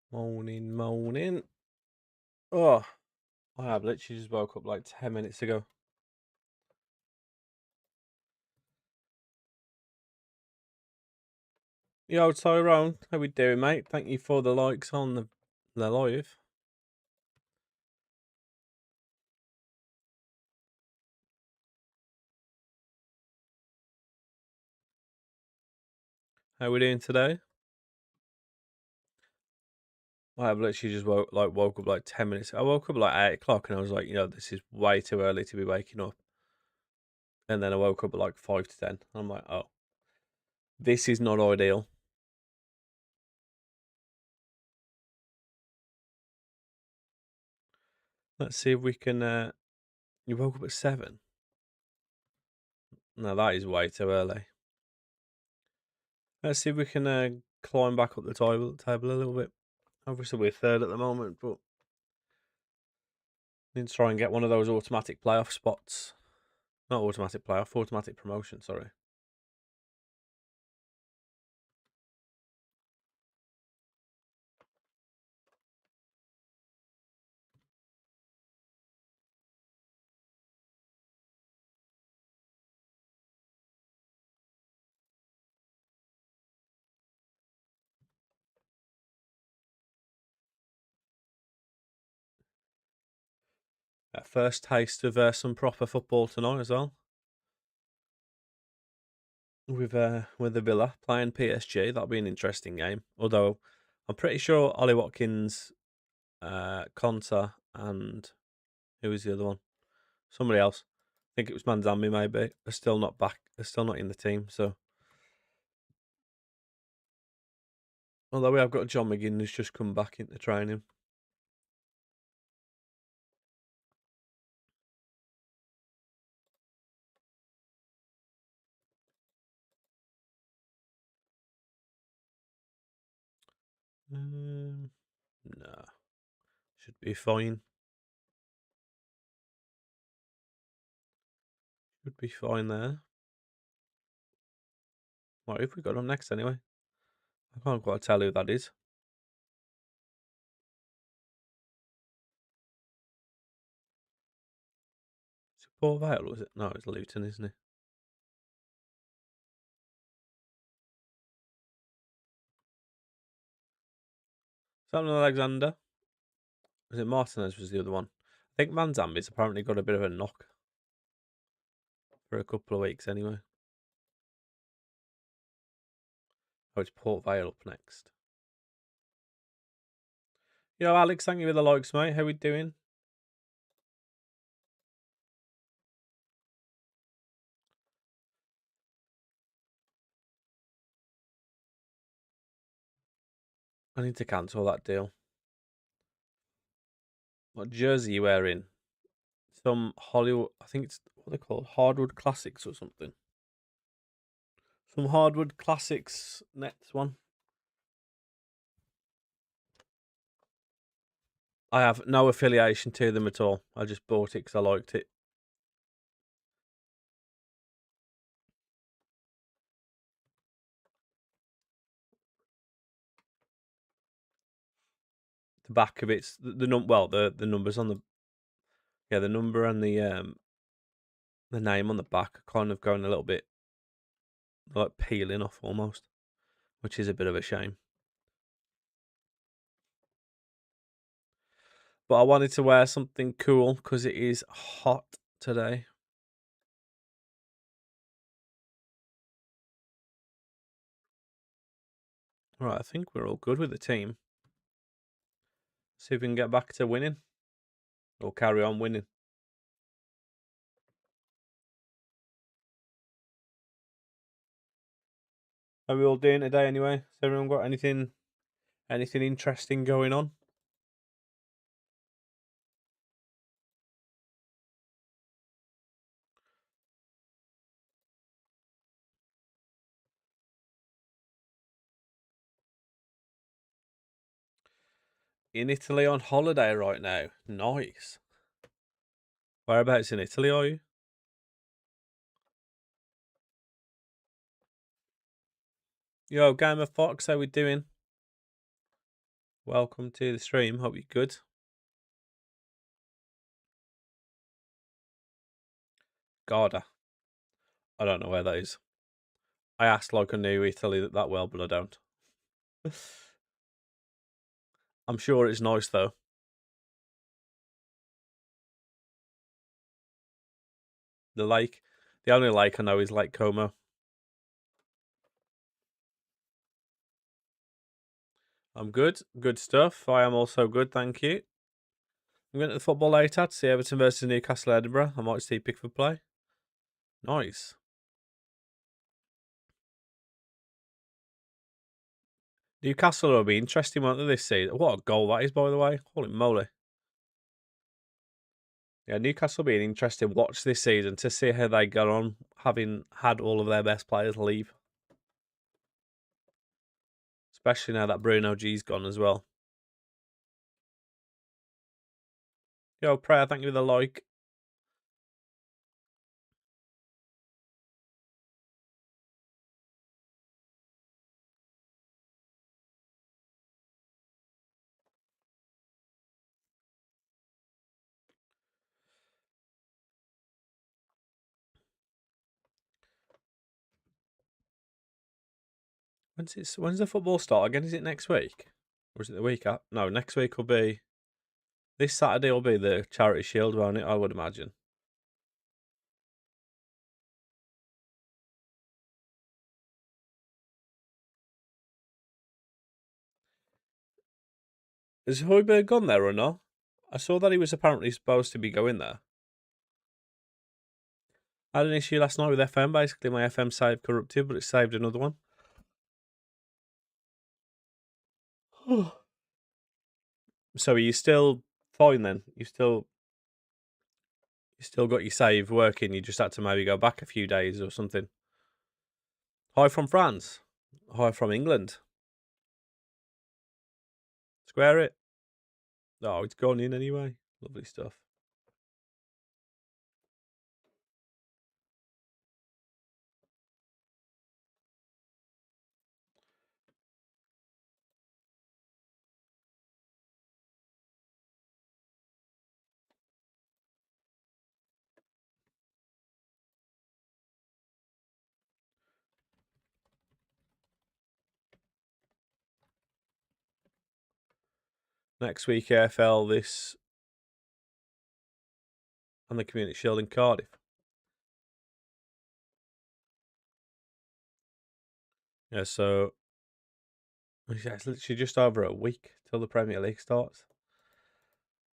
Morning, morning. Oh, I have literally just woke up like 10 minutes ago. Yo, Tyrone, how we doing, mate? Thank you for the likes on the live. How we doing today? I have literally just woke up like 10 minutes. I woke up like 8 o'clock and I was like, this is way too early to be waking up. And then I woke up at like 5 to 10. I'm like, oh, this is not ideal. Let's see if we can. You woke up at 7. No, that is way too early. Let's see if we can climb back up the table a little bit. Obviously, we're third at the moment, but need to try and get one of those automatic playoff spots. Not automatic playoff, automatic promotion, sorry. First taste of some proper football tonight as well. With the Villa playing PSG, that'll be an interesting game. Although I'm pretty sure Ollie Watkins, Conta, and who was the other one? Somebody else. I think it was Manzambi maybe. Are still not back. They're still not in the team. So, although we have got John McGinn who's just come back into training. No, should be fine. Should be fine there. What have we got on next anyway? I can't quite tell who that is. Is it Port Vale, was it? No, it's Luton, isn't it? Samuel Alexander. Was it Martinez was the other one? I think Manzambi's apparently got a bit of a knock for a couple of weeks anyway. Oh, it's Port Vale up next. Yo, Alex, thank you for the likes, mate. How we doing? I need to cancel that deal. What jersey are you wearing? Some Hollywood, I think it's, what they're called? Hardwood Classics or something. Some Hardwood Classics Nets one. I have no affiliation to them at all. I just bought it because I liked it. The back of it's the numbers on the number and the name on the back are kind of going a little bit like peeling off almost, which is a bit of a shame. But I wanted to wear something cool because it is hot today. Right, I think we're all good with the team. See if we can get back to winning or carry on winning. How are we all doing today anyway? Has everyone got anything interesting going on? In Italy on holiday right now. Nice. Whereabouts in Italy are you? Yo, Game of Fox, how we doing? Welcome to the stream. Hope you're good. Garda. I don't know where that is. I asked like I knew Italy that well, but I don't. I'm sure it's nice though. The lake. The only lake I know is Lake Como. I'm good. Good stuff. I am also good, thank you. I'm going to the football later to see Everton versus Newcastle Edinburgh. I might see Pickford play. Nice. Newcastle will be interesting, won't they, this season? What a goal that is, by the way. Holy moly. Yeah, Newcastle will be an interesting watch this season to see how they get on, having had all of their best players leave. Especially now that Bruno G's gone as well. Yo, Prayer, thank you for the like. When's the football start again? Is it next week? Or is it the week after? No, next week will be... This Saturday will be the Charity Shield, won't it? I would imagine. Has Højbjerg gone there or not? I saw that he was apparently supposed to be going there. I had an issue last night with FM. Basically, my FM save corrupted, but it saved another one. So are you still fine then? You still got your save working. You just had to maybe go back a few days or something. Hi from France. Hi from England. Square it. Oh, it's gone in anyway. Lovely stuff. Next week, AFL, this, and the Community Shield in Cardiff. Yeah, so it's literally just over a week till the Premier League starts.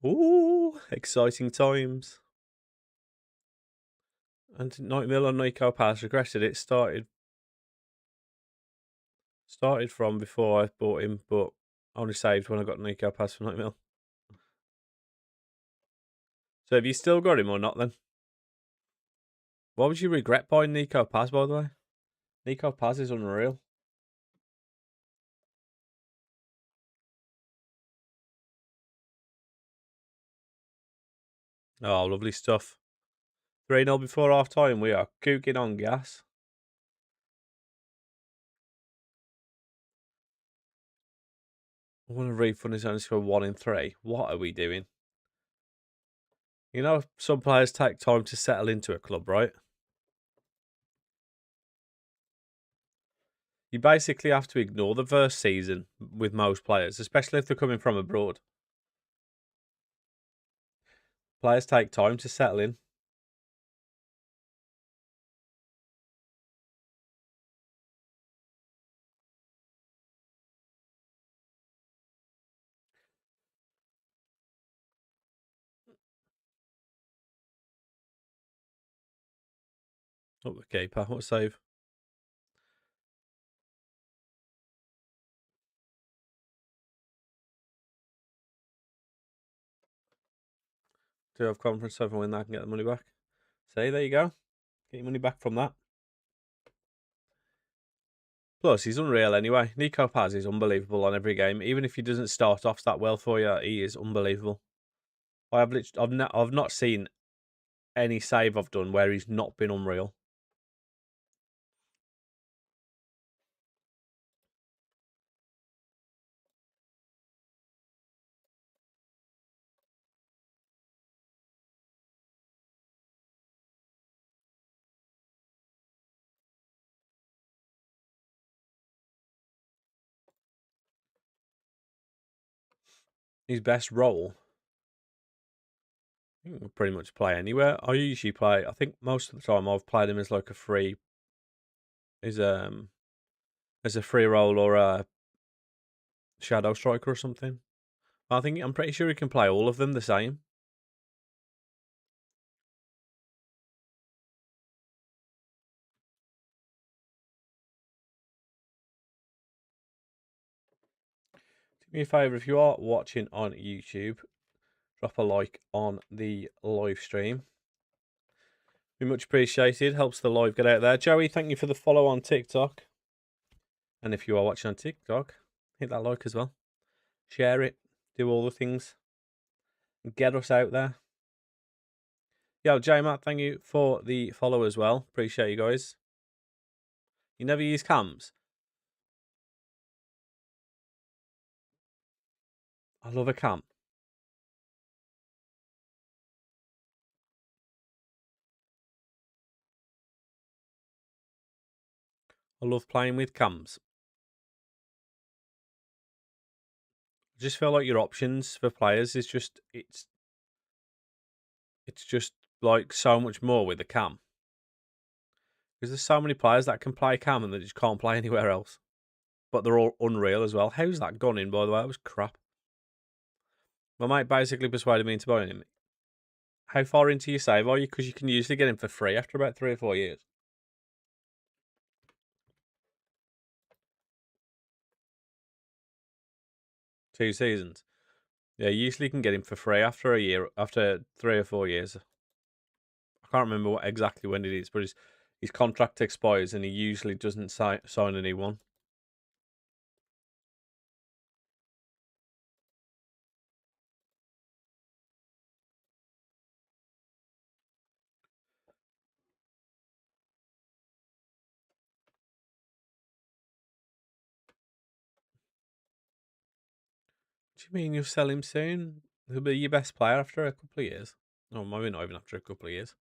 Ooh, exciting times. And Night Mill on Nico Pass regretted it. Started from before I bought him, but only saved when I got Nico Pass for Night Mill. So have you still got him or not then? Why would you regret buying Nico Paz, by the way? Nico Paz is unreal. Oh, lovely stuff. 3-0 before half time. We are cooking on gas. I want to refund his only for 1 in 3. What are we doing? You know, some players take time to settle into a club, right? You basically have to ignore the first season with most players, especially if they're coming from abroad. Players take time to settle in. Up the keeper. What a save. Do have confidence over when I can get the money back. See, there you go. Get your money back from that. Plus, he's unreal anyway. Nico Paz is unbelievable on every game. Even if he doesn't start off that well for you, he is unbelievable. I've not seen any save I've done where he's not been unreal. His best role, I think he'll pretty much play anywhere. I usually play. I think most of the time I've played him as like a free, as as a free role or a shadow striker or something. I'm pretty sure he can play all of them the same. Do me a favour, if you are watching on YouTube, drop a like on the live stream. Be much appreciated. Helps the live get out there. Joey, thank you for the follow on TikTok. And if you are watching on TikTok, hit that like as well. Share it. Do all the things. Get us out there. Yo, J-Matt, thank you for the follow as well. Appreciate you guys. You never use cams? I love a cam. I love playing with cams. I just feel like your options for players is just it's just like so much more with the cam. Because there's so many players that can play cam and they just can't play anywhere else. But they're all unreal as well. How's that gone in, by the way? It was crap. My mate basically persuaded me into buying him. How far into your save are you? Because you can usually get him for free after about 3 or 4 years. Two seasons. Yeah, you usually can get him for free after a year, after 3 or 4 years. I can't remember exactly when it is, but his contract expires and he usually doesn't sign a new one. What do you mean you'll sell him soon? He'll be your best player after a couple of years. No, maybe not even after a couple of years.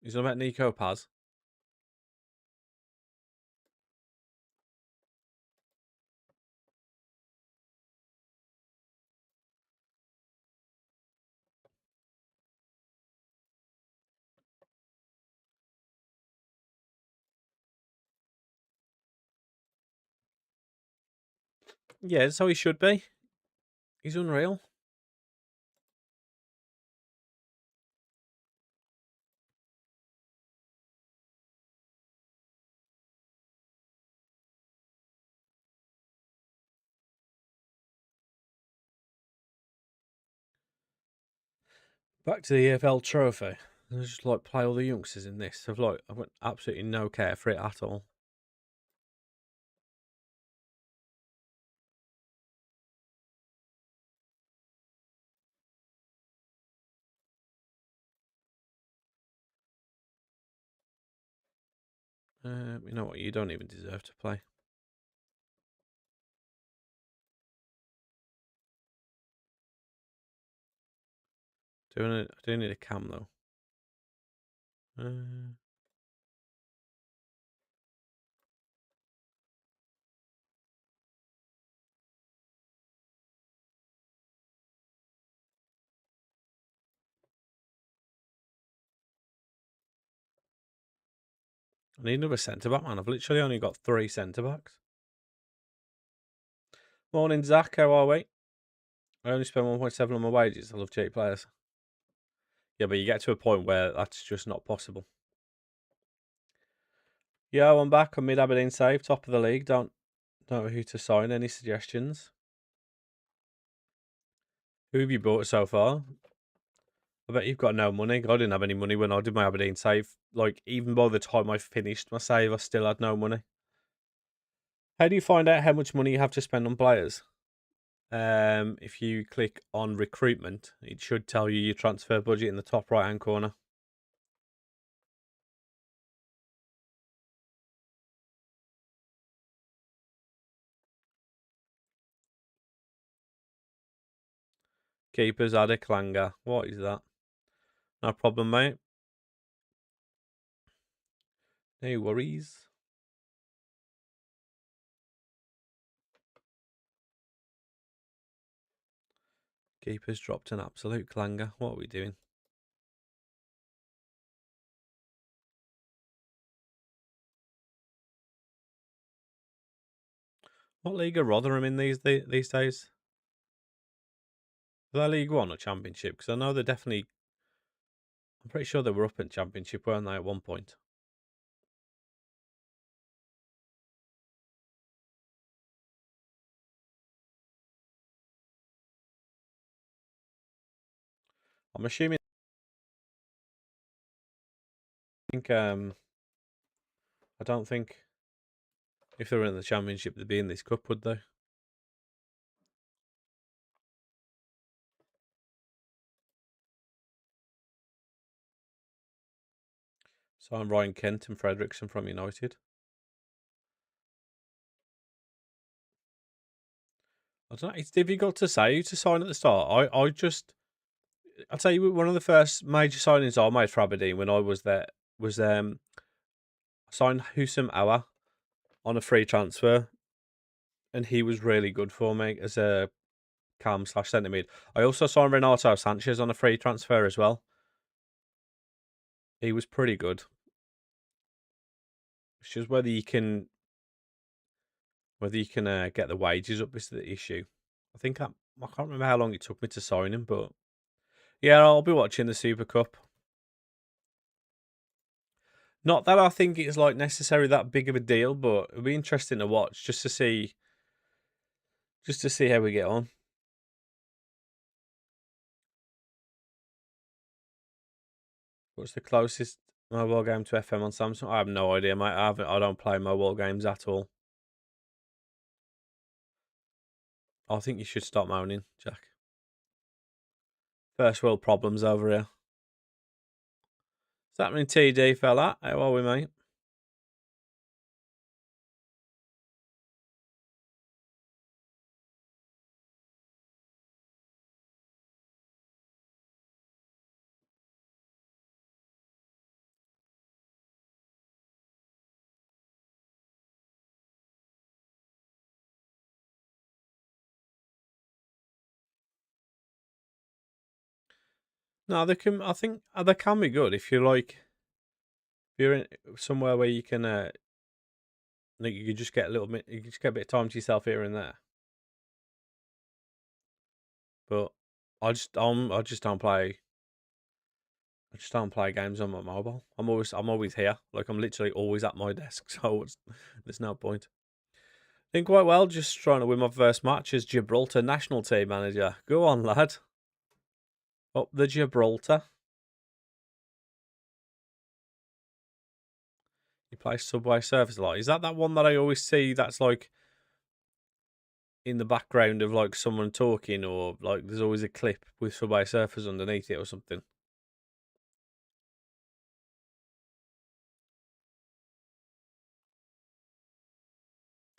He's on about Nico Paz. Yeah, so he should be. He's unreal. Back to the EFL trophy. I just like play all the youngsters in this. I've got absolutely no care for it at all. You know what? You don't even deserve to play. I do need a cam though. I need another centre back, man. I've literally only got 3 centre backs. Morning, Zach. How are we? I only spend 1.7 on my wages. I love cheap players. Yeah, but you get to a point where that's just not possible. Yeah, I'm back. I'm mid Aberdeen save, top of the league. Don't know who to sign. Any suggestions? Who have you bought so far? I bet you've got no money. I didn't have any money when I did my Aberdeen save. Like, even by the time I finished my save, I still had no money. How do you find out how much money you have to spend on players? If you click on recruitment, it should tell you your transfer budget in the top right hand corner. Keepers, Adeklanga. What is that? No problem, mate. No worries. Keeper's dropped an absolute clanger. What are we doing? What league are Rotherham in these days? Are they League One or Championship? Because I know they're definitely. I'm pretty sure they were up in Championship, weren't they, at one point? I'm assuming. I don't think if they were in the Championship, they'd be in this cup, would they? So I'm Ryan Kent and Fredrickson from United. I don't know. It's difficult to say who to sign at the start. I'll tell you, one of the first major signings I made for Aberdeen when I was there was I signed Husam Awa on a free transfer, and he was really good for me as a cam/centre mid. I also signed Renato Sanchez on a free transfer as well. He was pretty good. It's just whether you can get the wages up is the issue. I can't remember how long it took me to sign him, but yeah, I'll be watching the Super Cup. Not that I think it's like necessarily that big of a deal, but it'll be interesting to watch just to see how we get on. What's the closest mobile game to FM on Samsung? I have no idea, mate. I don't play mobile games at all. I think you should stop moaning, Jack. First world problems over here. Is that happening, TD, fella? How are we, mate? No, they can. I think they can be good if you like. If you're in somewhere where you can, you can just get a little bit, you can just get a bit of time to yourself here and there. But I just don't play. I just don't play games on my mobile. I'm always here. Like I'm literally always at my desk. So there's no point. Doing quite well. Just trying to win my first match as Gibraltar national team manager. Go on, lad. Up the Gibraltar. You play Subway Surfers a lot. Is that one that I always see? That's like in the background of like someone talking, or like there's always a clip with Subway Surfers underneath it or something.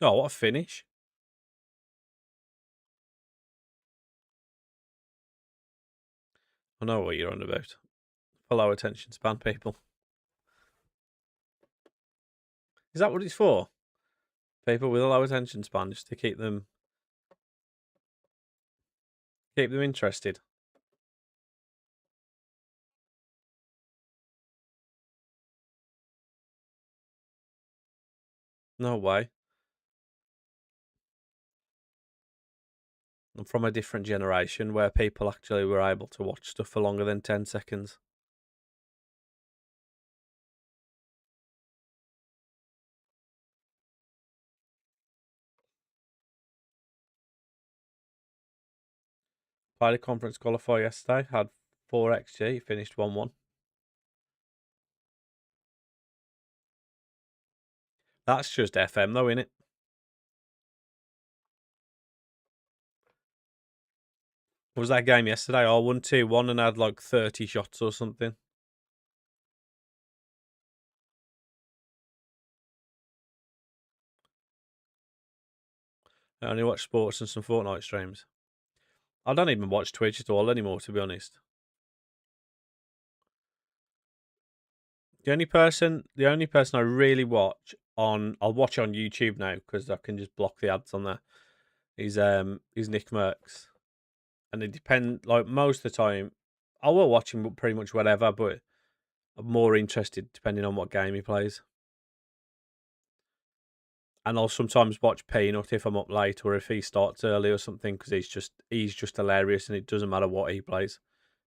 Oh, what a finish! I know what you're on about. For low attention span people. Is that what it's for? People with a low attention span, just to keep them interested. No way. I'm from a different generation where people actually were able to watch stuff for longer than 10 seconds. Played a conference qualifier yesterday, had 4 XG, finished 1-1. That's just FM though, innit? Was that game yesterday? I won 2-1 and had like 30 shots or something. I only watch sports and some Fortnite streams. I don't even watch Twitch at all anymore, to be honest. The only person I really watch I'll watch on YouTube now because I can just block the ads on there. Is Nick Merckx. and it depends. Like most of the time, I will watch him pretty much whatever, but I'm more interested depending on what game he plays. And I'll sometimes watch Peanut if I'm up late or if he starts early or something because he's just hilarious and it doesn't matter what he plays.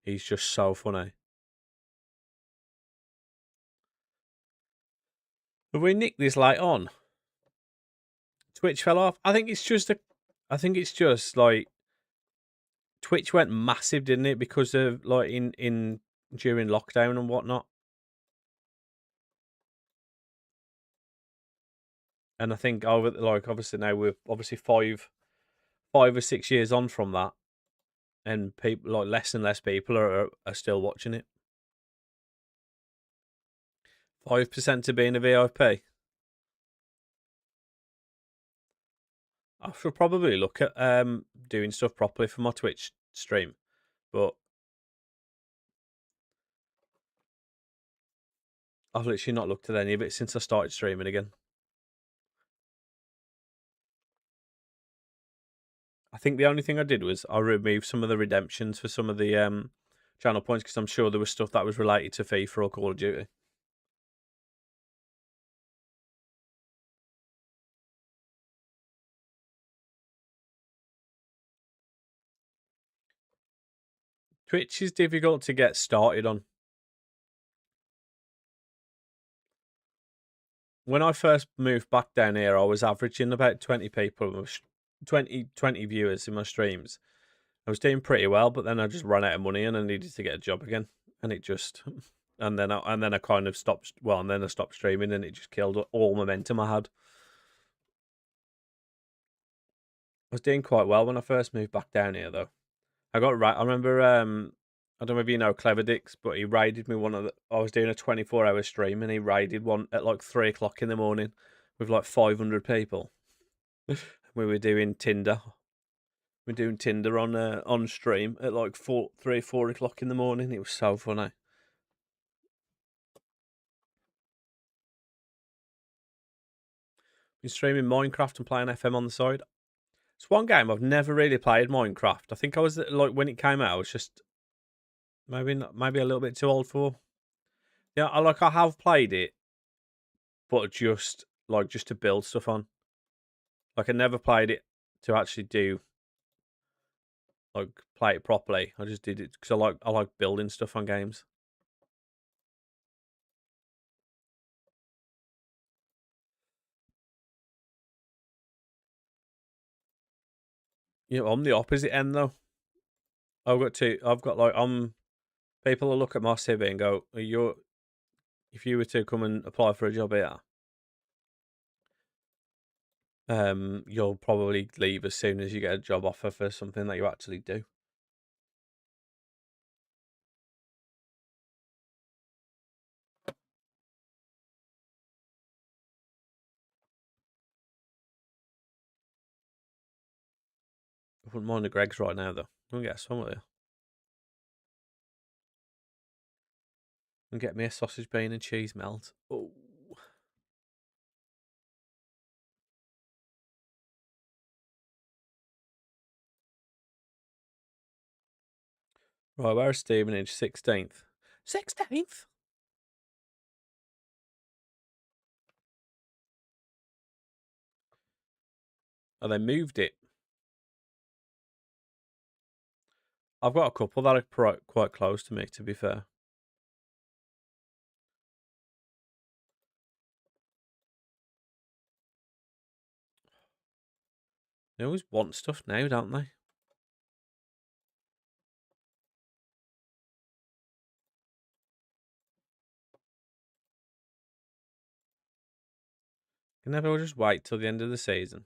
He's just so funny. Have we nicked this light on? Twitch fell off. I think it's just like Twitch went massive, didn't it? Because of like in during lockdown and whatnot. And I think over like obviously now we're obviously 5 or 6 years on from that, and people like less and less people are still watching it. 5% to being a VIP. I should probably look at doing stuff properly for my Twitch stream, but I've literally not looked at any of it since I started streaming again. I think the only thing I did was I removed some of the redemptions for some of the channel points because I'm sure there was stuff that was related to FIFA or Call of Duty. Twitch is difficult to get started on. When I first moved back down here, I was averaging about 20 people, 20 viewers in my streams. I was doing pretty well, but then I just ran out of money and I needed to get a job again, and it just and then I kind of stopped. Well, and then I stopped streaming, and it just killed all momentum I had. I was doing quite well when I first moved back down here, though. I got right. I remember. I don't know if you know Clever Dicks, but he raided me one of the. I was doing a 24-hour stream, and he raided one at like 3 o'clock in the morning with like 500 people. We were doing Tinder. We're doing Tinder on stream at like 4 o'clock in the morning. It was so funny. Been streaming Minecraft and playing FM on the side. It's one game I've never really played Minecraft. I think I was like when it came out, I was just maybe a little bit too old for. Yeah, I have played it, but just to build stuff on. Like I never played it to actually do like play it properly. I just did it because I like building stuff on games. You know, I'm the opposite end though. I've got like people will look at my CV and go, if you were to come and apply for a job here, you'll probably leave as soon as you get a job offer for something that you actually do. I wouldn't mind the Greg's right now though. I'm gonna get some of you. And get me a sausage, bean, and cheese melt. Oh. Right, where's Stevenage? 16th. 16th? Oh, they moved it. I've got a couple that are quite close to me, to be fair. They always want stuff now, don't they? Can never just wait till the end of the season.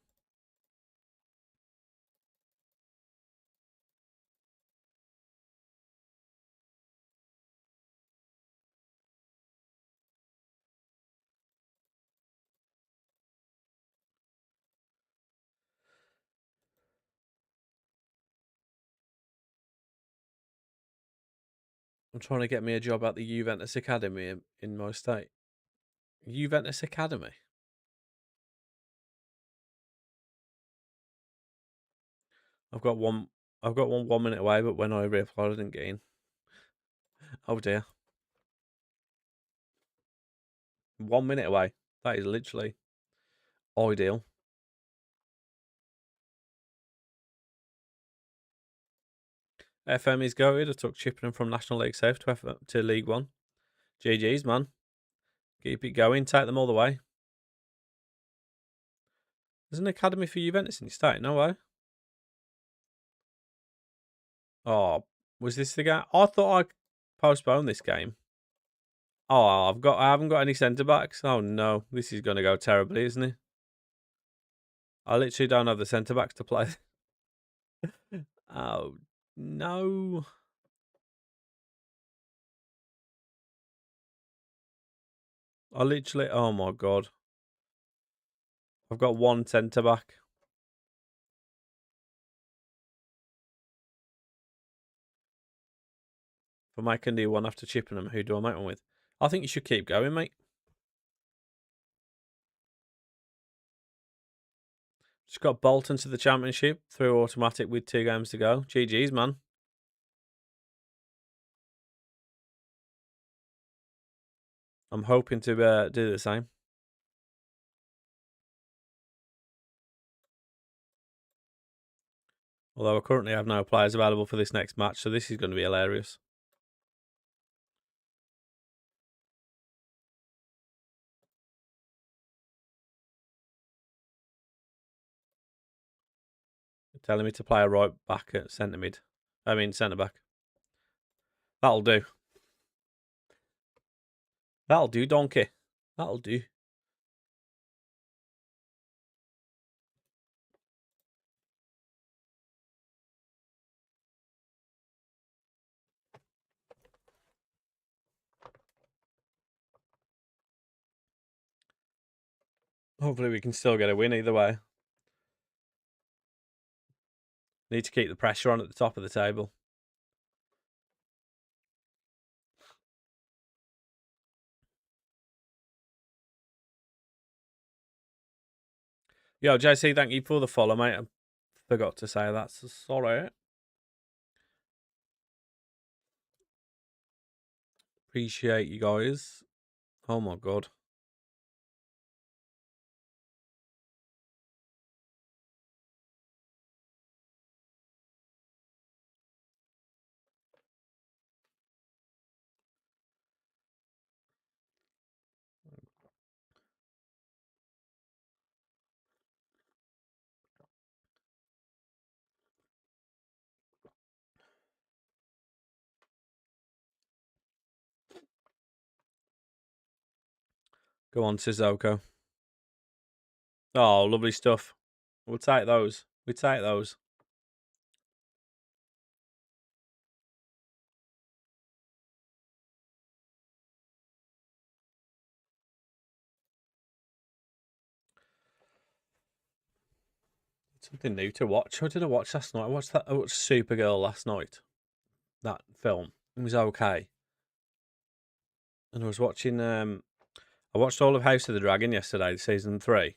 I'm trying to get me a job at the Juventus Academy in my state. Juventus Academy? I've got one. I've got 1 minute away, but when I reapplied, I didn't get in. Oh dear. 1 minute away. That is literally ideal. FM is goated. I took Chippenham from National League South to League One. GG's, man. Keep it going. Take them all the way. There's an academy for Juventus in your state. No way. Oh, was this the game? I thought I postponed this game. Oh, I haven't got any centre backs. Oh no, this is going to go terribly, isn't it? I literally don't have the centre backs to play. Oh no. Oh my god. I've got one centre back. If I make a new one after Chippenham, who do I make one with? I think you should keep going, mate. Just got Bolton to the Championship through automatic with 2 games to go. GG's, man. I'm hoping to do the same. Although I currently have no players available for this next match, so this is going to be hilarious. You're telling me to play a right back at centre back. That'll do. That'll do, donkey. That'll do. Hopefully we can still get a win either way. Need to keep the pressure on at the top of the table. Yo, JC, thank you for the follow, mate. I forgot to say that, so sorry. Appreciate you guys. Oh my god. Go on, Sissoko. Oh, lovely stuff. We'll take those. We take those. Something new to watch. What did I watch last night? I watched Supergirl last night. That film. It was okay. And I was watching I watched all of House of the Dragon yesterday, season 3.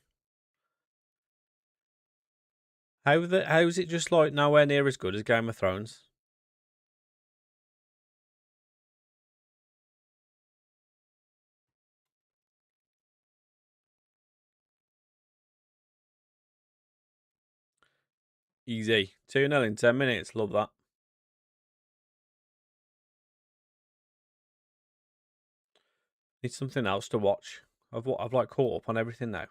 How is it just like nowhere near as good as Game of Thrones? Easy. 2-0 in 10 minutes. Love that. Need something else to watch. I've like caught up on everything now.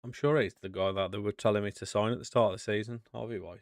I'm sure he's the guy that they were telling me to sign at the start of the season. Harvey White.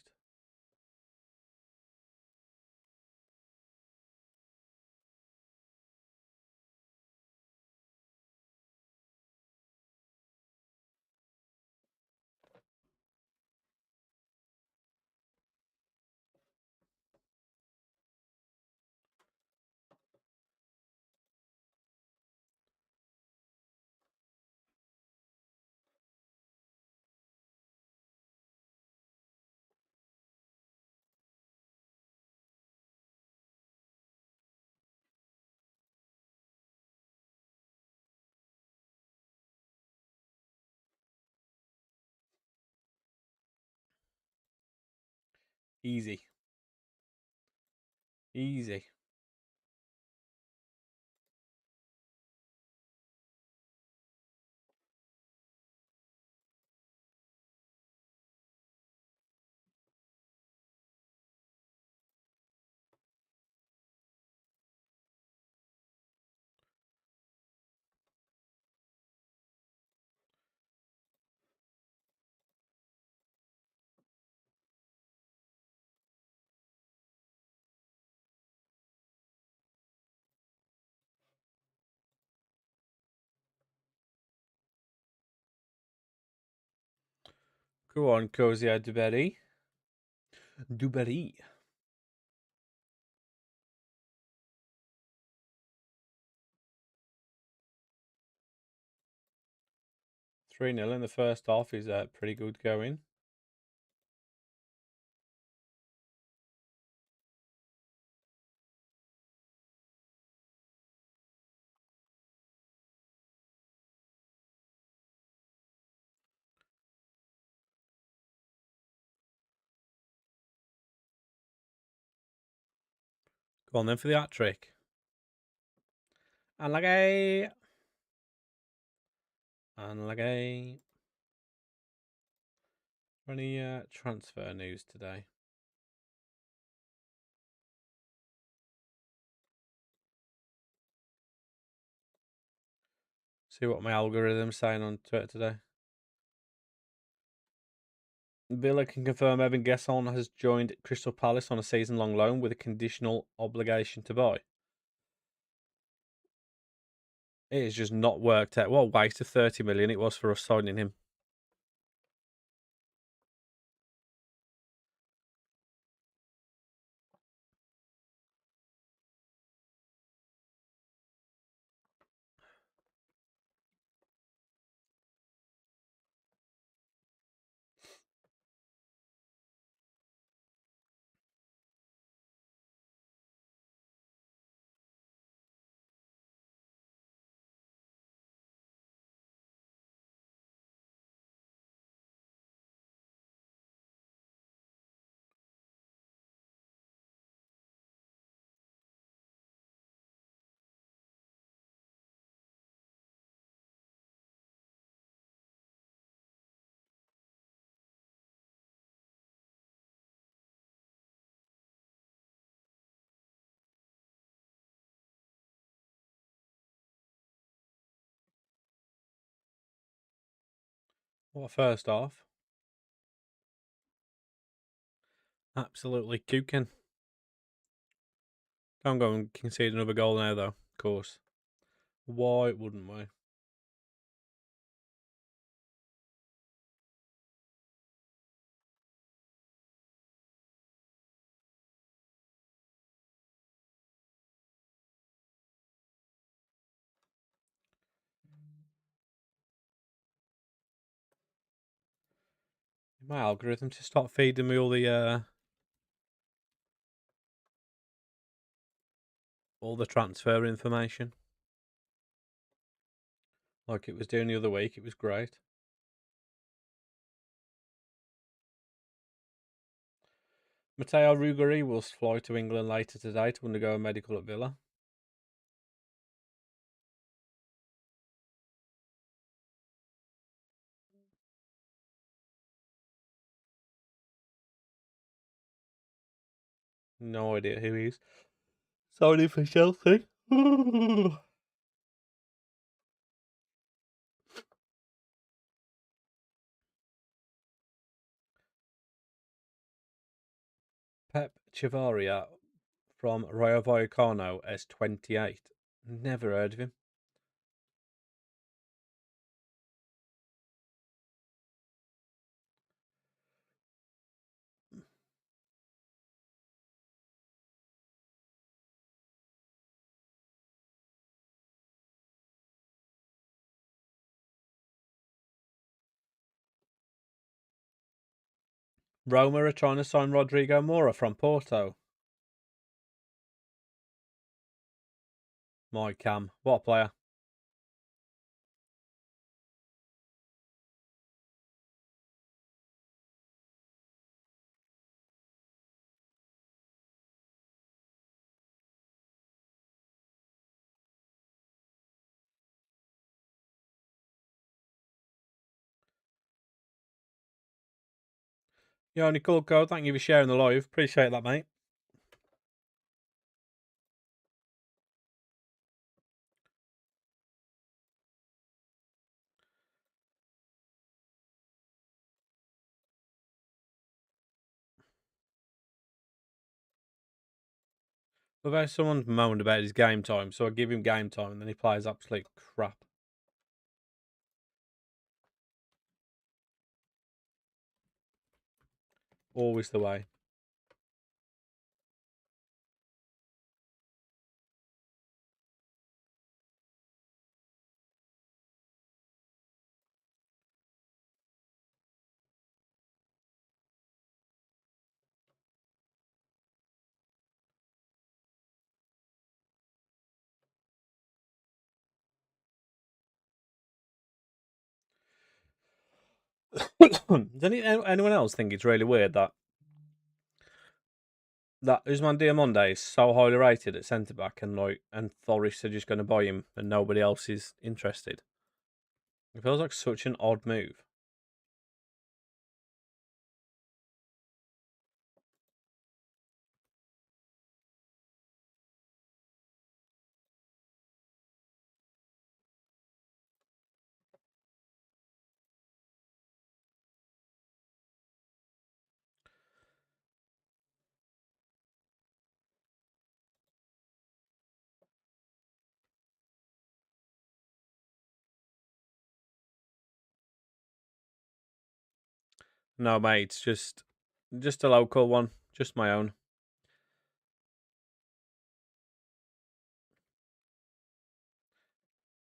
Easy. Easy. Go on, Cozy Duberry. Duberry. 3-0 in the first half is pretty good going. Go on then for the hat trick. Unlucky. Unlucky. Any transfer news today? See what my algorithm's saying on Twitter today. Villa can confirm Evan Gesson has joined Crystal Palace on a season-long loan with a conditional obligation to buy. It has just not worked out. What a waste of 30 million it was for us signing him. What a first half. Absolutely cooking. Don't go and concede another goal now, though, of course. Why wouldn't we? My algorithm to start feeding me all the transfer information. Like it was doing the other week. It was great. Matteo Ruggieri will fly to England later today to undergo a medical at Villa. No idea who he is. Sorry for Chelsea. Pep Chivaria from Rayo Vallecano as 28. Never heard of him. Roma are trying to sign Rodrigo Moura from Porto. My Cam, what a player. Yeah, only cool code. Thank you for sharing the live. Appreciate that, mate. Love how someone moaned about his game time, so I give him game time and then he plays absolute crap. Always the way. Does anyone else think it's really weird that Usman Diamonde is so highly rated at centre back and Forest are just going to buy him and nobody else is interested? It feels like such an odd move. No, mate, it's just a local one, just my own.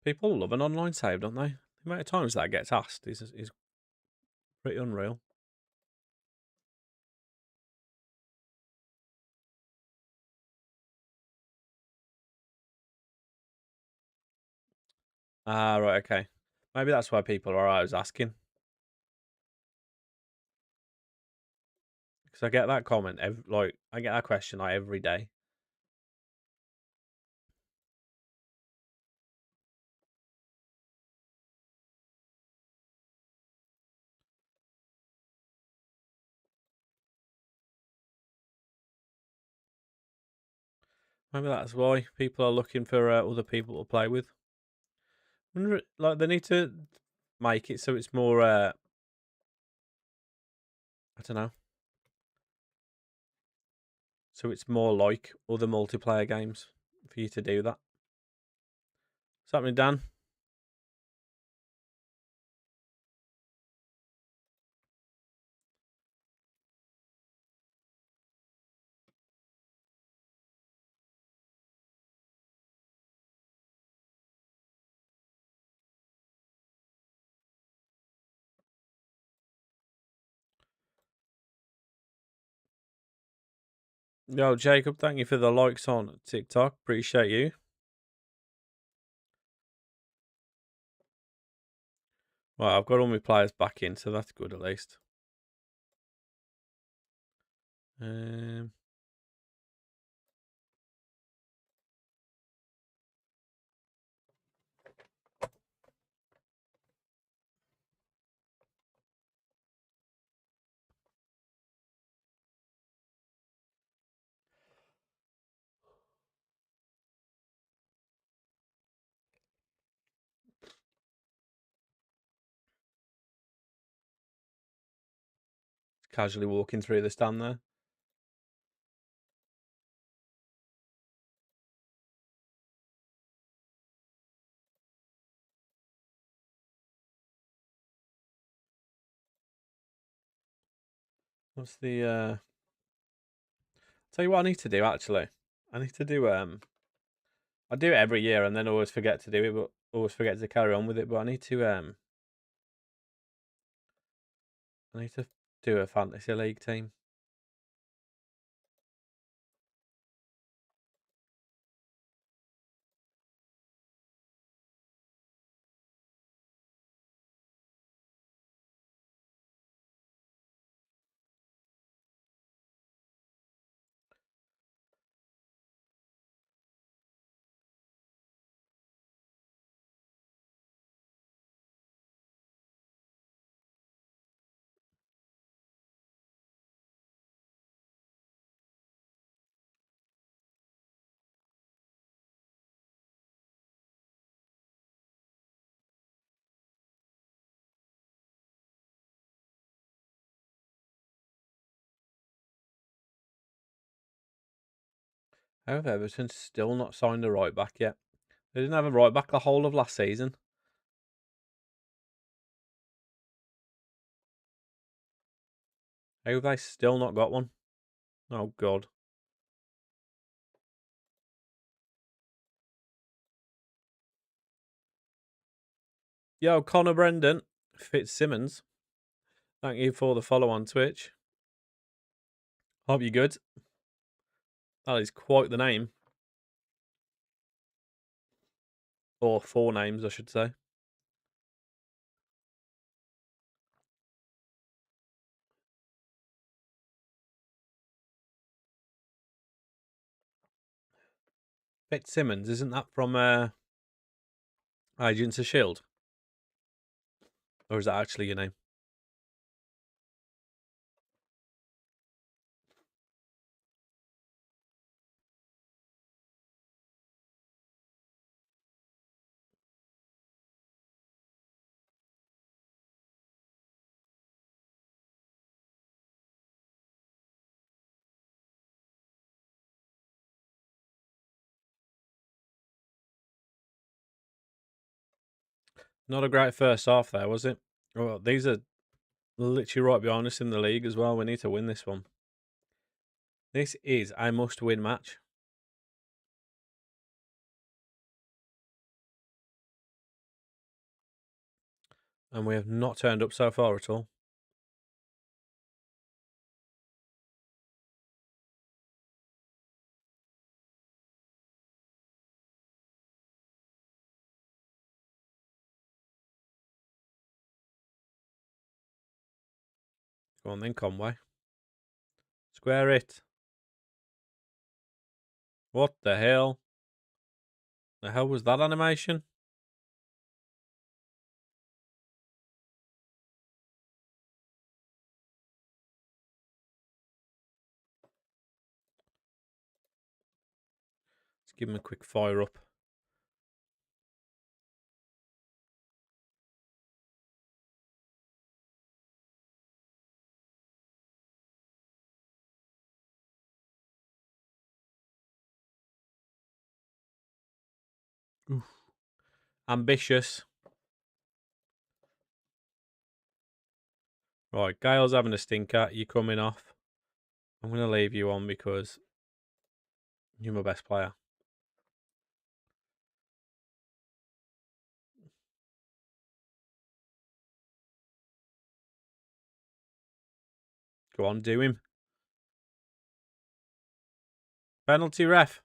People love an online save, don't they? The amount of times that gets asked is pretty unreal. Ah, right, okay. Maybe that's why people are always asking. Because I get that comment, I get that question like every day. Maybe that's why people are looking for other people to play with. Like they need to make it so it's more. I don't know. So it's more like other multiplayer games for you to do that. What's happening, Dan? Yo, Jacob, thank you for the likes on TikTok. Appreciate you. Well, I've got all my players back in, so that's good at least. Um, casually walking through the stand there. What's the? Tell you what I need to do actually. I need to do I do it every year and then always forget to do it, but always forget to carry on with it. But I need to do a fantasy league team. How have Everton still not signed a right back yet? They didn't have a right back the whole of last season. How have they still not got one? Oh, God. Yo, Connor Brendan, Fitzsimmons. Thank you for the follow on Twitch. Hope you're good. That is quite the name. Or 4 names, I should say. Fitzsimmons, isn't that from Agents of S.H.I.E.L.D.? Or is that actually your name? Not a great first half there, was it? Well, these are literally right behind us in the league as well. We need to win this one. This is a must-win match. And we have not turned up so far at all. Go on then, Conway. Square it. What the hell? The hell was that animation? Let's give him a quick fire up. Oof. Ambitious. Right, Gale's having a stinker. You're coming off. I'm going to leave you on because you're my best player. Go on, do him. Penalty ref.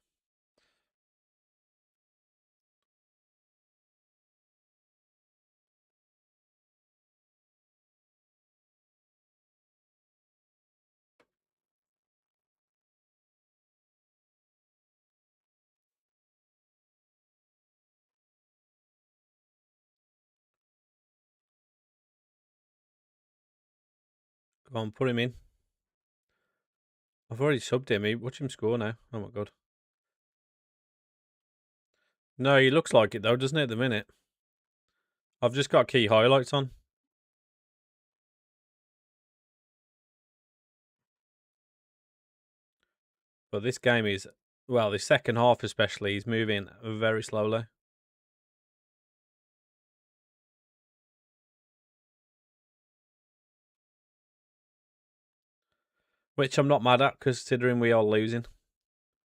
Go on, put him in. I've already subbed him. Watch him score now. Oh my god. No, he looks like it though, doesn't it, at the minute? I've just got key highlights on. But this game is, well, the second half especially, is moving very slowly. Which I'm not mad at, considering we are losing.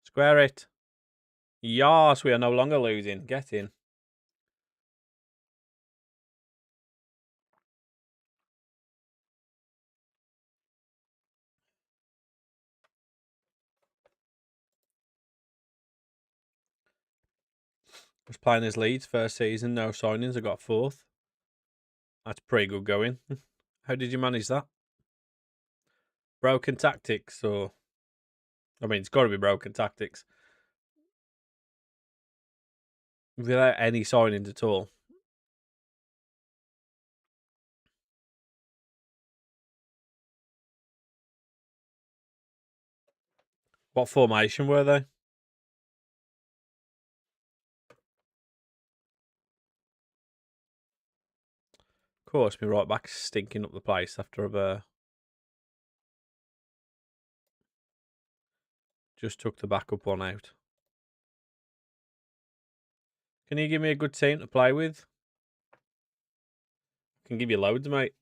Square it. Yes, we are no longer losing. Get in. Was playing as Leeds first season, no signings. I got 4th. That's pretty good going. How did you manage that? Broken tactics, or I mean, it's got to be broken tactics. Without any signings at all. What formation were they? Of course, my right back stinking up the place after I've just took the backup one out. Can you give me a good team to play with? I can give you loads, mate.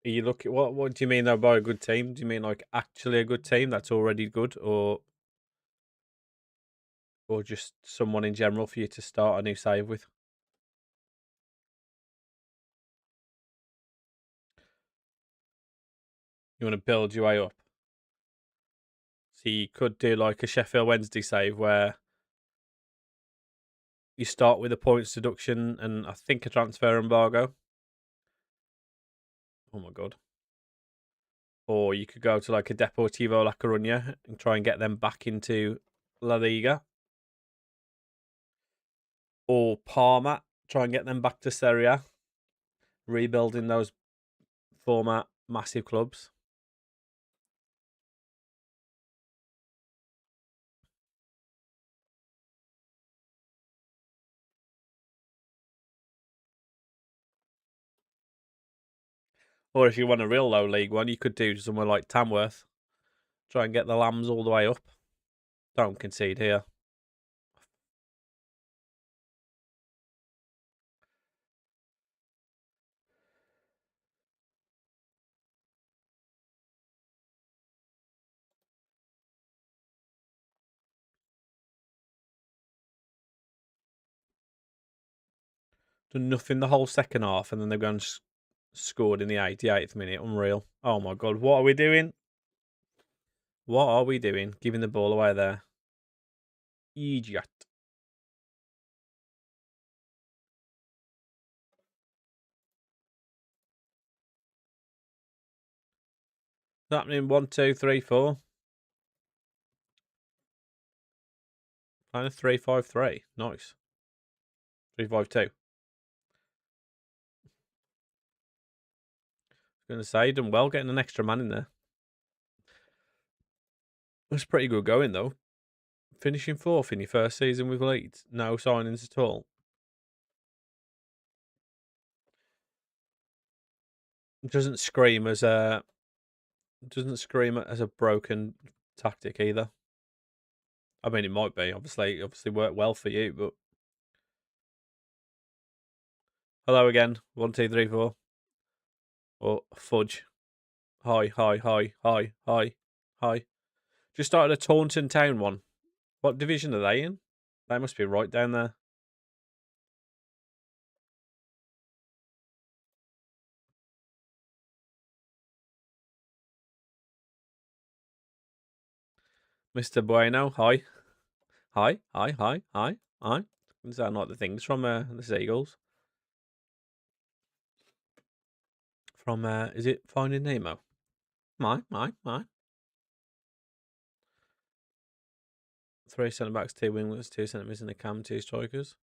Are you looking? What do you mean though by a good team? Do you mean like actually a good team that's already good, or just someone in general for you to start a new save with? You want to build your way up. So you could do like a Sheffield Wednesday save where you start with a points deduction and I think a transfer embargo. Oh my god. Or you could go to like a Deportivo La Coruña and try and get them back into La Liga. Or Parma, try and get them back to Serie A. Rebuilding those former massive clubs. Or if you want a real low league one, you could do somewhere like Tamworth. Try and get the Lambs all the way up. Don't concede here. Done nothing the whole second half, and then they've gone scored in the 88th minute. Unreal. Oh my god, what are we doing? What are we doing? Giving the ball away there. Idiot. Happening 1, 2, 3, 4. Playing a 3-5-3. Nice. 3-5-2. Gonna say, done well getting an extra man in there. That's pretty good going though. Finishing 4th in your first season with Leeds. No signings at all. Doesn't scream as a broken tactic either. I mean, it might be. Obviously worked well for you, but hello again. 1, 2, 3, 4. Or fudge. Hi. Just started a Taunton Town one. What division are they in? They must be right down there. Mr. Bueno, hi. Hi. Sound like the things from the Seagulls. From, is it Finding Nemo? My. 3 centre backs, 2 wingers, 2 centre mids in the cam, 2 strikers.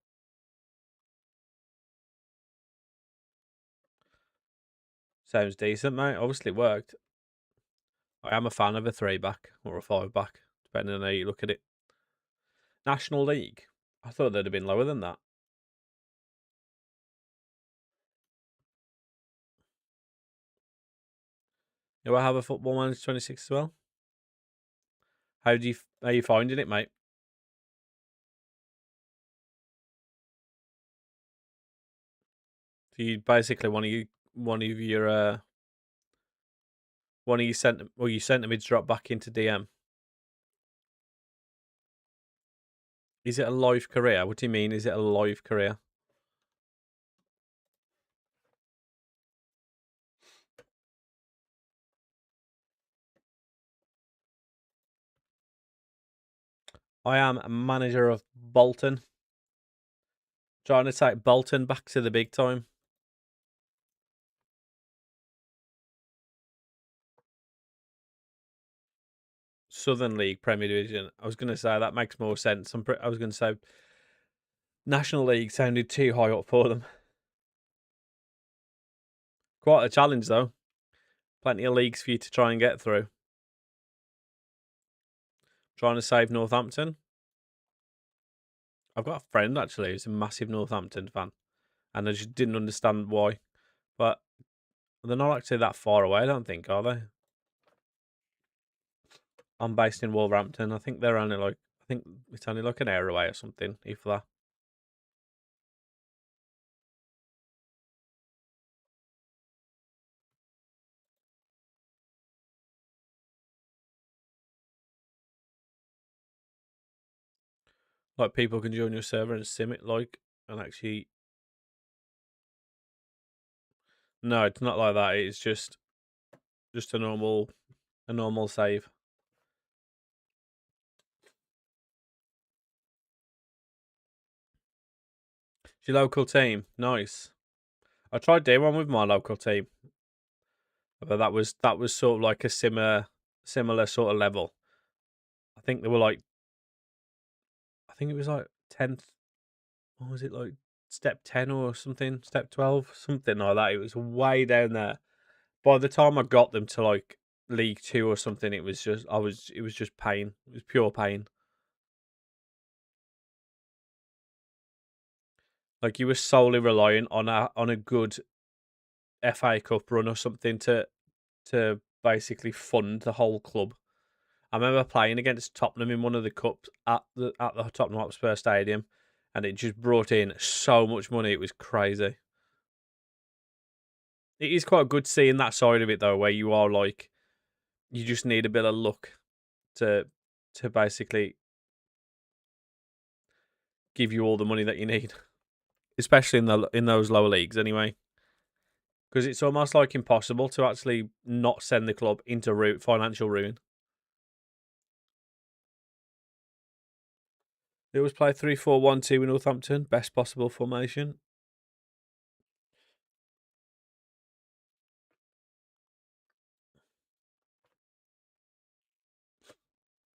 Sounds decent, mate. Obviously worked. I am a fan of a 3-back or a 5-back, depending on how you look at it. National League. I thought they'd have been lower than that. Do I have a Football Manager 26 as well? How are you finding it, mate? So you basically one of your mids drop back into DM. Is it a live career? What do you mean? Is it a live career? I am a manager of Bolton. Trying to take Bolton back to the big time. Southern League Premier Division. I was going to say that makes more sense. I was going to say National League sounded too high up for them. Quite a challenge though. Plenty of leagues for you to try and get through. Trying to save Northampton. I've got a friend actually who's a massive Northampton fan, and I just didn't understand why. But they're not actually that far away, I don't think, are they? I'm based in Wolverhampton. I think it's only like an hour away or something, if that. Like people can join your server and sim it, and actually. No, it's not like that. It's just a normal save. It's your local team, nice. I tried doing one with my local team, but that was sort of like a similar sort of level. I think they were like, I think it was like 10th. What was it like? Step 10 or something? Step 12, something like that. It was way down there. By the time I got them to like League 2 or something, it was just pain. It was pure pain. Like you were solely relying on a good FA Cup run or something to basically fund the whole club. I remember playing against Tottenham in one of the cups at the Tottenham Hotspur Stadium, and it just brought in so much money. It was crazy. It is quite good seeing that side of it though, where you are like, you just need a bit of luck to basically give you all the money that you need, especially in those lower leagues anyway. Because it's almost like impossible to actually not send the club into financial ruin. They always play 3-4-1-2 in Northampton, best possible formation.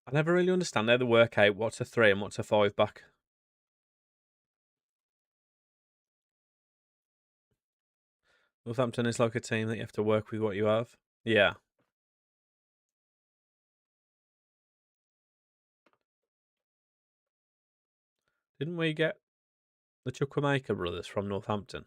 I never really understand how they work out what's a 3 and what's a 5 back. Northampton is like a team that you have to work with what you have. Yeah. Didn't we get the Chukwuemeka brothers from Northampton?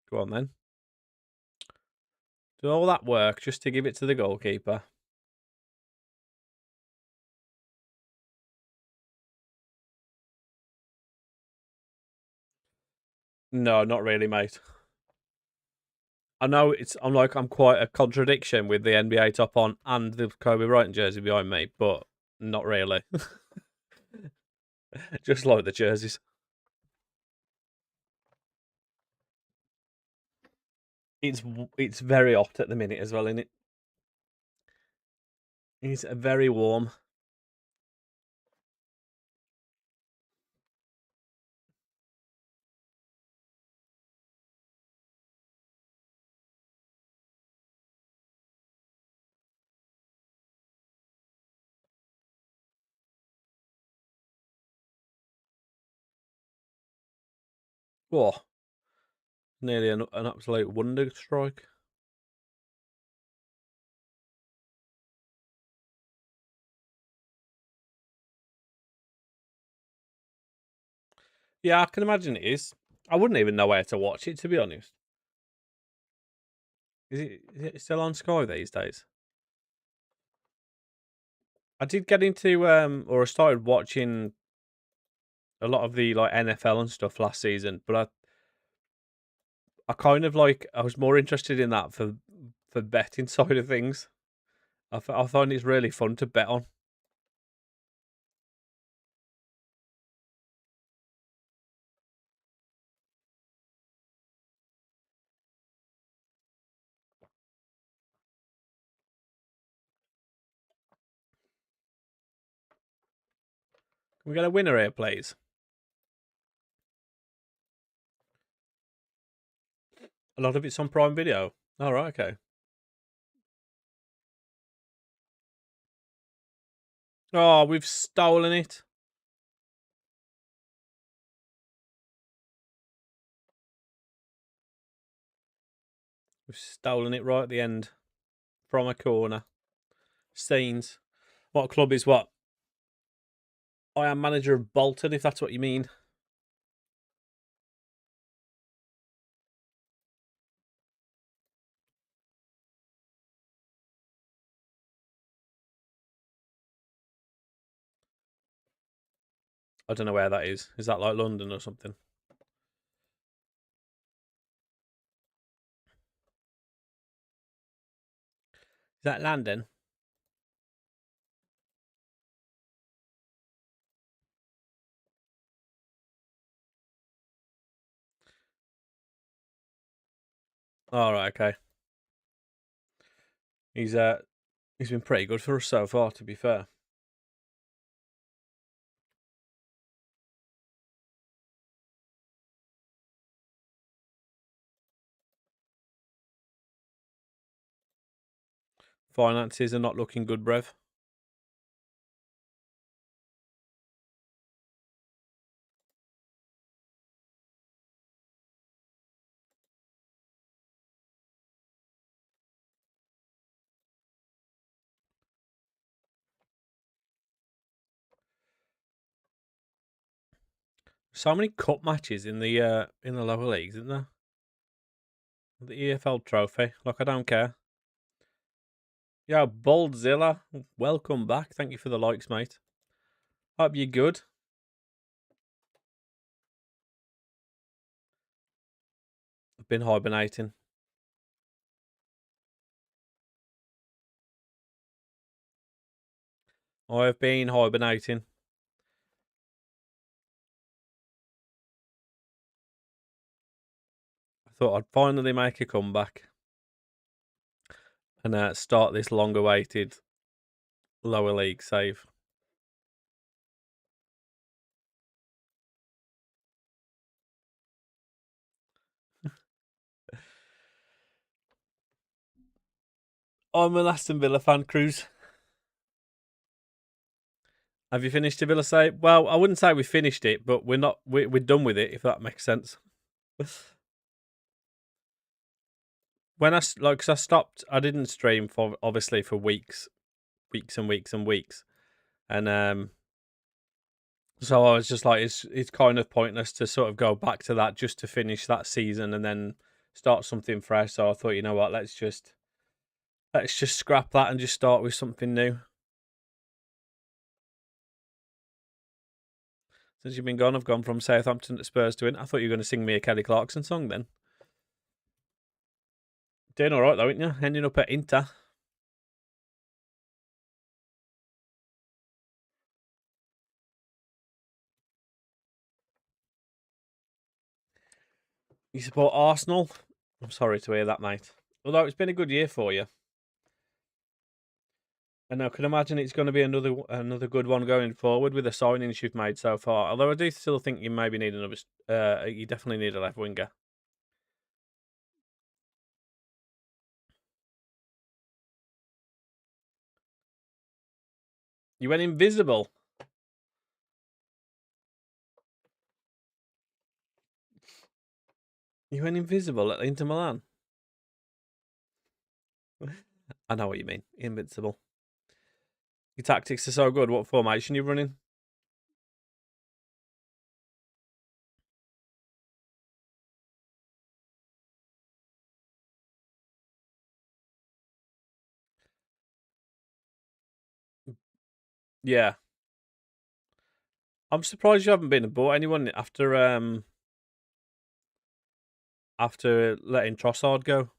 Go on then. Do all that work just to give it to the goalkeeper. No, not really, mate. I know I'm quite a contradiction with the NBA top on and the Kobe Bryant jersey behind me, but not really. Just like the jerseys. It's very hot at the minute as well, isn't it? It's very warm. Whoa, nearly an absolute wonder strike. Yeah, I can imagine it is. I wouldn't even know where to watch it, to be honest. Is it still on Sky these days? I did get into or I started watching a lot of the like NFL and stuff last season, but I kind of like I was more interested in that for betting side of things. I find it's really fun to bet on. Can we get a winner here, please? A lot of it's on Prime Video. All right, okay. Oh, we've stolen it. We've stolen it right at the end from a corner. Scenes. What club is what? I am manager of Bolton, if that's what you mean. I don't know where that is. Is that like London or something? Is that London? All right, okay. He's been pretty good for us so far, to be fair. Finances are not looking good, Brev. So many cup matches in the lower leagues, isn't there? The EFL Trophy. Look, I don't care. Yeah, Boldzilla, welcome back. Thank you for the likes, mate. Hope you're good. I've been hibernating. I have been hibernating. I thought I'd finally make a comeback and start this long-awaited lower league save. I'm an Aston Villa fan, Cruz. Have you finished the Villa save? Well, I wouldn't say we finished it, but we're not. We're done with it, if that makes sense. When I stopped, I didn't stream for obviously for weeks and weeks and weeks, and so I was just like, it's kind of pointless to sort of go back to that just to finish that season and then start something fresh. So I thought, you know what, let's just scrap that and just start with something new. Since you've been gone, I've gone from Southampton to Spurs to win. I thought you were going to sing me a Kelly Clarkson song then. Doing all right though, aren't you? Ending up at Inter. You support Arsenal? I'm sorry to hear that, mate. Although it's been a good year for you. And I can imagine it's going to be another good one going forward with the signings you've made so far. Although I do still think you maybe need another. You definitely need a left winger. You went invisible. You went invisible at Inter Milan. I know what you mean. Invincible. Your tactics are so good. What formation are you running? Yeah. I'm surprised you haven't been and bought anyone after letting Trossard go.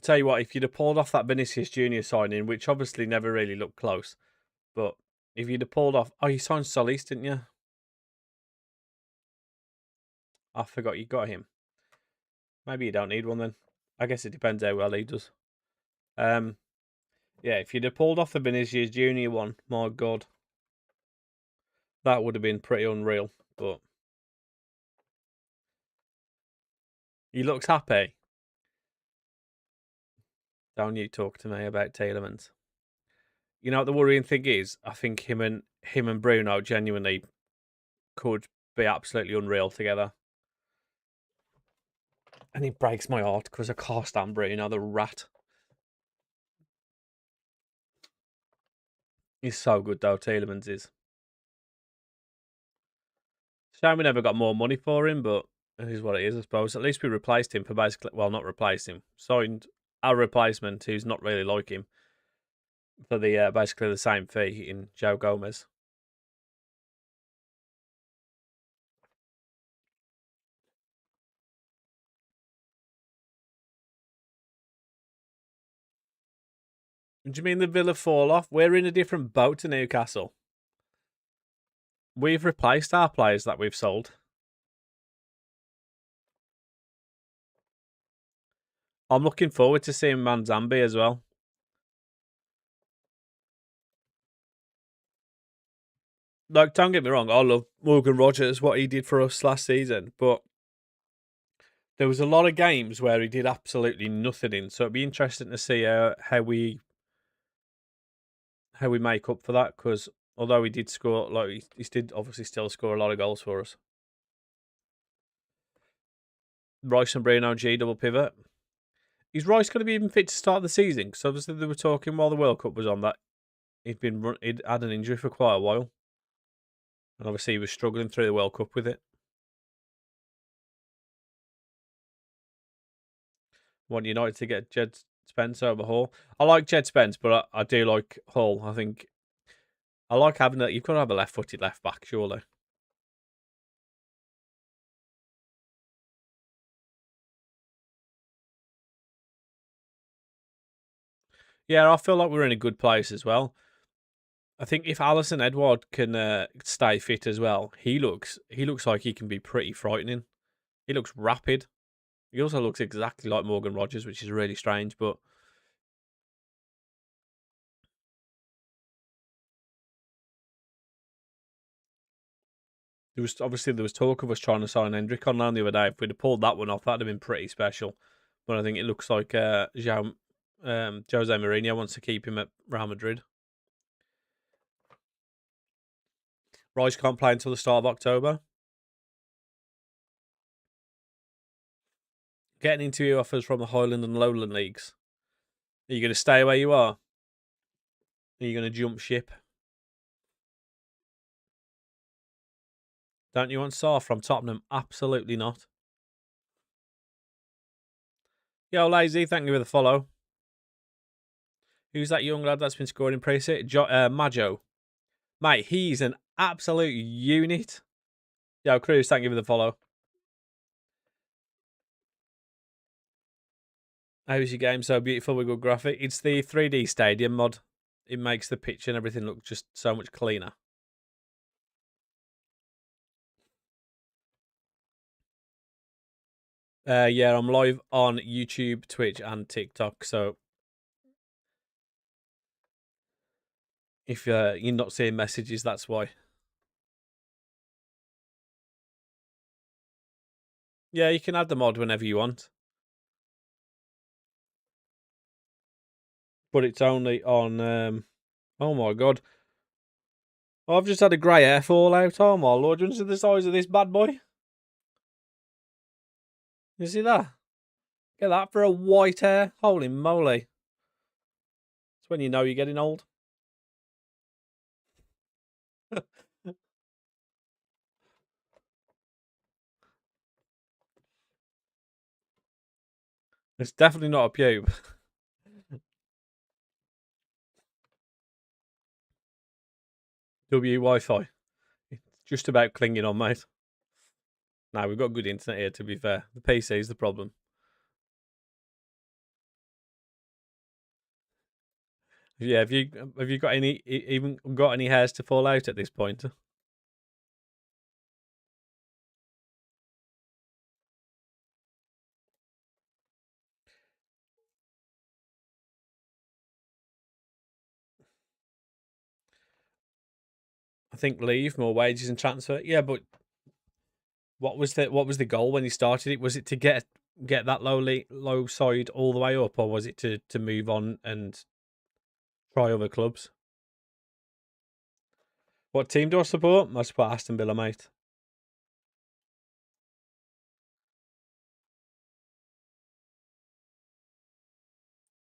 Tell you what, if you'd have pulled off that Vinicius Junior signing, which obviously never really looked close, but if you'd have pulled off, you signed Solis, didn't you? I forgot you got him. Maybe you don't need one then. I guess it depends how well he does. Yeah, if you'd have pulled off the Vinicius Junior one, my God, that would have been pretty unreal. But he looks happy. Don't you talk to me about Tielemans. You know what the worrying thing is? I think him and Bruno genuinely could be absolutely unreal together. And he breaks my heart because I can't stand Bruno, the rat. He's so good though, Tielemans is. Shame we never got more money for him, but it is what it is, I suppose. At least we replaced him for basically, well, not replaced him, signed our replacement who's not really like him. for the basically the same fee in Joe Gomez. Do you mean the Villa fall off? We're in a different boat to Newcastle. We've replaced our players that we've sold. I'm looking forward to seeing Manzambi as well. Like, don't get me wrong, I love Morgan Rogers, what he did for us last season, but there was a lot of games where he did absolutely nothing in. So it'd be interesting to see how we make up for that. Because although he did score, like he did obviously still score a lot of goals for us. Rice and Bruno G double pivot. Is Rice going to be even fit to start the season? Because obviously they were talking while the World Cup was on that he'd had an injury for quite a while, and obviously he was struggling through the World Cup with it. Want United to get Jed Spence over Hall. I like Jed Spence, but I do like Hall. I think I like having that. You've got to have a left-footed left back, surely. Yeah, I feel like we're in a good place as well. I think if Alisson Edward can stay fit as well, he looks like he can be pretty frightening. He looks rapid. He also looks exactly like Morgan Rogers, which is really strange. But there was talk of us trying to sign Hendrick on loan the other day. If we'd have pulled that one off, that'd have been pretty special. But I think it looks like Jose Mourinho wants to keep him at Real Madrid. Rice can't play until the start of October. Getting interview offers from the Highland and Lowland leagues. Are you going to stay where you are? Are you going to jump ship? Don't you want Sarr from Tottenham? Absolutely not. Yo, Lazy, thank you for the follow. Who's that young lad that's been scoring in pre-season? Majo. Mate, he's an absolute unit. Yo, Cruz, thank you for the follow. How's your game so beautiful with good graphic? It's the 3D stadium mod. It makes the pitch and everything look just so much cleaner. Yeah, I'm live on YouTube, Twitch, and TikTok. So if you're not seeing messages, that's why. Yeah, you can add the mod whenever you want. But it's only on... oh my god. I've just had a grey hair fall out. Oh my lord, do you want to see the size of this bad boy? You see that? Get that for a white hair. Holy moly. It's when you know you're getting old. It's definitely not a pube. W Wi-Fi. It's just about clinging on, mate. No, we've got good internet here, to be fair. The PC is the problem. Yeah, have you got any hairs to fall out at this point? I think leave more wages and transfer. Yeah, but what was the goal when you started it? Was it to get that low side all the way up, or was it to move on and try other clubs? What team do I support? I support Aston Villa, mate.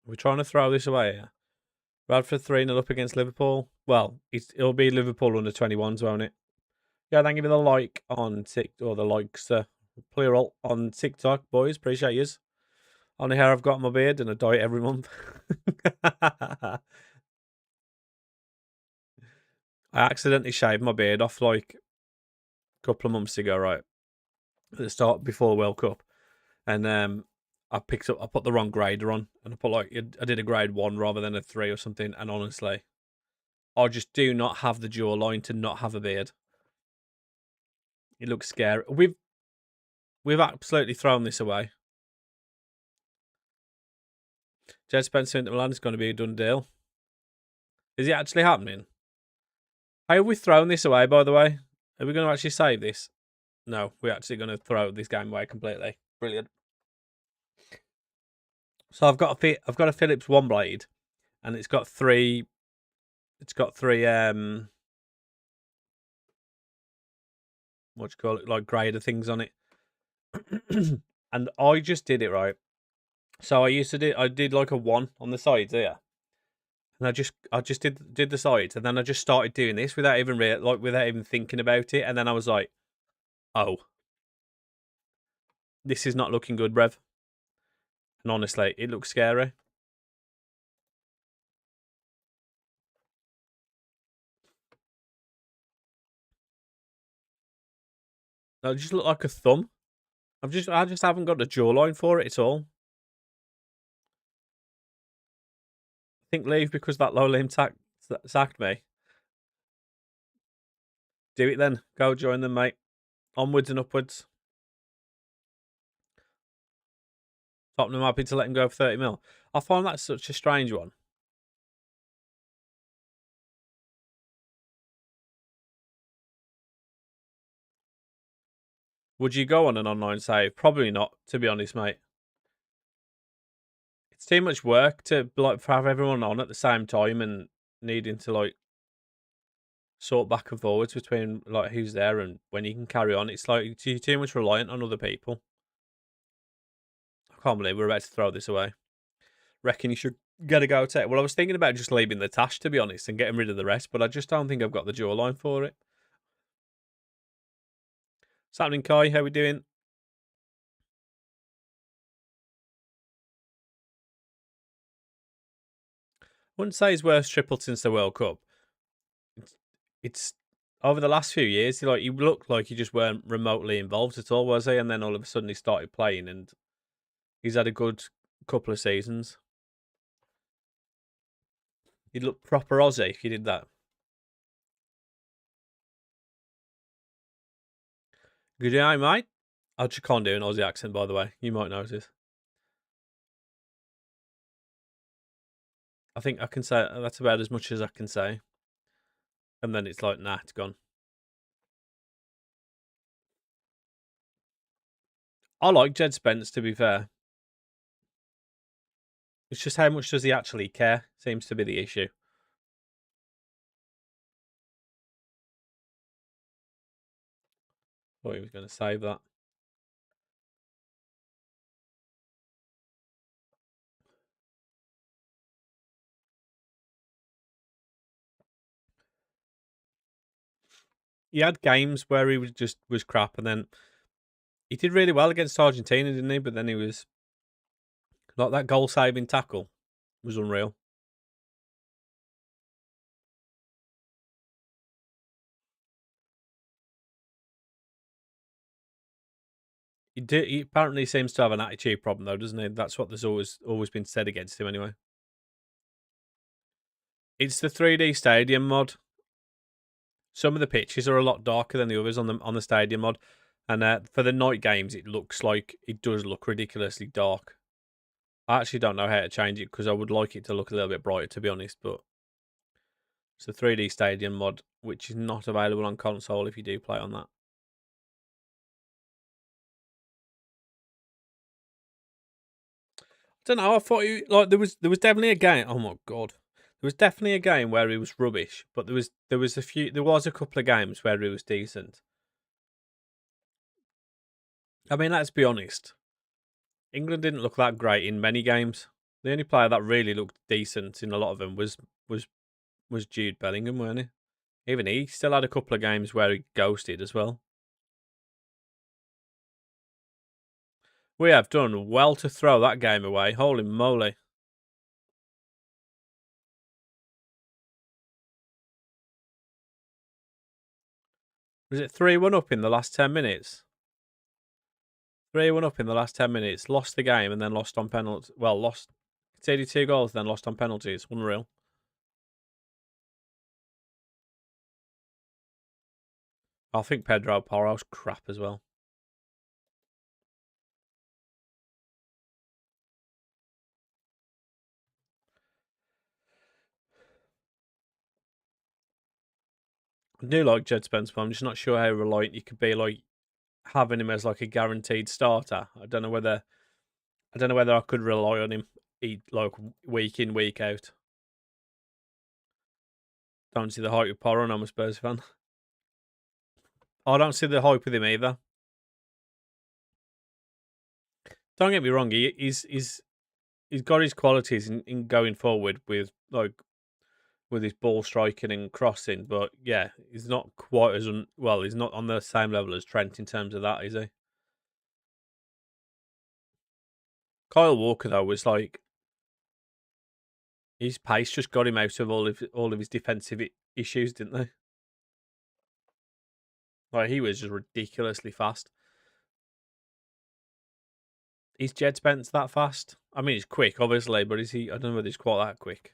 We're trying to throw this away. Yeah. Bradford 3-0 up against Liverpool. Well, it'll be Liverpool under 21s, won't it? Yeah, thank you for the like on TikTok, or the likes, plural, on TikTok, boys. Appreciate yous. Only hair I've got on my beard, and I dye it every month. I accidentally shaved my beard off like a couple of months ago, right? At the start before the World Cup. And I put the wrong grader on, and I did a grade 1 rather than a 3 or something. And honestly, I just do not have the jawline to not have a beard. It looks scary. We've absolutely thrown this away. Jed Spencer into Milan is going to be a done deal. Is it actually happening? How have we thrown this away, by the way? Are we going to actually save this? No, we're actually going to throw this game away completely. Brilliant. So I've got a Philips one blade, and it's got three. It's got three. What do you call it? Like grader things on it. And I just did it right. So I did like a 1 on the sides here. And I just did the sides, and then I just started doing this without even thinking about it, and then I was like, oh, this is not looking good, Brev. And honestly, it looks scary. I just look like a thumb. I just haven't got the jawline for it at all. I think leave because that low limb sacked me. Do it then. Go join them, mate. Onwards and upwards. Tottenham happy to let him go for 30 mil. I find that such a strange one. Would you go on an online save? Probably not, to be honest, mate. It's too much work to have everyone on at the same time and needing to sort back and forwards between who's there and when you can carry on. It's like you're too much reliant on other people. I can't believe we're about to throw this away. Reckon you should get a go at it. Well, I was thinking about just leaving the Tash, to be honest, and getting rid of the rest, but I just don't think I've got the jawline for it. What's happening, Kai? How we doing? I wouldn't say his worst triple since the World Cup. It's over the last few years. He looked like he just weren't remotely involved at all, was he? And then all of a sudden he started playing, and he's had a good couple of seasons. He'd look proper Aussie if you did that. Good day, mate. I just can't do an Aussie accent, by the way. You might notice. I think I can say that's about as much as I can say. And then it's like, nah, it's gone. I like Jed Spence, to be fair. It's just how much does he actually care seems to be the issue. Thought he was going to save that. He had games where he was crap, and then he did really well against Argentina, didn't he? But then he was like that goal saving tackle was unreal. He apparently seems to have an attitude problem, though, doesn't he? That's what there's always been said against him, anyway. It's the 3D stadium mod. Some of the pitches are a lot darker than the others on the stadium mod, and for the night games, it does look ridiculously dark. I actually don't know how to change it because I would like it to look a little bit brighter, to be honest. But it's the 3D stadium mod, which is not available on console if you do play on that. I don't know. I thought there was definitely a game. Oh my god, there was definitely a game where he was rubbish, but there was a couple of games where he was decent. I mean, let's be honest. England didn't look that great in many games. The only player that really looked decent in a lot of them was Jude Bellingham, weren't he? Even he still had a couple of games where he ghosted as well. We have done well to throw that game away. Holy moly. Was it 3-1 up in the last 10 minutes? 3-1 up in the last 10 minutes. Lost the game and then lost on penalties. Well, conceded 2 goals, then lost on penalties. Unreal. I think Pedro Porro's crap as well. I do like Jed Spence, but I'm just not sure how reliant you could be, like having him as like a guaranteed starter. I don't know whether I could rely on him like week in, week out. Don't see the hype with Porro, and I'm a Spurs fan. I don't see the hype with him either. Don't get me wrong, he's got his qualities in going forward with his ball striking and crossing, but yeah, he's not quite as he's not on the same level as Trent in terms of that, is he? Kyle Walker though was like his pace just got him out of all of his defensive issues, didn't they? Like he was just ridiculously fast. Is Jed Spence that fast? I mean, he's quick, obviously, but is he? I don't know whether he's quite that quick.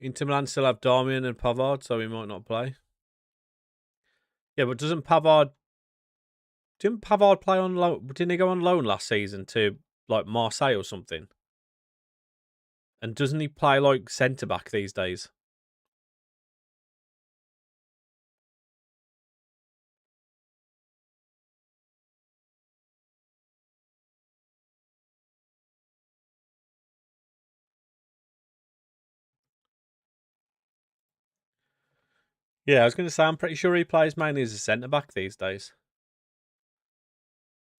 Inter Milan still have Darmian and Pavard, so he might not play. Yeah, but didn't Pavard play on loan? Didn't he go on loan last season to like Marseille or something? And doesn't he play like centre back these days? Yeah, I was going to say I'm pretty sure he plays mainly as a centre back these days.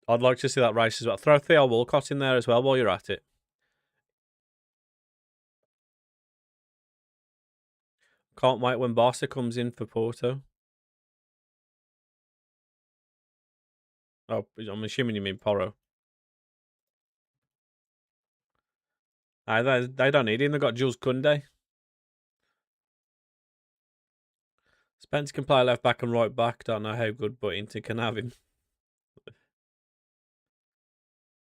I'd like to see that race as well. Throw Theo Walcott in there as well while you're at it. Can't wait when Barca comes in for Porto. Oh, I'm assuming you mean Porro. They don't need him. They've got Jules Koundé. Spence can play left back and right back. Don't know how good, but Inter can have him.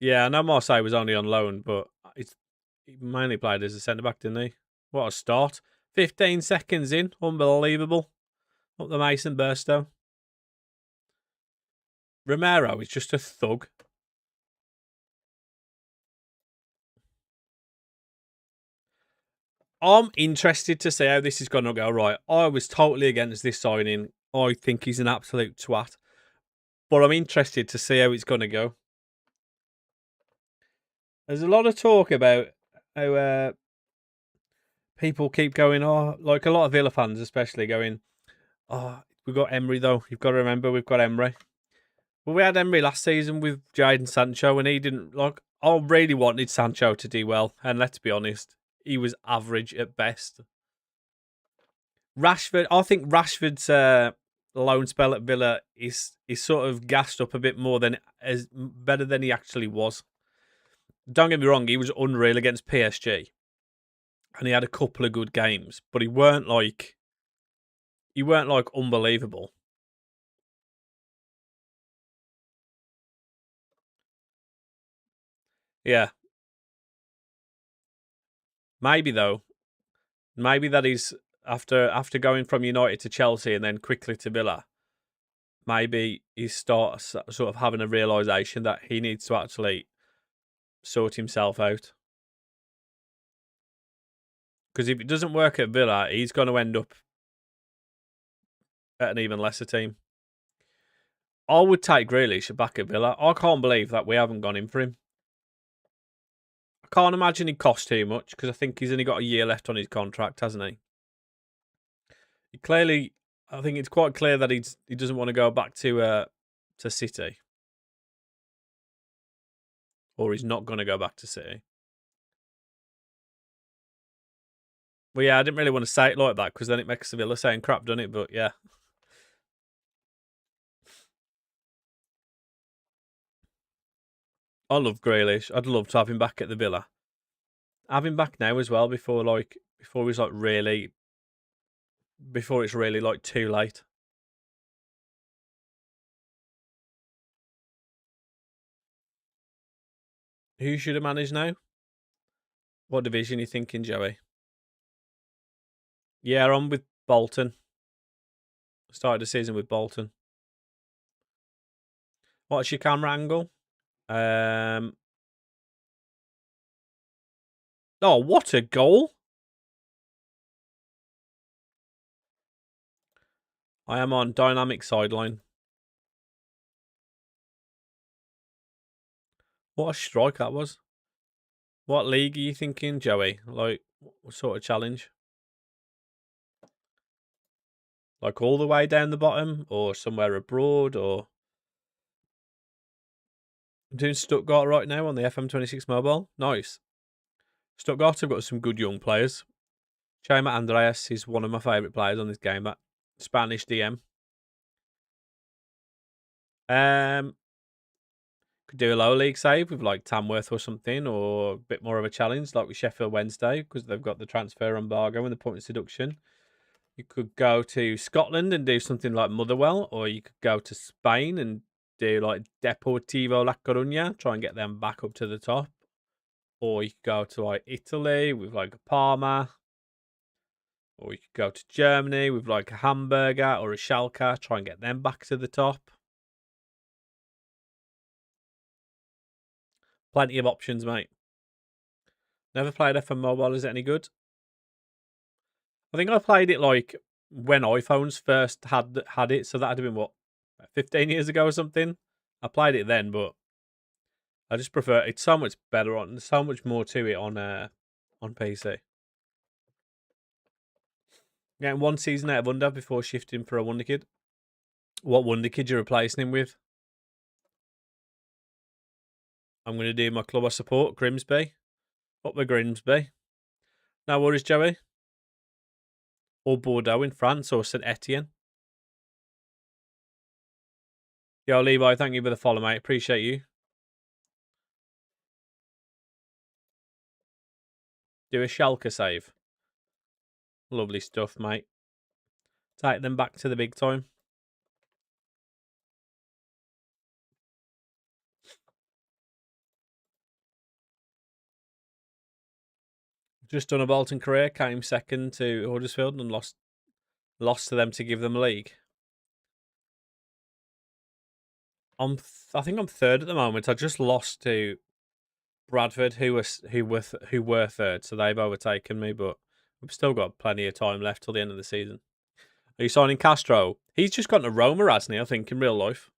Yeah, I know Marseille was only on loan, but he mainly played as a centre back, didn't he? What a start. 15 seconds in. Unbelievable. Up the Mason Burstow. Romero is just a thug. I'm interested to see how this is going to go. Right, I was totally against this signing. I think he's an absolute twat. But I'm interested to see how it's going to go. There's a lot of talk about how people keep going, like a lot of Villa fans especially going, we've got Emery though. You've got to remember we've got Emery. Well, we had Emery last season with Jadon Sancho and he didn't, I really wanted Sancho to do well. And let's be honest, he was average at best. Rashford, I think Rashford's loan spell at Villa is sort of gassed up a bit more than as better than he actually was. Don't get me wrong, he was unreal against PSG, and he had a couple of good games, but he weren't like unbelievable. Yeah, maybe though, maybe that is after going from United to Chelsea and then quickly to Villa. Maybe he starts sort of having a realization that he needs to actually sort himself out. Because if it doesn't work at Villa, he's going to end up at an even lesser team. I would take Grealish back at Villa. I can't believe that we haven't gone in for him. I can't imagine he cost too much because I think he's only got a year left on his contract, hasn't he? I think it's quite clear that he doesn't want to go back to City, or he's not going to go back to City. Well, yeah, I didn't really want to say it like that because then it makes the Villa saying crap, doesn't it? But yeah. I love Grealish. I'd love to have him back at the Villa. Have him back now as well before he's like really before it's really like too late. Who should have managed now? What division are you thinking, Joey? Yeah, I'm with Bolton. Started the season with Bolton. What's your camera angle? Oh, what a goal! I am on dynamic sideline. What a strike that was. What league are you thinking, Joey? Like, what sort of challenge? Like all the way down the bottom or somewhere abroad or... I'm doing Stuttgart right now on the FM26 mobile. Nice. Stuttgart have got some good young players. Chema Andreas is one of my favourite players on this game. That Spanish DM. Could do a lower league save with like Tamworth or something, or a bit more of a challenge like with Sheffield Wednesday because they've got the transfer embargo and the point seduction. You could go to Scotland and do something like Motherwell, or you could go to Spain and do like Deportivo La Coruña, try and get them back up to the top. Or you could go to like Italy with like a Parma, or you could go to Germany with like a Hamburger or a Schalke, try and get them back to the top. Plenty of options, mate. Never played FM Mobile. Is it any good? I think I played it like when iPhones first had it, so that'd have been what 15 years ago or something. I played it then, but I just prefer it's so much better on, so much more to it on PC. Getting one season out of Under before shifting for a Wonder Kid. What Wonder Kid you replacing him with? I'm going to do my club I support, Grimsby. Up the Grimsby. No worries, Joey. Or Bordeaux in France, or St Etienne. Yo, Levi, thank you for the follow, mate. Appreciate you. Do a Schalke save. Lovely stuff, mate. Take them back to the big time. Just done a Bolton career, came second to Huddersfield and lost to them to give them a league. I think I'm third at the moment. I just lost to Bradford, who were third, so they've overtaken me. But we've still got plenty of time left till the end of the season. Are you signing Castro? He's just gone to Roma, hasn't he? I think in real life.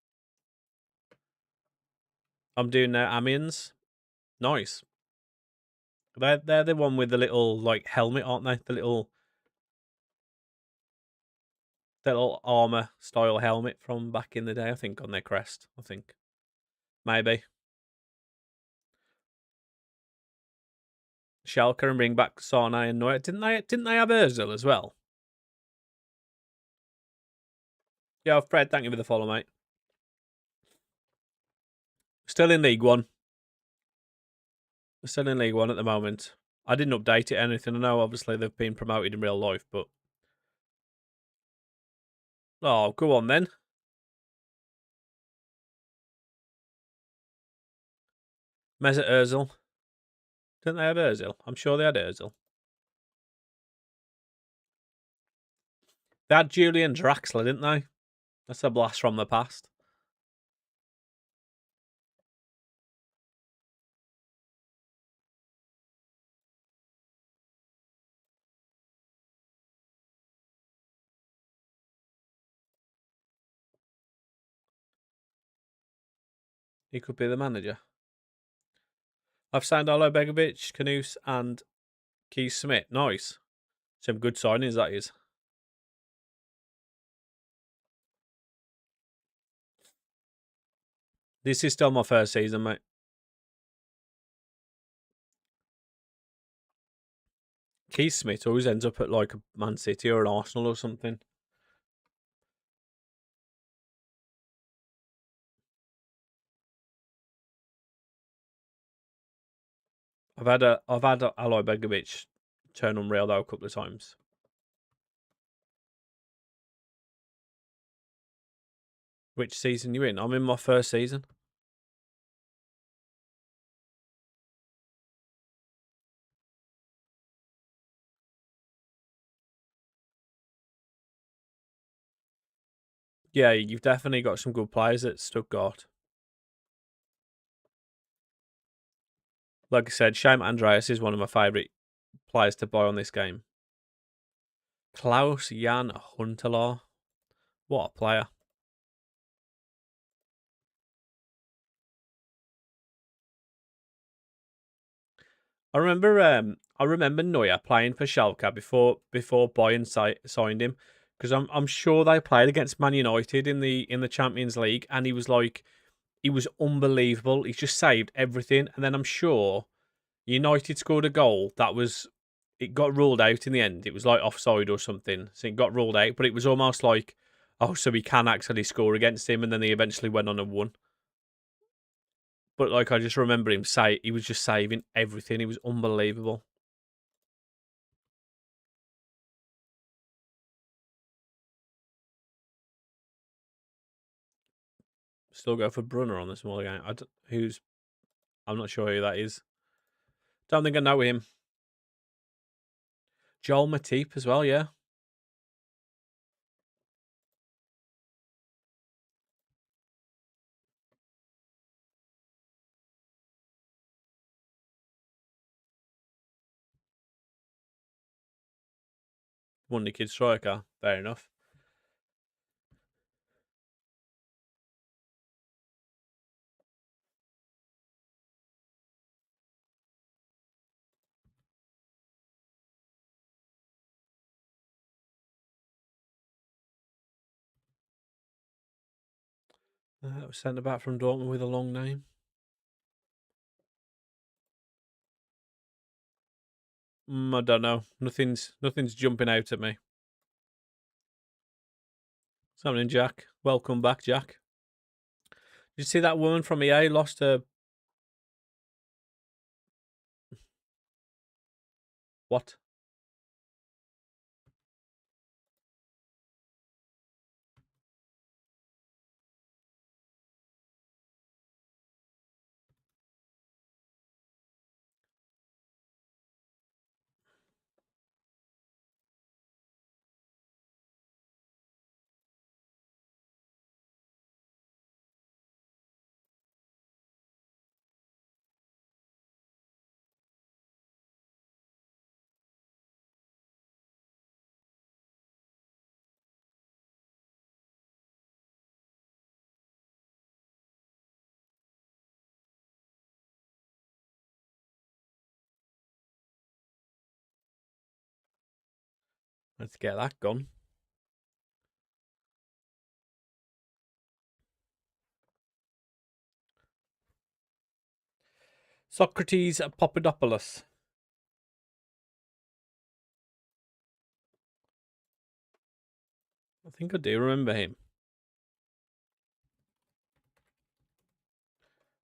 I'm doing Amiens. Nice. They're the one with the little like helmet, aren't they? The little armor style helmet from back in the day. I think on their crest. I think maybe. Schalke and bring back Sane and Neuer. Didn't they have Ozil as well? Yeah, Fred, thank you for the follow, mate. Still in League One. Still in League One at the moment. I didn't update it or anything. I know obviously they've been promoted in real life, but oh, go on then. Mesut Ozil. Didn't they have Ozil? I'm sure they had Ozil. They had Julian Draxler, didn't they? That's a blast from the past. He could be the manager. I've signed Alo Begovic, Canoes, and Keith Smith. Nice. Some good signings, that is. This is still my first season, mate. Keith Smith always ends up at like a Man City or an Arsenal or something. I've had Aloy Begovic turn unreal though a couple of times. Which season you in? I'm in my first season. Yeah, you've definitely got some good players at Stuttgart. Like I said, Shame Andreas is one of my favourite players to buy on this game. Klaus Jan Huntelaar. What a player. I remember Neuer playing for Schalke before Bayern signed him, because I'm sure they played against Man United in the Champions League, and he was unbelievable. He's just saved everything, and then I'm sure United scored a goal it got ruled out in the end. It was like offside or something, so it got ruled out. But it was almost like, oh, so we can actually score against him, and then they eventually went on and won. But like, I just remember him he was just saving everything. He was unbelievable. Still go for Brunner on the smaller game. I'm not sure who that is. Don't think I know him. Joel Matip as well, yeah. Wonder Kid striker. Fair enough. Centre back from Dortmund with a long name. I don't know. Nothing's jumping out at me. Something, Jack. Welcome back, Jack. Did you see that woman from EA lost her... What? Let's get that gone. Socrates Papadopoulos. I think I do remember him.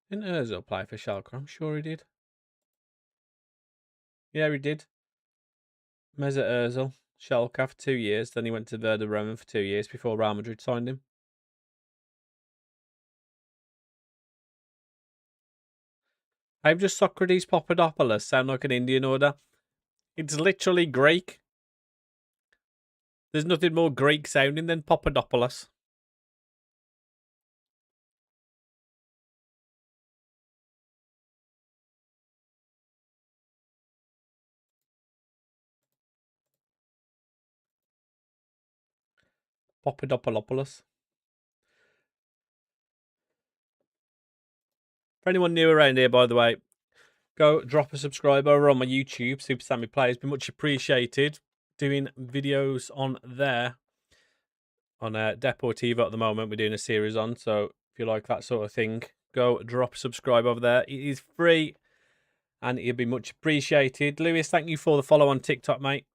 Didn't Ozil play for Schalke? I'm sure he did. Yeah, he did. Mesut Ozil, Schalke for 2 years. Then he went to Werder Bremen for 2 years before Real Madrid signed him. I've just Socrates Papadopoulos sound like an Indian order. It's literally Greek. There's nothing more Greek sounding than Papadopoulos. Papadopoulos. For anyone new around here, by the way, go drop a subscribe over on my YouTube, Super Sammy Plays. Be much appreciated. Doing videos on there. On Deportivo at the moment, we're doing a series on. So if you like that sort of thing, go drop a subscribe over there. It is free. and it'd be much appreciated. Lewis, thank you for the follow on TikTok, mate.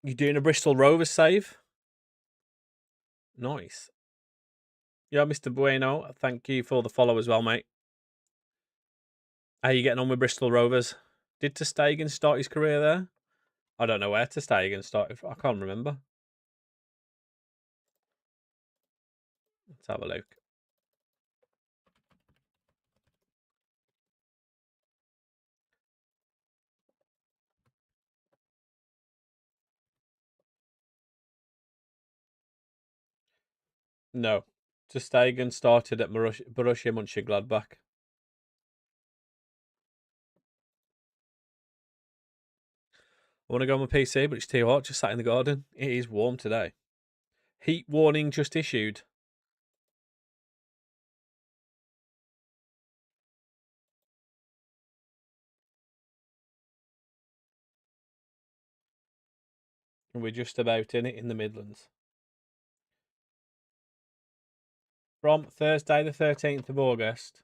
You doing a Bristol Rovers save? Nice. Yeah, Mr. Bueno, thank you for the follow as well, mate. How you getting on with Bristol Rovers? Did ter Stegen start his career there? I don't know where ter Stegen started. I can't remember. Let's have a look. No. Ter Stegen started at Borussia Mönchengladbach. I want to go on my PC, but it's too hot. Just sat in the garden. It is warm today. Heat warning just issued. And we're just about in it in the Midlands. From Thursday the 13th of August.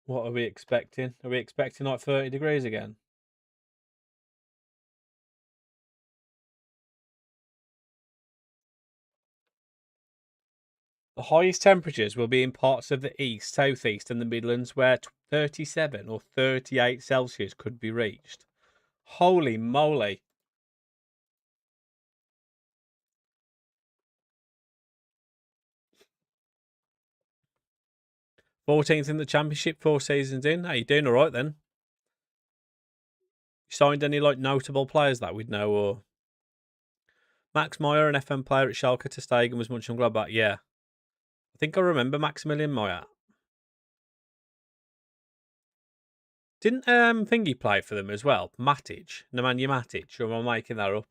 What are we expecting? Are we expecting like 30 degrees again? The highest temperatures will be in parts of the east, southeast, and the Midlands where 37 or 38 Celsius could be reached. Holy moly. 14th in the Championship, 4 seasons in. How you doing? All right then. You signed any like notable players that we'd know, or Max Meyer, an FM player at Schalke ter Stegen, was Mönchengladbach? Yeah, I think I remember Maximilian Meyer. Didn't Thingy play for them as well? Matic, Nemanja Matic, or am I making that up?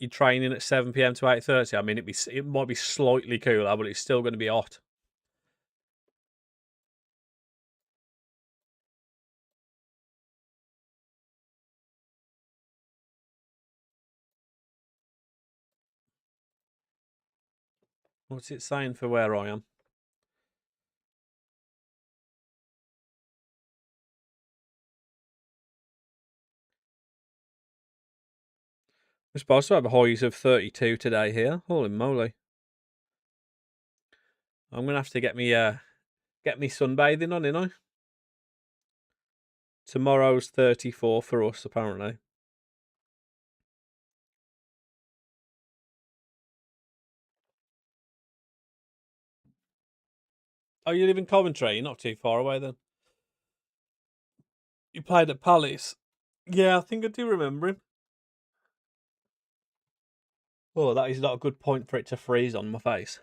You're training at 7 p.m. to 8:30. I mean, it might be slightly cooler, but it's still going to be hot. What's it saying for where I am? We're supposed to have a highs of 32 today here. Holy moly! I'm gonna have to get me sunbathing on, you know. Tomorrow's 34 for us, apparently. Oh, you live in Coventry? You're not too far away then. You played at Palace? Yeah, I think I do remember him. Oh, that is not a good point for it to freeze on my face.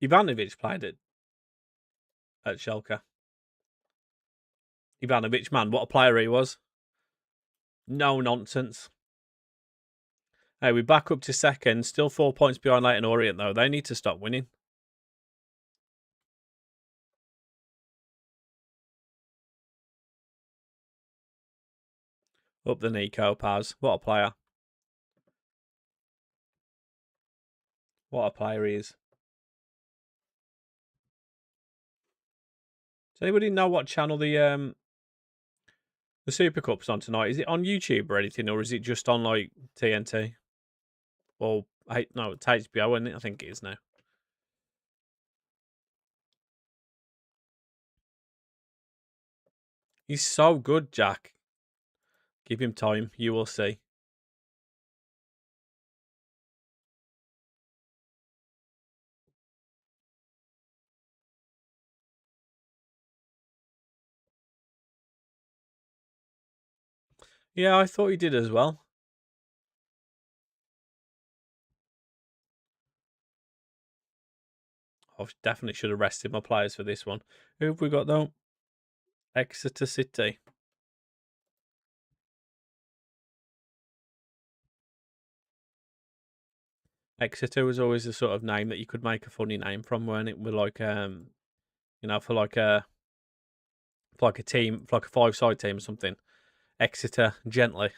Ivanovic played at Schalke. Ivanovic, man, what a player he was. No nonsense. Hey, we're back up to second. Still 4 points behind Leyton Orient, though. They need to stop winning. Up the Nico Paz. What a player. What a player he is. Does anybody know what channel the Super Cup's on tonight? Is it on YouTube or anything, or is it just on like TNT? Well, no, it's HBO, isn't it? I think it is now. He's so good, Jack. Give him time. You will see. Yeah, I thought he did as well. I definitely should have rested my players for this one. Who have we got though? Exeter City. Exeter was always the sort of name that you could make a funny name from, weren't it? With like for like a team, for like a five-side team or something. Exeter gently.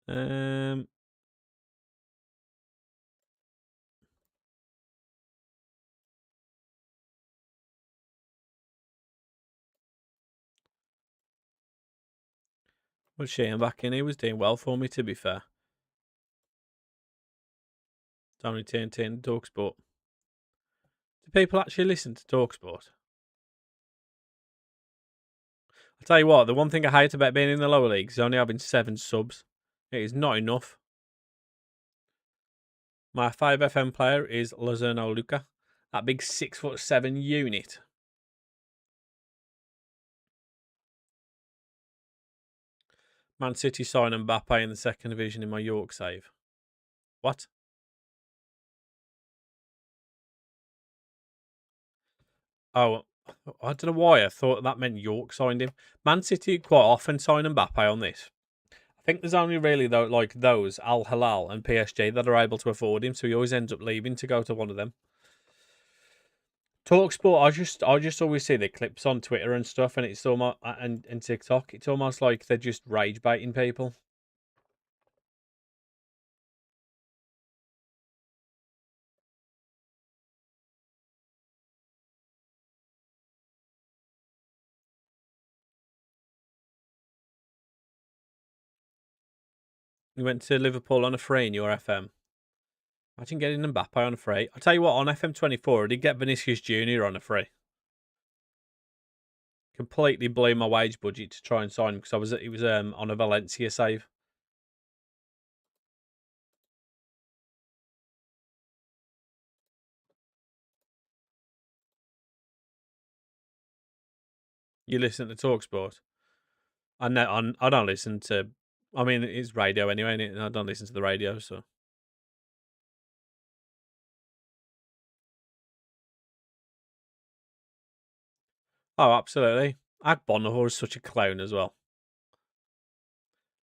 Um, was Sheehan back in? He was doing well for me, to be fair. It's only TNT and Talksport. Do people actually listen to Talksport? I tell you what, the one thing I hate about being in the lower leagues is only having 7 subs. It is not enough. My 5FM player is Lozano Luca, that big 6'7" unit. Man City sign Mbappe in the second division in my York save. What? Oh, I don't know why I thought that meant York signed him. Man City quite often sign Mbappe on this. I think there's only really those Al Hilal and PSG that are able to afford him, so he always ends up leaving to go to one of them. Talksport, I just always see the clips on Twitter and stuff, and it's almost and TikTok. It's almost like they're just rage baiting people. You went to Liverpool on a free in your FM. Imagine getting Mbappe on a free. I'll tell you what, on FM24, I did get Vinicius Jr. on a free. Completely blew my wage budget to try and sign him because he was on a Valencia save. You listen to Talksport? I know. I don't listen to. I mean, it's radio anyway, and I don't listen to the radio, so. Oh, absolutely. Agbonahor is such a clown as well.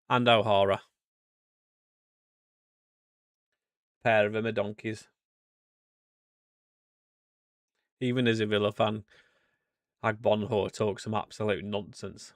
And O'Hara. Pair of them are donkeys. Even as a Villa fan, Agbonahor talks some absolute nonsense.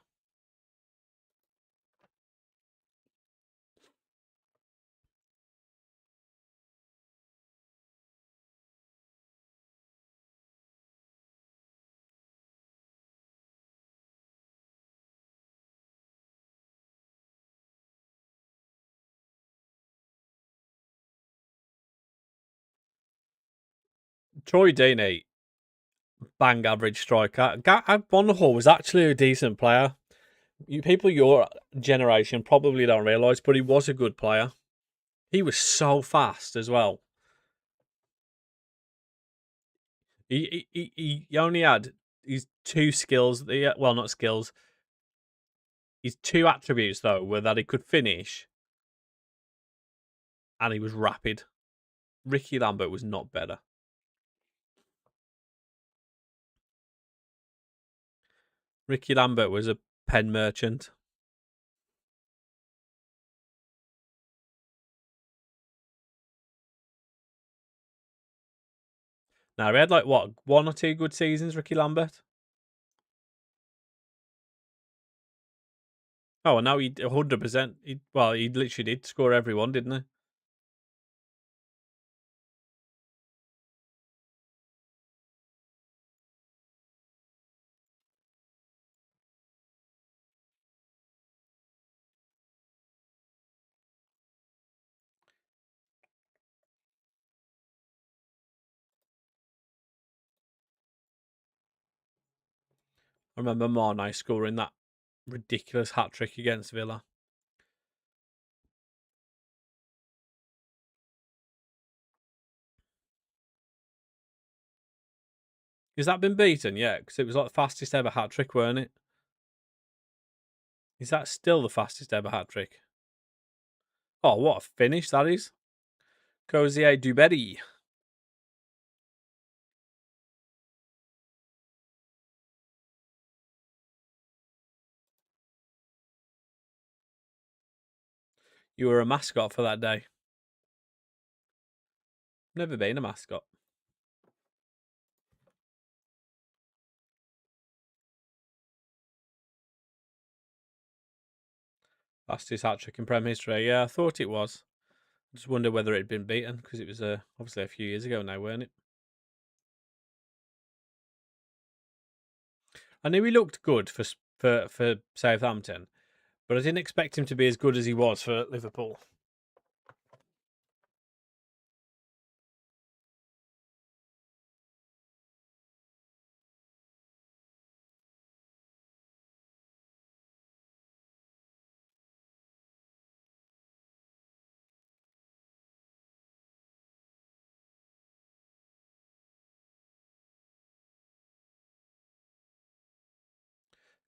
Troy Deeney, bang average striker. Agbonahor was actually a decent player. People your generation probably don't realise, but he was a good player. He was so fast as well. He only had his 2 skills. Well, not skills. His 2 attributes though were that he could finish, and he was rapid. Ricky Lambert was not better. Ricky Lambert was a pen merchant. Now, he had like, what, 1 or 2 good seasons, Ricky Lambert? Oh, and now he 100%. He literally did score every one, didn't he? I remember Mane scoring that ridiculous hat trick against Villa. Has that been beaten? Yeah, because it was like the fastest ever hat trick, weren't it? Is that still the fastest ever hat trick? Oh, what a finish that is. Cozier Dubetti. You were a mascot for that day. Never been a mascot. That's his hat-trick in Prem history. Yeah, I thought it was. I just wonder whether it had been beaten because it was obviously a few years ago now, weren't it? I knew he looked good for Southampton, but I didn't expect him to be as good as he was for Liverpool.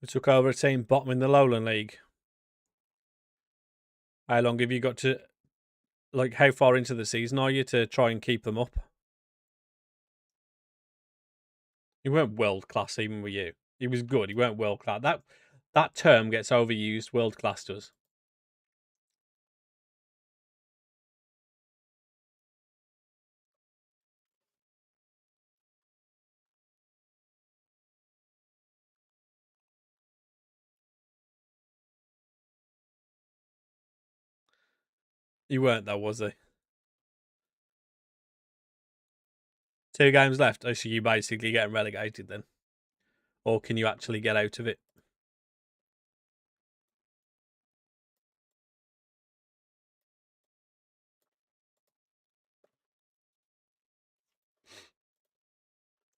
We took over a team bottom in the Lowland League. How long have you got to, like, how far into the season are you to try and keep them up? He weren't world class even with you. He was good. He weren't world class. That term gets overused. World class does. He weren't though, was he? 2 games left. Oh, so you basically getting relegated then, or can you actually get out of it?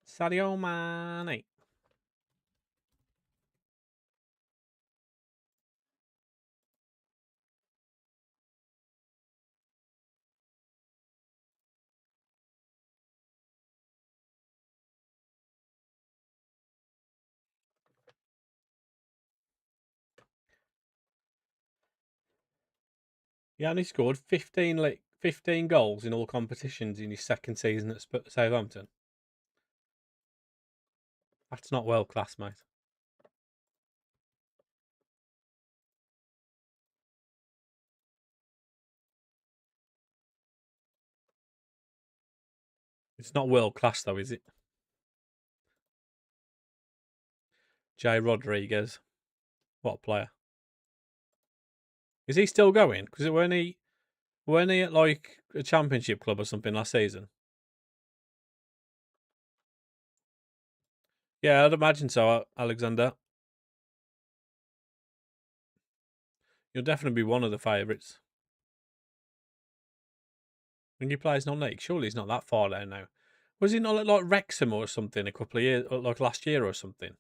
Sadio Mane. He only scored 15 goals in all competitions in his second season at Southampton. That's not world class, mate. It's not world class though, is it? Jay Rodriguez. What a player. Is he still going? Because weren't he at like a championship club or something last season? Yeah, I'd imagine so, Alexander. You'll definitely be one of the favourites. When you play as non-league, surely he's not that far down now. Was he not like Wrexham or something a couple of years, or like last year or something?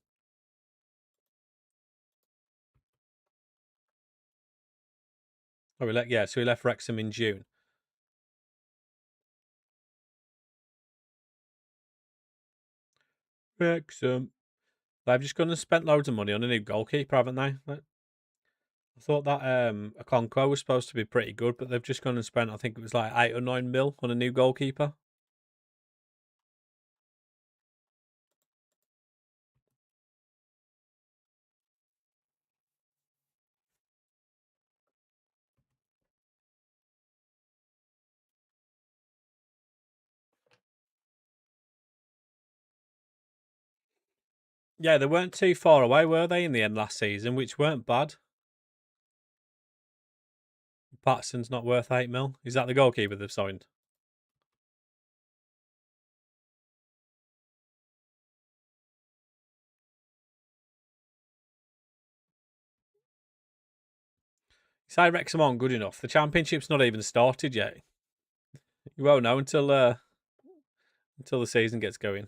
Oh, so he left Wrexham in June. Wrexham. They've just gone and spent loads of money on a new goalkeeper, haven't they? I thought that Okonkwo was supposed to be pretty good, but they've just gone and spent, I think it was like 8 or 9 mil on a new goalkeeper. Yeah, they weren't too far away, were they, in the end last season, which weren't bad. Patterson's not worth 8 mil. Is that the goalkeeper they've signed? You say Wrexham aren't good enough. The championship's not even started yet. You won't know until the season gets going.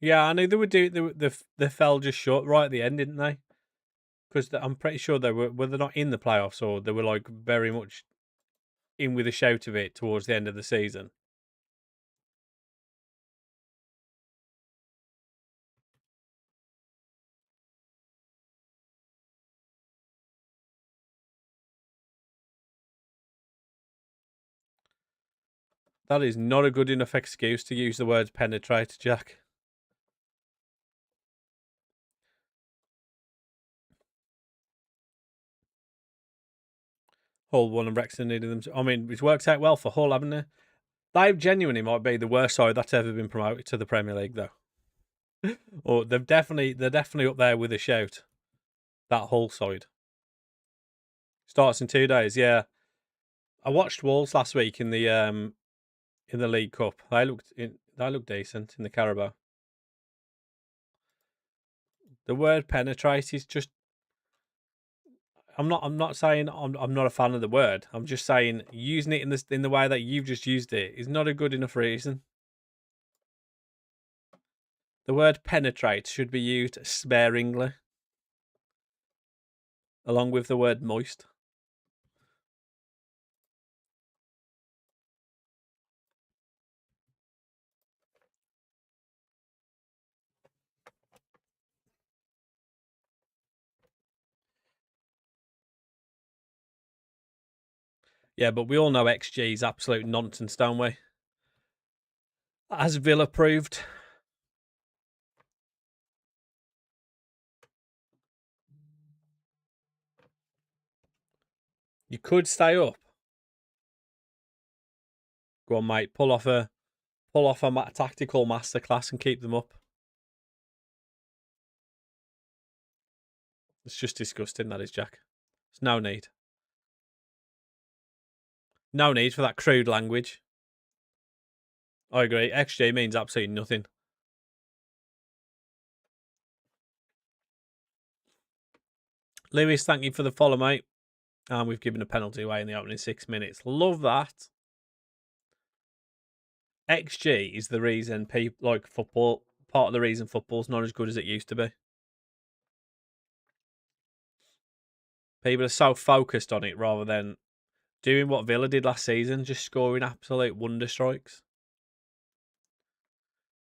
Yeah, I knew they would do. They fell just short right at the end, didn't they? Because I'm pretty sure they were they not in the playoffs, or they were like very much in with a shout of it towards the end of the season. That is not a good enough excuse to use the words penetrate, Jack. Hull won and Wrexham needed them. I mean, it's worked out well for Hull, haven't they? They genuinely might be the worst side that's ever been promoted to the Premier League, though. Or they're definitely up there with a shout. That Hull side starts in 2 days. Yeah, I watched Wolves last week in the League Cup. They looked decent in the Carabao. The word penetrate is just. I'm not saying I'm not a fan of the word. I'm just saying using it in the way that you've just used it is not a good enough reason. The word penetrate should be used sparingly, along with the word moist. Yeah, but we all know XG is absolute nonsense, don't we? As Villa proved. You could stay up. Go on, mate. Pull off a tactical masterclass and keep them up. It's just disgusting, that is, Jack. There's no need. No need for that crude language. I agree. XG means absolutely nothing. Lewis, thank you for the follow, mate. And we've given a penalty away in the opening 6 minutes. Love that. XG is the reason people like football. Part of the reason football's not as good as it used to be. People are so focused on it rather than doing what Villa did last season, just scoring absolute wonder strikes.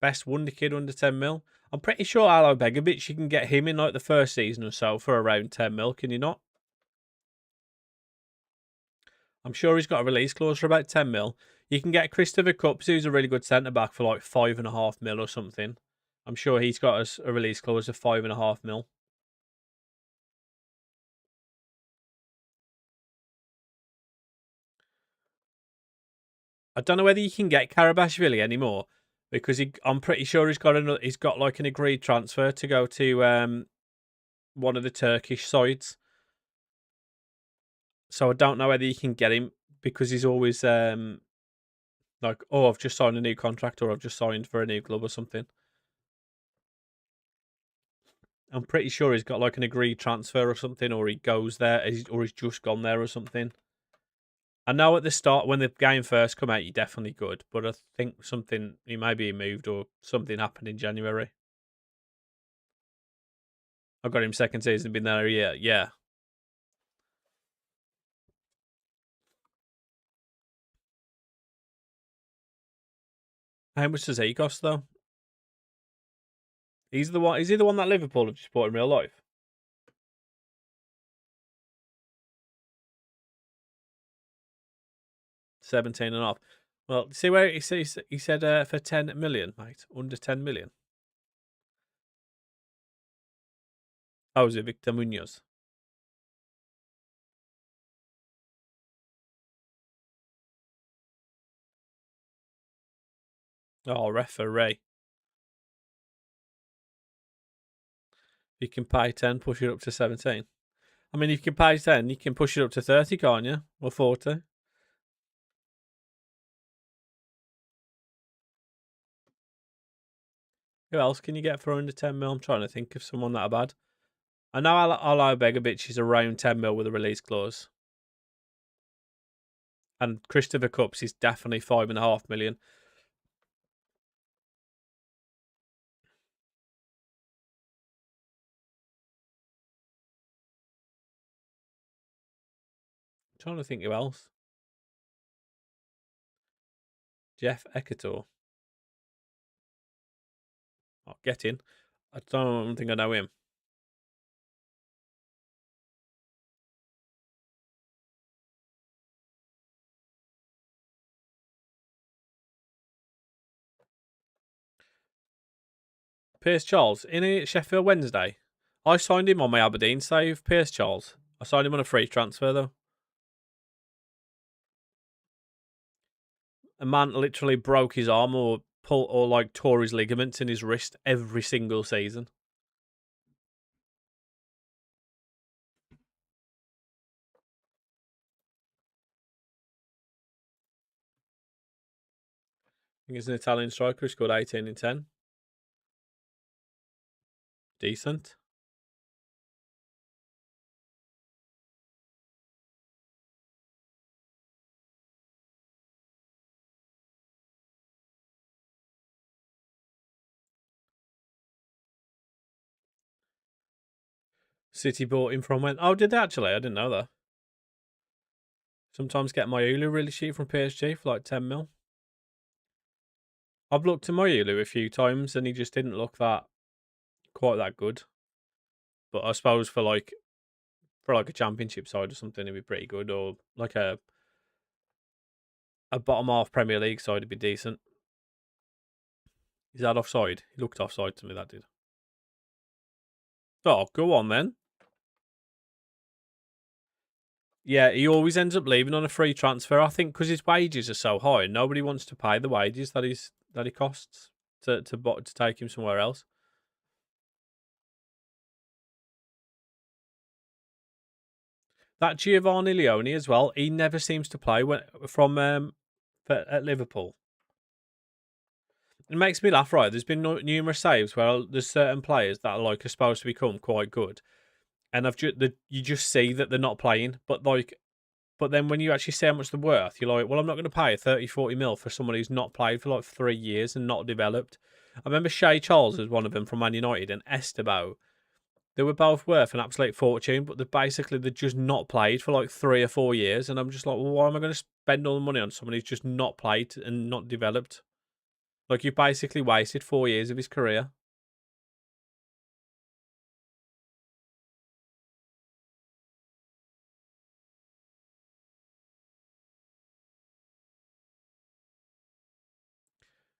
Best wonder kid under 10 mil. I'm pretty sure Alo Begovic, you can get him in like the first season or so for around 10 mil, can you not? I'm sure he's got a release clause for about 10 mil. You can get Christopher Cupps, who's a really good centre back, for like 5.5 mil or something. I'm sure he's got a release clause of 5.5 mil. I don't know whether you can get Karabashvili anymore because I'm pretty sure he's got like an agreed transfer to go to one of the Turkish sides. So I don't know whether you can get him because he's always like, oh, I've just signed a new contract or I've just signed for a new club or something. I'm pretty sure he's got like an agreed transfer or something, or he goes there, or he's just gone there or something. I know at the start when the game first come out, you definitely could, but I think he maybe moved or something happened in January. I got him second season, been there a year. Yeah. How much does he cost though? He's the one. Is he the one that Liverpool have just bought in real life? 17.5. Well, see where he said for 10 million, mate. Under 10 million. Oh, was it Victor Munoz? Oh, referee. You can pay 10, push it up to 17. I mean, if you can pay 10, you can push it up to 30, can't you? Or 40. Who else can you get for under 10 mil? I'm trying to think of someone that bad. I know Alo Begovic is around 10 mil with a release clause. And Christopher Cupps is definitely 5.5 million. I'm trying to think who else. Jeff Exeter. I'll get in. I don't think I know him. Pierce Charles in Sheffield Wednesday. I signed him on my Aberdeen save. Pierce Charles. I signed him on a free transfer though. A man literally broke his arm or like tore his ligaments in his wrist every single season. I think he's an Italian striker who scored 18 in 10. Decent. City bought him from when? Oh, did they actually? I didn't know that. Sometimes get Mayulu really cheap from PSG for like 10 mil. I've looked at Mayulu a few times and he just didn't look quite that good. But I suppose for like a championship side or something, it'd be pretty good. Or like a bottom half Premier League side, it'd be decent. Is that offside? He looked offside to me, that did. Oh, go on then. Yeah, he always ends up leaving on a free transfer. I think because his wages are so high, nobody wants to pay the wages that he costs to take him somewhere else. That Giovanni Leone as well. He never seems to play at Liverpool. It makes me laugh. Right, there's been numerous saves where there's certain players that are supposed to become quite good, and you just see that they're not playing. But then when you actually see how much they're worth, you're like, well, I'm not going to pay 30, 40 mil for someone who's not played for like 3 years and not developed. I remember Shea Charles was one of them from Man United and Esteban. They were both worth an absolute fortune, but they're just not played for like 3 or 4 years. And I'm just like, well, why am I going to spend all the money on someone who's just not played and not developed? Like, you basically wasted 4 years of his career.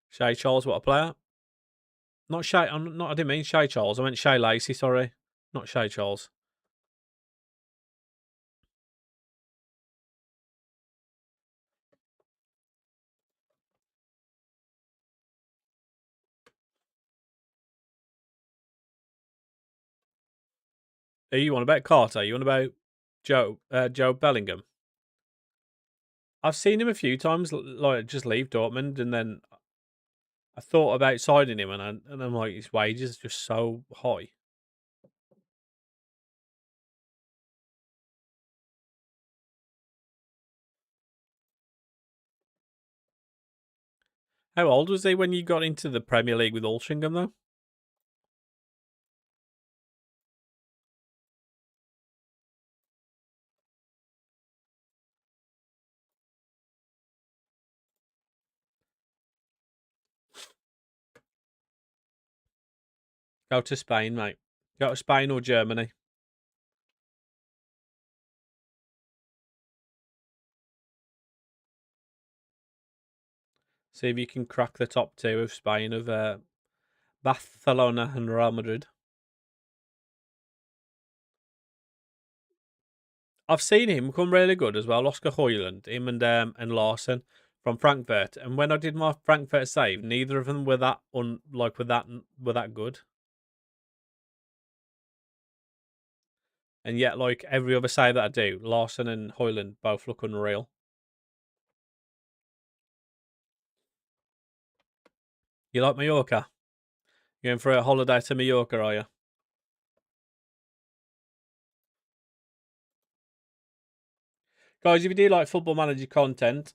Shea Charles, what a player. Not Shea, I didn't mean Shea Charles. I meant Shea Lacey, sorry. Not Shea Charles. Who you on about Carter? You on about Joe Bellingham? I've seen him a few times, like just leave Dortmund, and then I thought about signing him, and I'm like, his wages are just so high. How old was he when you got into the Premier League with Altrincham, though? Go to Spain, mate. Go to Spain or Germany. See if you can crack the top two of Spain of Barcelona and Real Madrid. I've seen him become really good as well. Oscar Højlund, him and Larson from Frankfurt. And when I did my Frankfurt save, neither of them were that good. And yet, like every other save that I do, Larson and Højlund both look unreal. You like Mallorca? You going for a holiday to Mallorca, are you? Guys, if you do like Football Manager content,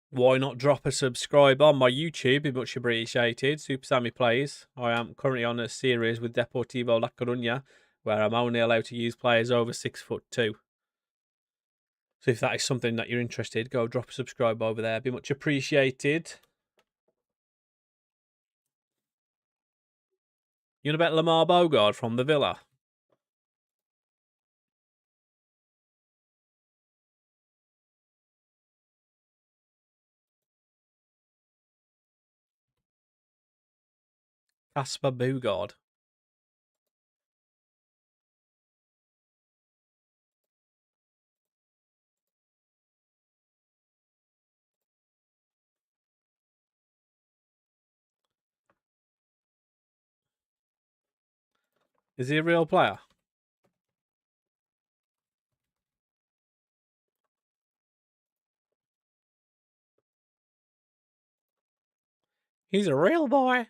why not drop a subscribe on my YouTube? It'd be much appreciated. Super Sammy Plays. I am currently on a series with Deportivo La Coruña where I'm only allowed to use players over 6'2". So if that is something that you're interested, go drop a subscribe over there. It'd be much appreciated. You know about Lamar Bogard from the Villa? Casper Bogard. Is he a real player? He's a real boy.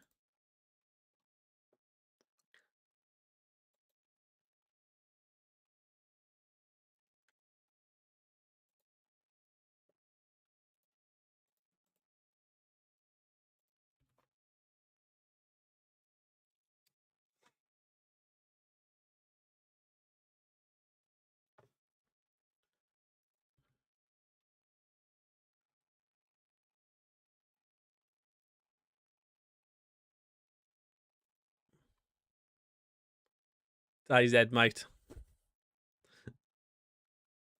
AZ, mate.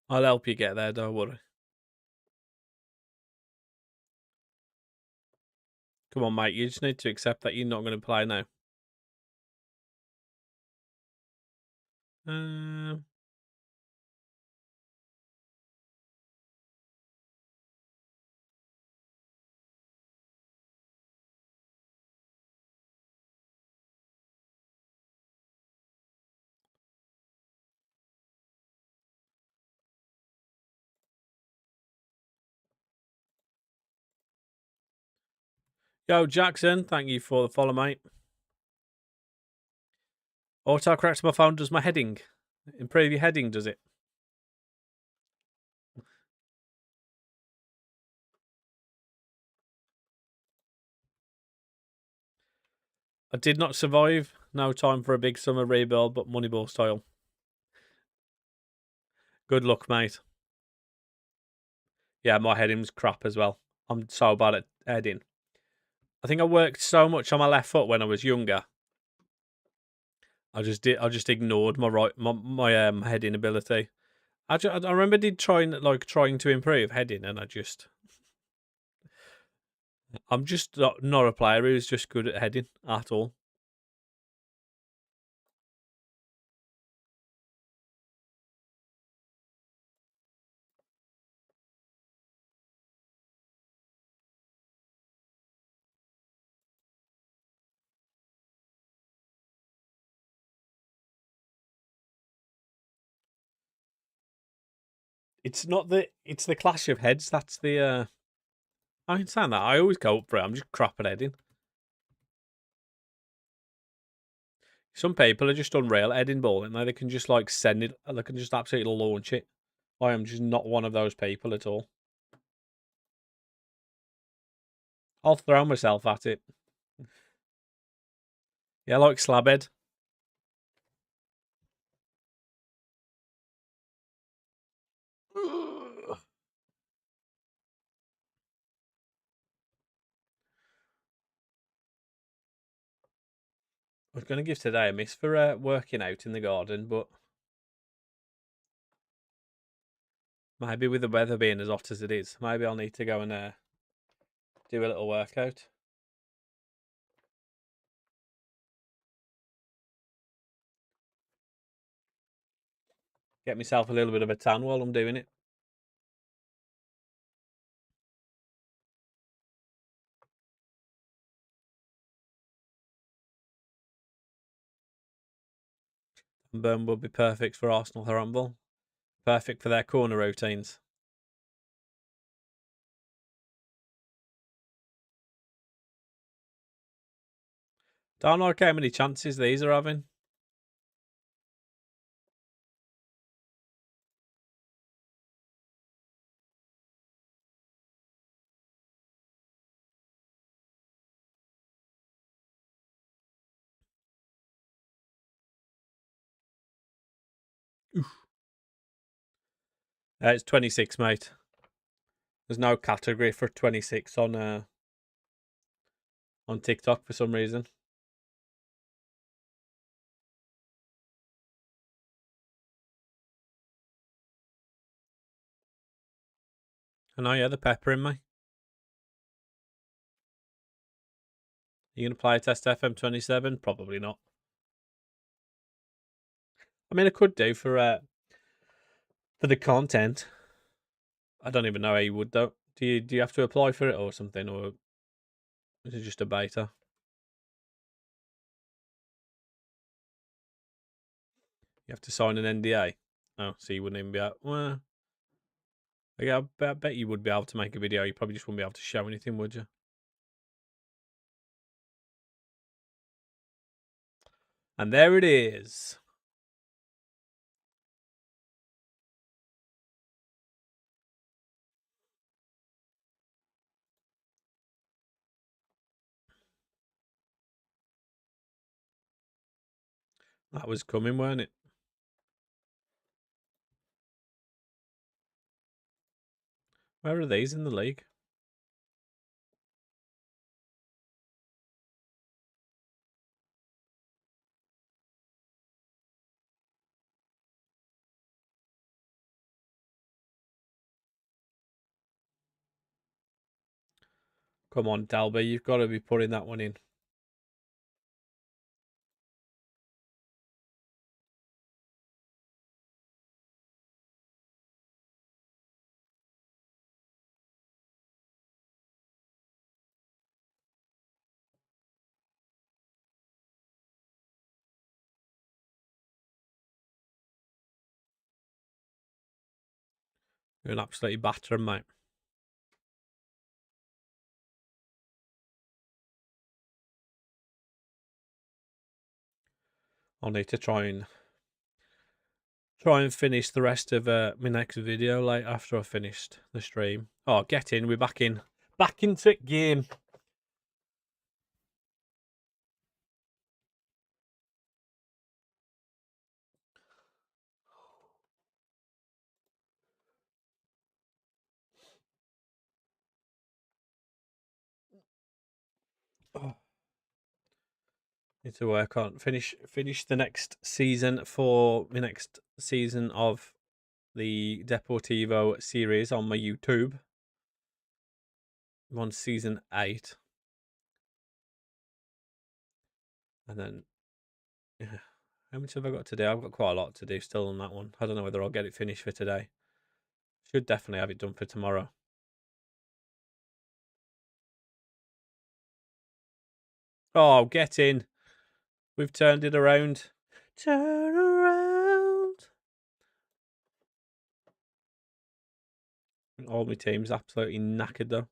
I'll help you get there, don't worry. Come on, mate. You just need to accept that you're not going to play now. Yo, Jackson, thank you for the follow, mate. Autocorrect my phone does my heading. Improve your heading, does it? I did not survive. No time for a big summer rebuild, but Moneyball style. Good luck, mate. Yeah, my heading's crap as well. I'm so bad at heading. I think I worked so much on my left foot when I was younger. I just ignored my heading ability. I remember trying to improve heading, and I'm just not a player who's just good at heading at all. It's the clash of heads. That's the. I understand that. I always go up for it. I'm just crap at heading. Some people are just unreal at heading ball, and they can just send it. They can just absolutely launch it. I am just not one of those people at all. I'll throw myself at it. Yeah, like slabhead. I was going to give today a miss for working out in the garden, but maybe with the weather being as hot as it is, maybe I'll need to go and do a little workout. Get myself a little bit of a tan while I'm doing it. And Burn will be perfect for Arsenal Rumble. Perfect for their corner routines. Don't like how many chances these are having. It's 26, mate. There's no category for 26 on TikTok for some reason. I know, yeah, the pepper in me. You going to play test FM27? Probably not. I mean, I could do for the content. I don't even know how you would though. Do you have to apply for it or something, or is it just a beta? You have to sign an NDA. Oh, so you wouldn't even be able... Well, I bet you would be able to make a video. You probably just wouldn't be able to show anything, would you? And there it is. That was coming, weren't it? Where are these in the league? Come on, Dalby, you've got to be putting that one in. You're an absolutely batter, mate. I'll need to try and finish the rest of my next video late after I finished the stream. Oh, get in. We're back in. Back into game. Oh. Need to work on finish the next season for the next season of the Deportivo series on my YouTube. I'm on season 8. And then, yeah. How much have I got to do? I've got quite a lot to do still on that one. I don't know whether I'll get it finished for today. Should definitely have it done for tomorrow. Oh, get in. We've turned it around. Turn around. All my team's absolutely knackered though.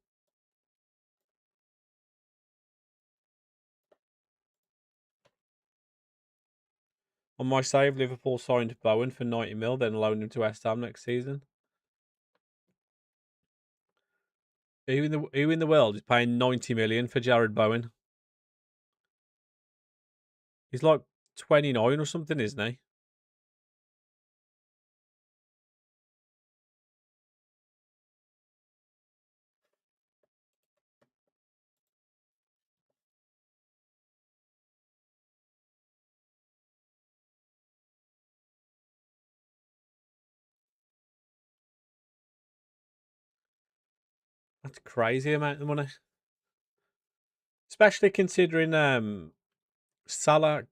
On my save, Liverpool signed Bowen for 90 mil, then loaned him to West Ham next season. Who in the world is paying 90 million for Jared Bowen? He's like 29 or something, isn't he? That's a crazy amount of money. Especially considering Salah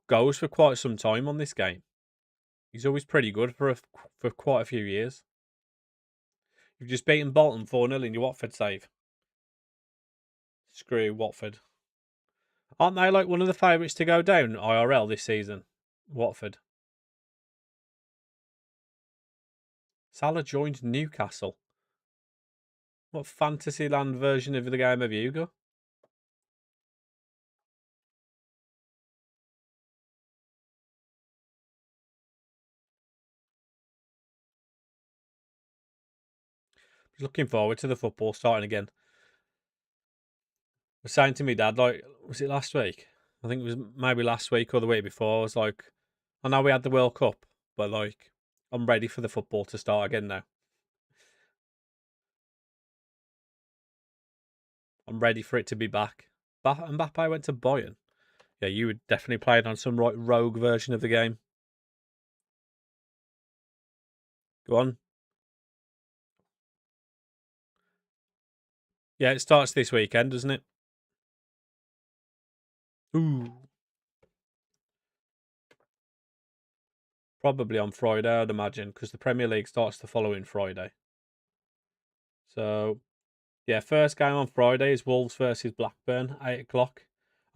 goes for quite some time on this game. He's always pretty good for quite a few years. You've just beaten Bolton 4-0 in your Watford save. Screw Watford. Aren't they like one of the favourites to go down IRL this season? Watford. Salah joined Newcastle. What Fantasyland version of the game have you got? Looking forward to the football starting again. I was saying to my dad, like, was it last week? I think it was maybe last week or the week before. I was like, I know we had the World Cup, but like, I'm ready for the football to start again now. I'm ready for it to be back. Mbappe went to Bayern. Yeah, you would definitely play it on some right rogue version of the game. Go on. Yeah, it starts this weekend, doesn't it? Ooh. Probably on Friday, I'd imagine, because the Premier League starts the following Friday. So, yeah, first game on Friday is Wolves versus Blackburn, 8 o'clock.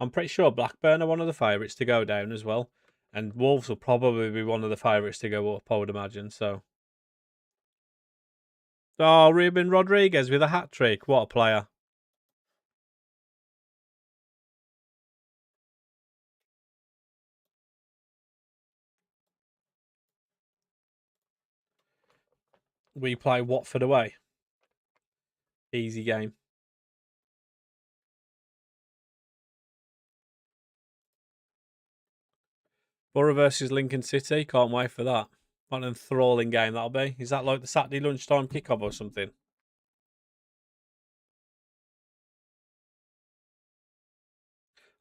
I'm pretty sure Blackburn are one of the favourites to go down as well. And Wolves will probably be one of the favourites to go up, I would imagine. So, oh, Ruben Rodriguez with a hat trick. What a player! We play Watford away. Easy game. Borough versus Lincoln City. Can't wait for that. What an enthralling game that'll be. Is that like the Saturday lunchtime kickoff or something?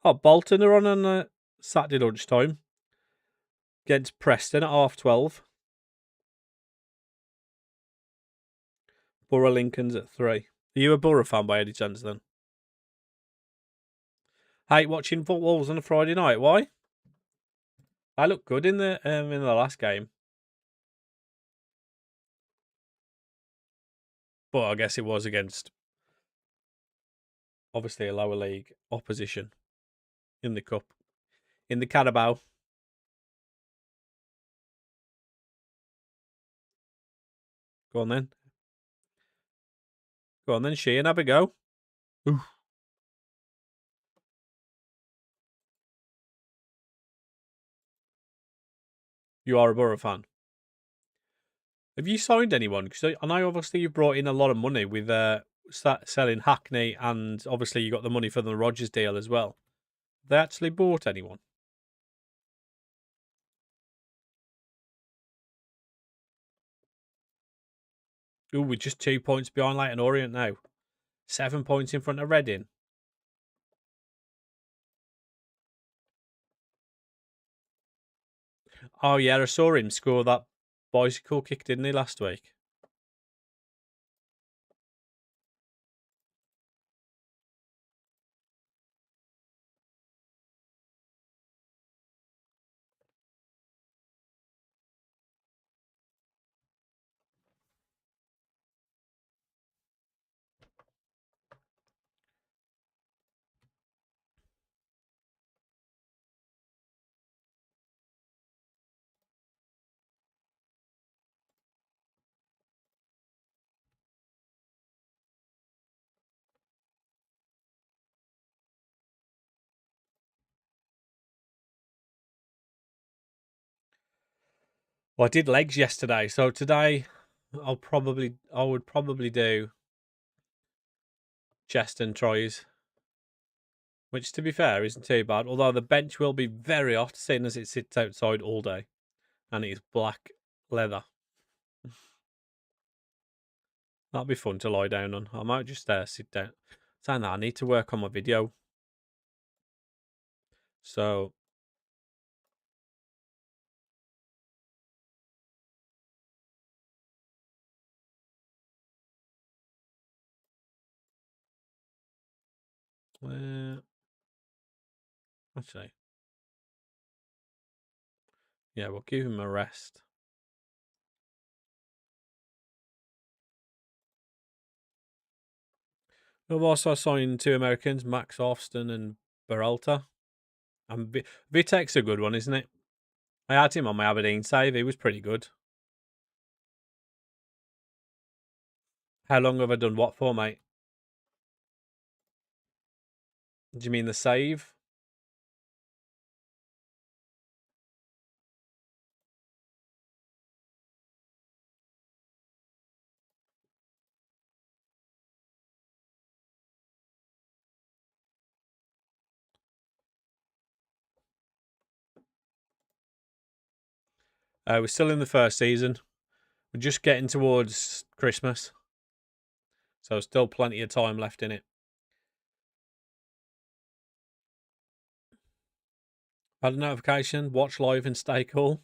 Oh, Bolton are on a Saturday lunchtime against Preston at 12:30. Borough Lincoln's at 3. Are you a Borough fan by any chance then? Hate watching Wolves on a Friday night. Why? I looked good in the last game, but I guess it was against obviously a lower league opposition in the cup, in the Carabao. Go on then. Go on then, Sheehan, have a go. Oof. You are a Borough fan. Have you signed anyone? Because I know obviously you've brought in a lot of money with selling Hackney, and obviously you got the money for the Rodgers deal as well. Have they actually bought anyone? Ooh, we're just 2 points behind Leyton Orient now. 7 points in front of Reading. Oh yeah, I saw him score that bicycle kick, didn't he, last week? Well, I did legs yesterday, so today I would probably do chest and tries, which to be fair isn't too bad. Although the bench will be very hot, seeing as it sits outside all day, and it is black leather. That'll be fun to lie down on. I might just sit down. Saying that, I need to work on my video. So actually, yeah, we'll give him a rest. We've also signed 2 Americans, Max Austin and Beralta. And Vitek's a good one, isn't it? I had him on my Aberdeen save. He was pretty good. How long have I done what for, mate? Do you mean the save? We're still in the first season. We're just getting towards Christmas. So still plenty of time left in it. Had a notification, watch live and stay cool.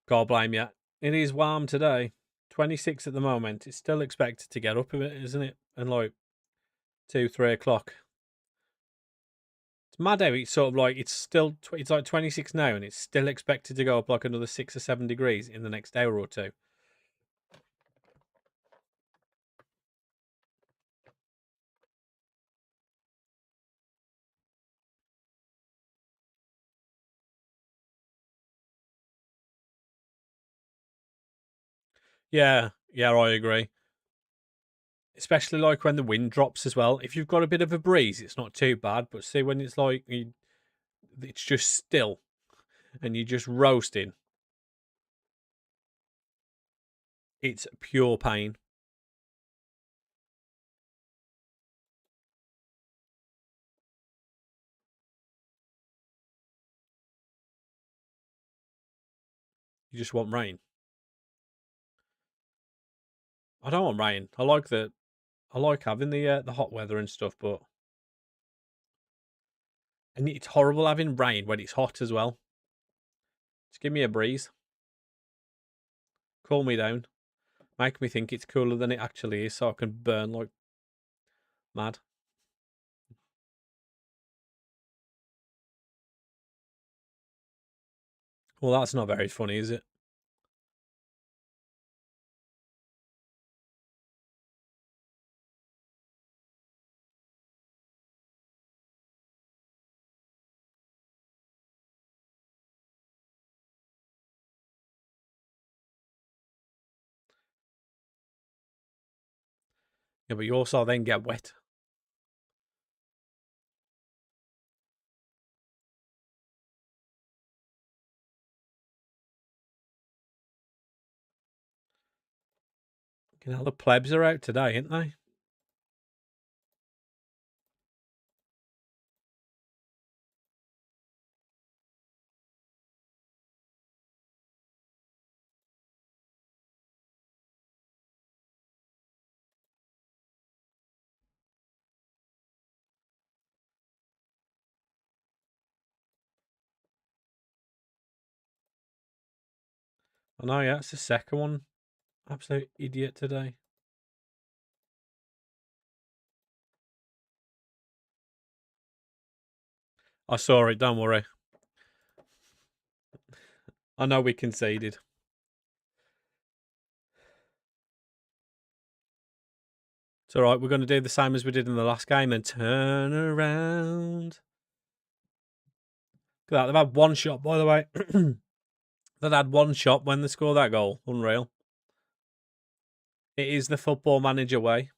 God blame you. It is warm today. 26 at the moment. It's still expected to get up a bit, isn't it? And like 2, 3 o'clock. It's mad how it's sort of like it's like 26 now, and it's still expected to go up like another 6 or 7 degrees in the next hour or two. Yeah, yeah, I agree. Especially like when the wind drops as well. If you've got a bit of a breeze, it's not too bad. But see, when it's like it's just still and you're just roasting, it's pure pain. You just want rain. I don't want rain. I like having the hot weather and stuff, but and it's horrible having rain when it's hot as well. Just give me a breeze, cool me down, make me think it's cooler than it actually is, so I can burn like mad. Well, that's not very funny, is it? Yeah, but you also then get wet. You know, the plebs are out today, ain't they? I know, yeah, it's the second one. Absolute idiot today. I saw it, don't worry. I know we conceded. It's all right. We're going to do the same as we did in the last game and turn around. Look at that. They've had one shot, by the way. They've had one shot when they score that goal. Unreal. It is the football manager way.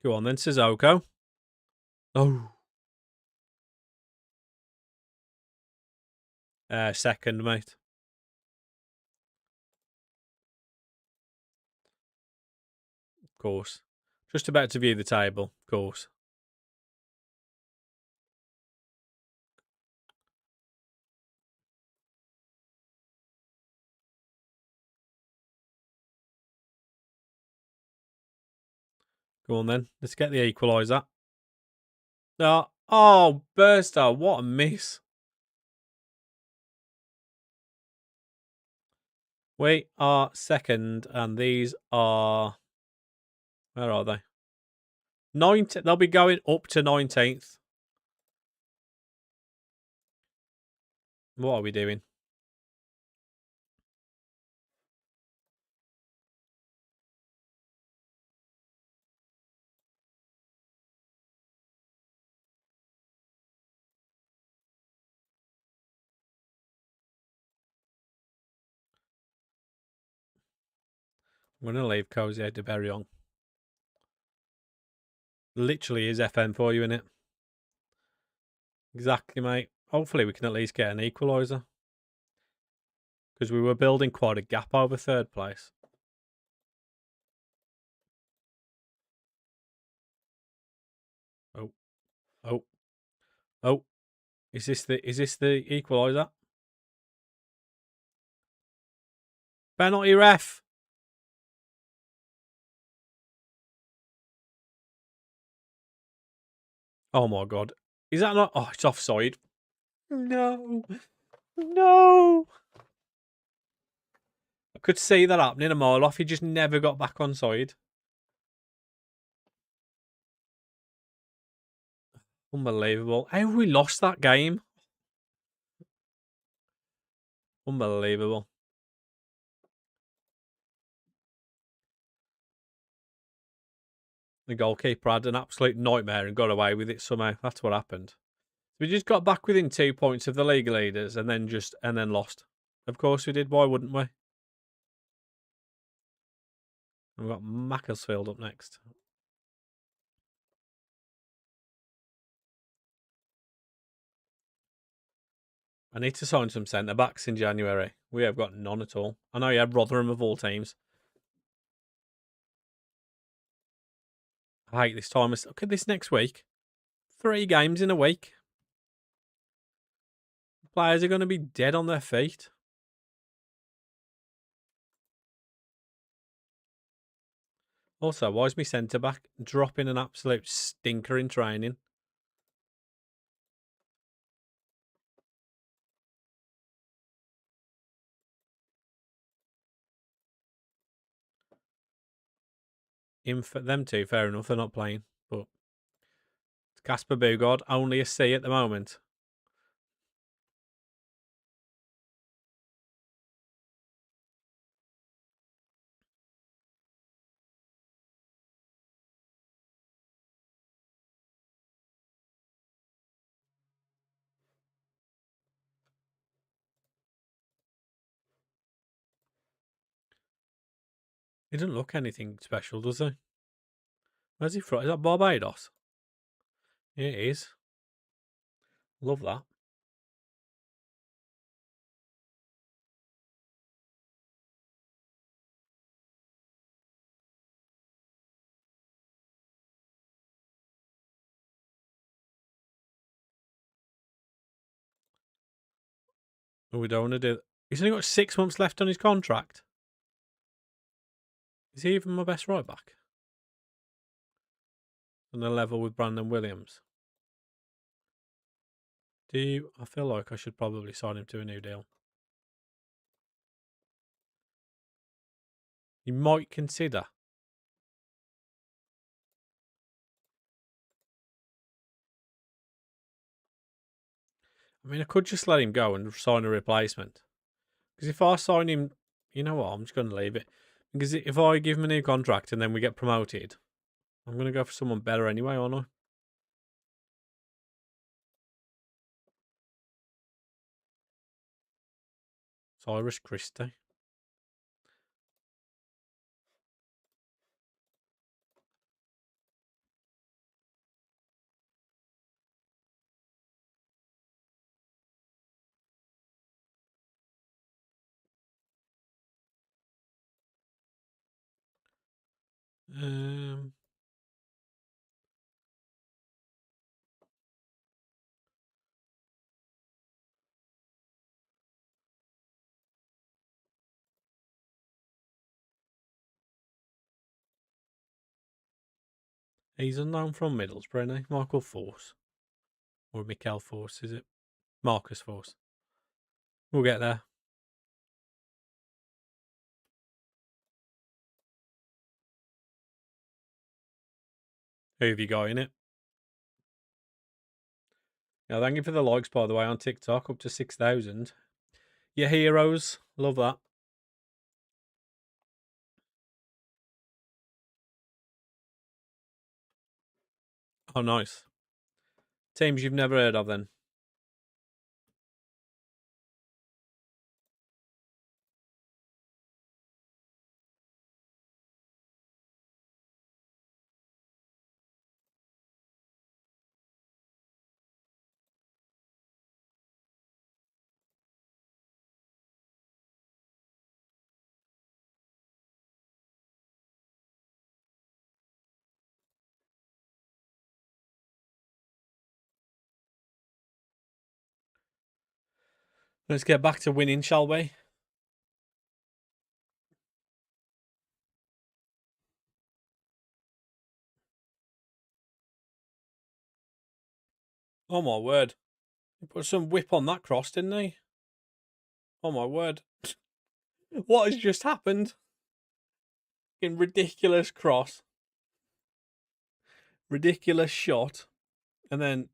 Go on then, Sissoko. Oh. Second, mate. Of course. Just about to view the table, of course. Go on then. Let's get the equaliser. No. Oh, Burster. What a miss. We are second, and these are. Where are they? 19th. They'll be going up to 19th. What are we doing? I'm going to leave Cozy de Berrion. Literally is FM for you, innit? Exactly, mate. Hopefully we can at least get an equaliser. Because we were building quite a gap over third place. Oh. Oh. Oh. Is this the equaliser? Penalty ref. Oh my god. Is that not? Oh, it's offside. No. No. I could see that happening a mile off. He just never got back on side. Unbelievable. How we lost that game? Unbelievable. The goalkeeper had an absolute nightmare and got away with it somehow. That's what happened. We just got back within 2 points of the league leaders and then lost. Of course we did. Why wouldn't we? We've got Macclesfield up next. I need to sign some centre backs in January. We have got none at all. I know you had Rotherham of all teams. I hate this time. Look at this next week. 3 games in a week. Players are going to be dead on their feet. Also, why is my centre back dropping an absolute stinker in training? Them two, fair enough, they're not playing. But Casper Bugard, only a C at the moment. He doesn't look anything special, does he? Where's he from? Is that Barbados? Yeah, it is. Love that. But we don't want to do. He's only got 6 months left on his contract. Is he even my best right back? On the level with Brandon Williams. I feel like I should probably sign him to a new deal. You might consider. I mean, I could just let him go and sign a replacement. Because if I sign him, you know what? I'm just going to leave it. Because if I give him a new contract and then we get promoted, I'm going to go for someone better anyway, aren't I? Cyrus Christie. He's unknown from Middlesbrough, isn't he? Michael Force. Or Mikel Force, is it? Marcus Force. We'll get there. Who have you got in it? Yeah, thank you for the likes, by the way, on TikTok, up to 6,000. Your heroes. Love that. Oh, nice. Teams you've never heard of, then. Let's get back to winning, shall we? Oh my word. He put some whip on that cross, didn't he? Oh my word. What has just happened? In ridiculous cross. Ridiculous shot. And then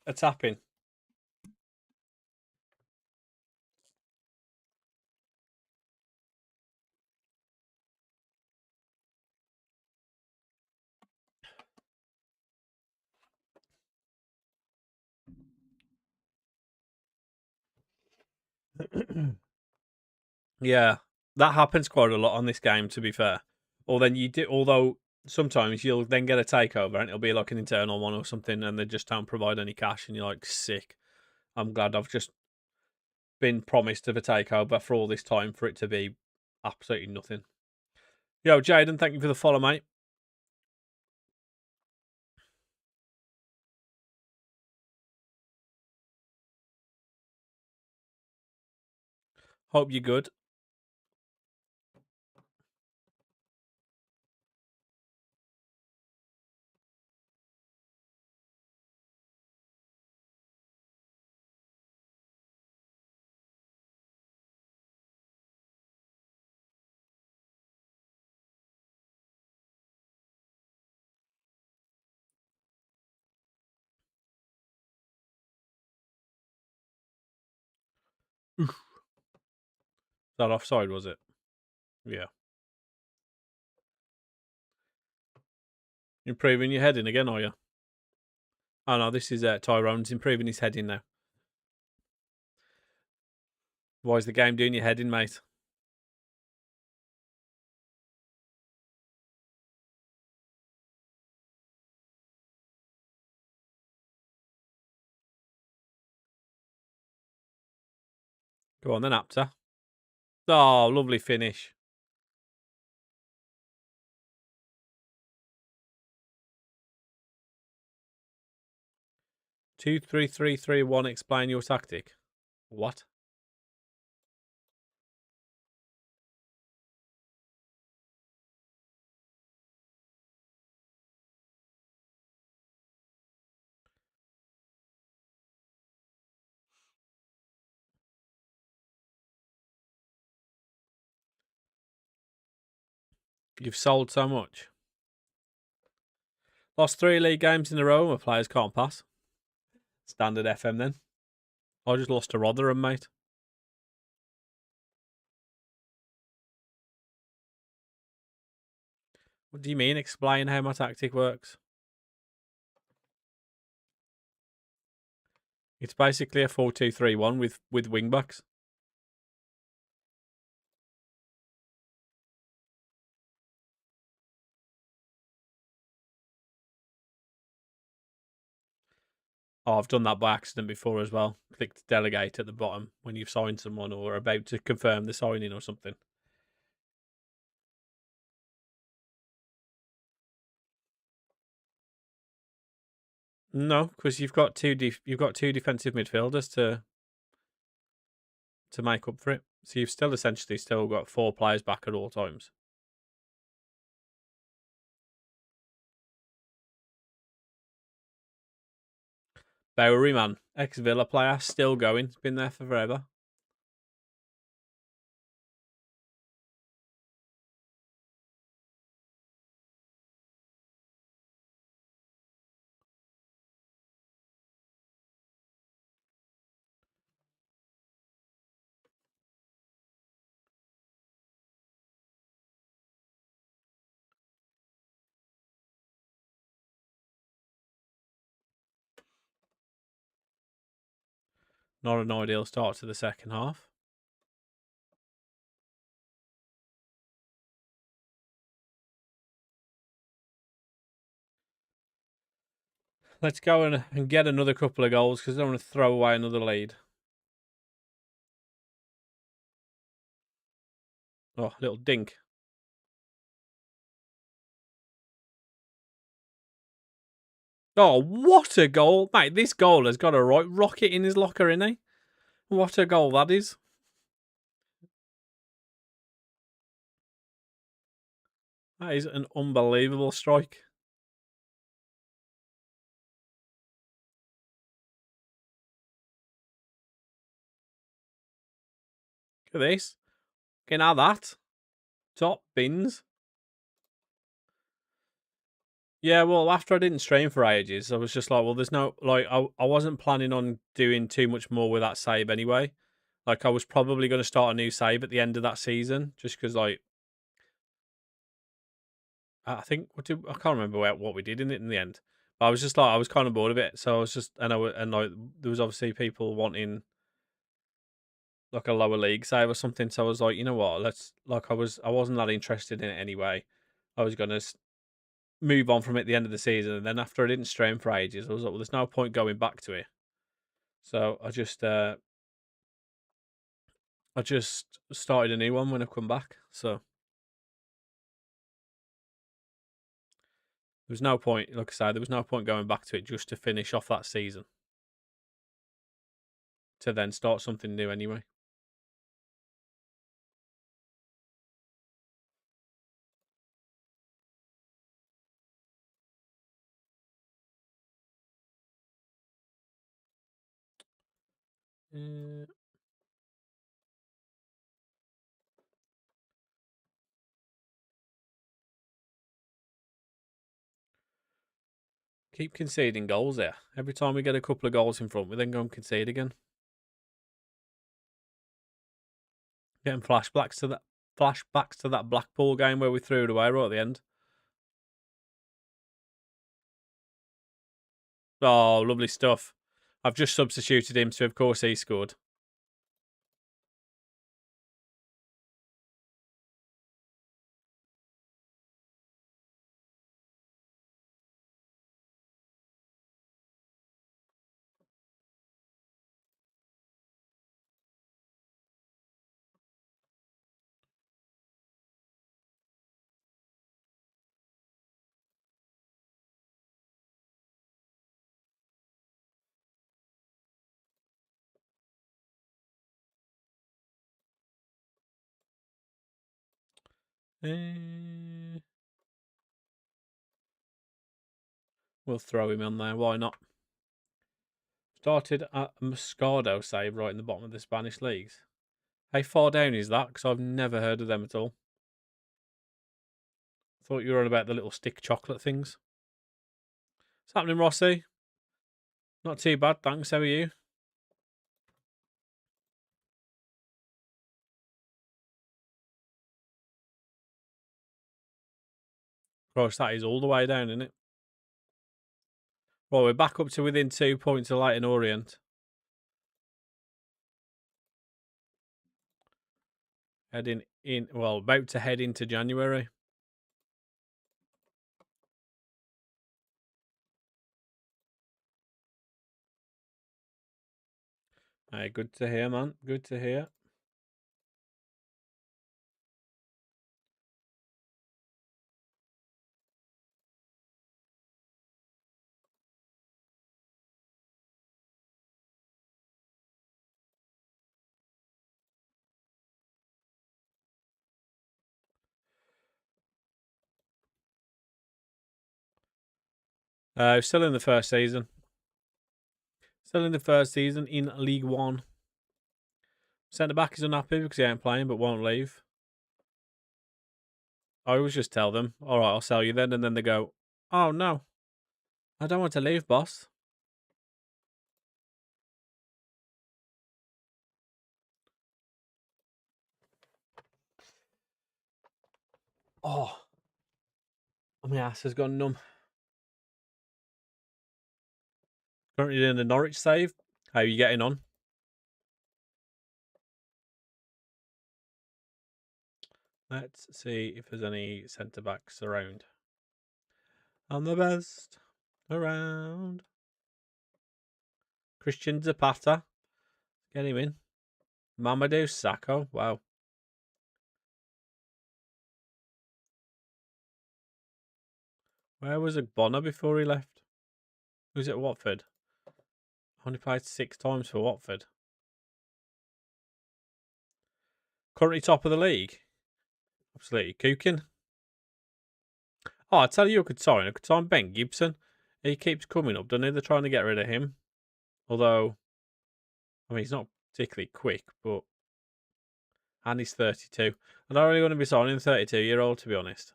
a tapping. Yeah, that happens quite a lot on this game, to be fair. Although sometimes you'll then get a takeover and it'll be like an internal one or something, and they just don't provide any cash, and you're like, sick. I'm glad I've just been promised of a takeover for all this time for it to be absolutely nothing. Yo, Jaden, thank you for the follow, mate. Hope you're good. That offside, was it? Yeah. Improving your heading again, are you? Oh no, this is Tyrone's improving his heading now. Why is the game doing your heading, mate? Go on then, Apter. Oh, lovely finish. 2-3-3-3-1. Explain your tactic. What? You've sold so much. Lost 3 league games in a row where players can't pass. Standard FM then. I just lost to Rotherham, mate. What do you mean? Explain how my tactic works. It's basically a 4-2-3-1 with wing backs. Oh, I've done that by accident before as well. Clicked delegate at the bottom when you've signed someone or are about to confirm the signing or something. No, because you've got two defensive midfielders to make up for it. So you've still essentially still got 4 players back at all times. Bowery, man. Ex-Villa player, still going. Been there for forever. Not an ideal start to the second half. Let's go and get another couple of goals because I don't want to throw away another lead. Oh, little dink. Oh, what a goal. Mate, this goal has got a right rocket in his locker, innit? What a goal that is. That is an unbelievable strike. Look at this. Can have that. Top bins. Yeah, well, after I didn't stream for ages, I was just like, well, there's no, like, I wasn't planning on doing too much more with that save anyway. Like, I was probably going to start a new save at the end of that season, just because, like, I think, I can't remember what we did in it in the end. But I was just like, I was kind of bored of it. So I was just, and like, there was obviously people wanting, like, a lower league save or something. So I was like, you know what, I wasn't that interested in it anyway. I was going to move on from it at the end of the season. And then after I didn't stream for ages, I was like, well, there's no point going back to it. So I just started a new one when I come back. So there was no point, like I said, there was no point going back to it just to finish off that season. To then start something new anyway. Uh, keep conceding goals there. Every time we get a couple of goals in front, we then go and concede again. Getting flashbacks to that Blackpool game where we threw it away right at the end. Oh, lovely stuff. I've just substituted him, so of course he scored. We'll throw him on there. Why not? Started a Moscado save right in the bottom of the Spanish leagues. How far down is that? Because I've never heard of them at all. Thought you were on about the little stick chocolate things. What's happening, Rossi? Not too bad, thanks. How are you? Gosh, that is all the way down, isn't it? Well, we're back up to within 2 points of Leyton Orient. Heading in, well, about to head into January. Hey, good to hear, man. Good to hear. Still in the first season. Still in the first season in League One. Centre back is unhappy because he ain't playing but won't leave. I always just tell them, all right, I'll sell you then. And then they go, oh, no. I don't want to leave, boss. Oh, my ass has gone numb. Currently doing the Norwich save. How are you getting on? Let's see if there's any centre backs around. I'm the best around. Christian Zapata. Get him in. Mamadou Sakho. Wow. Where was Bonner before he left? Who's at Watford? Only played 6 times for Watford. Currently top of the league. Absolutely cooking. Oh, I tell you, I could sign Ben Gibson. He keeps coming up, doesn't he? They're trying to get rid of him. Although, I mean, he's not particularly quick, but And he's 32. I don't really want to be signing a 32-year-old, to be honest.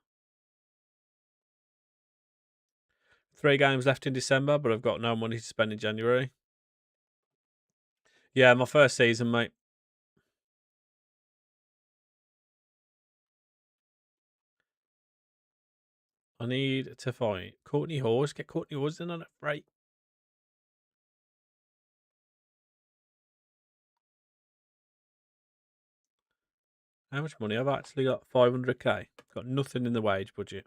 3 games left in December, but I've got no money to spend in January. Yeah, my first season, mate. I need to find Courtney Hawes. Get Courtney Hawes in on it, right? How much money? I've actually got 500k. Got nothing in the wage budget.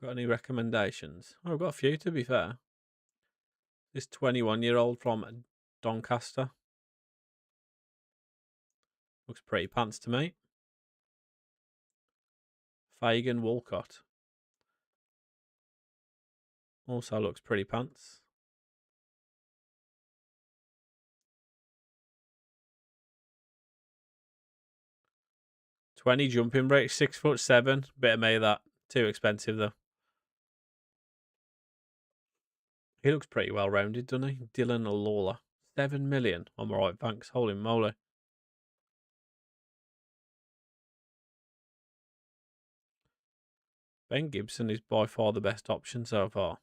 Got any recommendations? Oh, I've got a few, to be fair. This 21-year-old from Doncaster. Looks pretty pants to me. Fagan Walcott. Also looks pretty pants. 20 jumping break, 6'7". Bit of me that. Too expensive though. He looks pretty well rounded, doesn't he? Dylan Lawler. 7 million. I'm alright, thanks. Holy moly. Ben Gibson is by far the best option so far.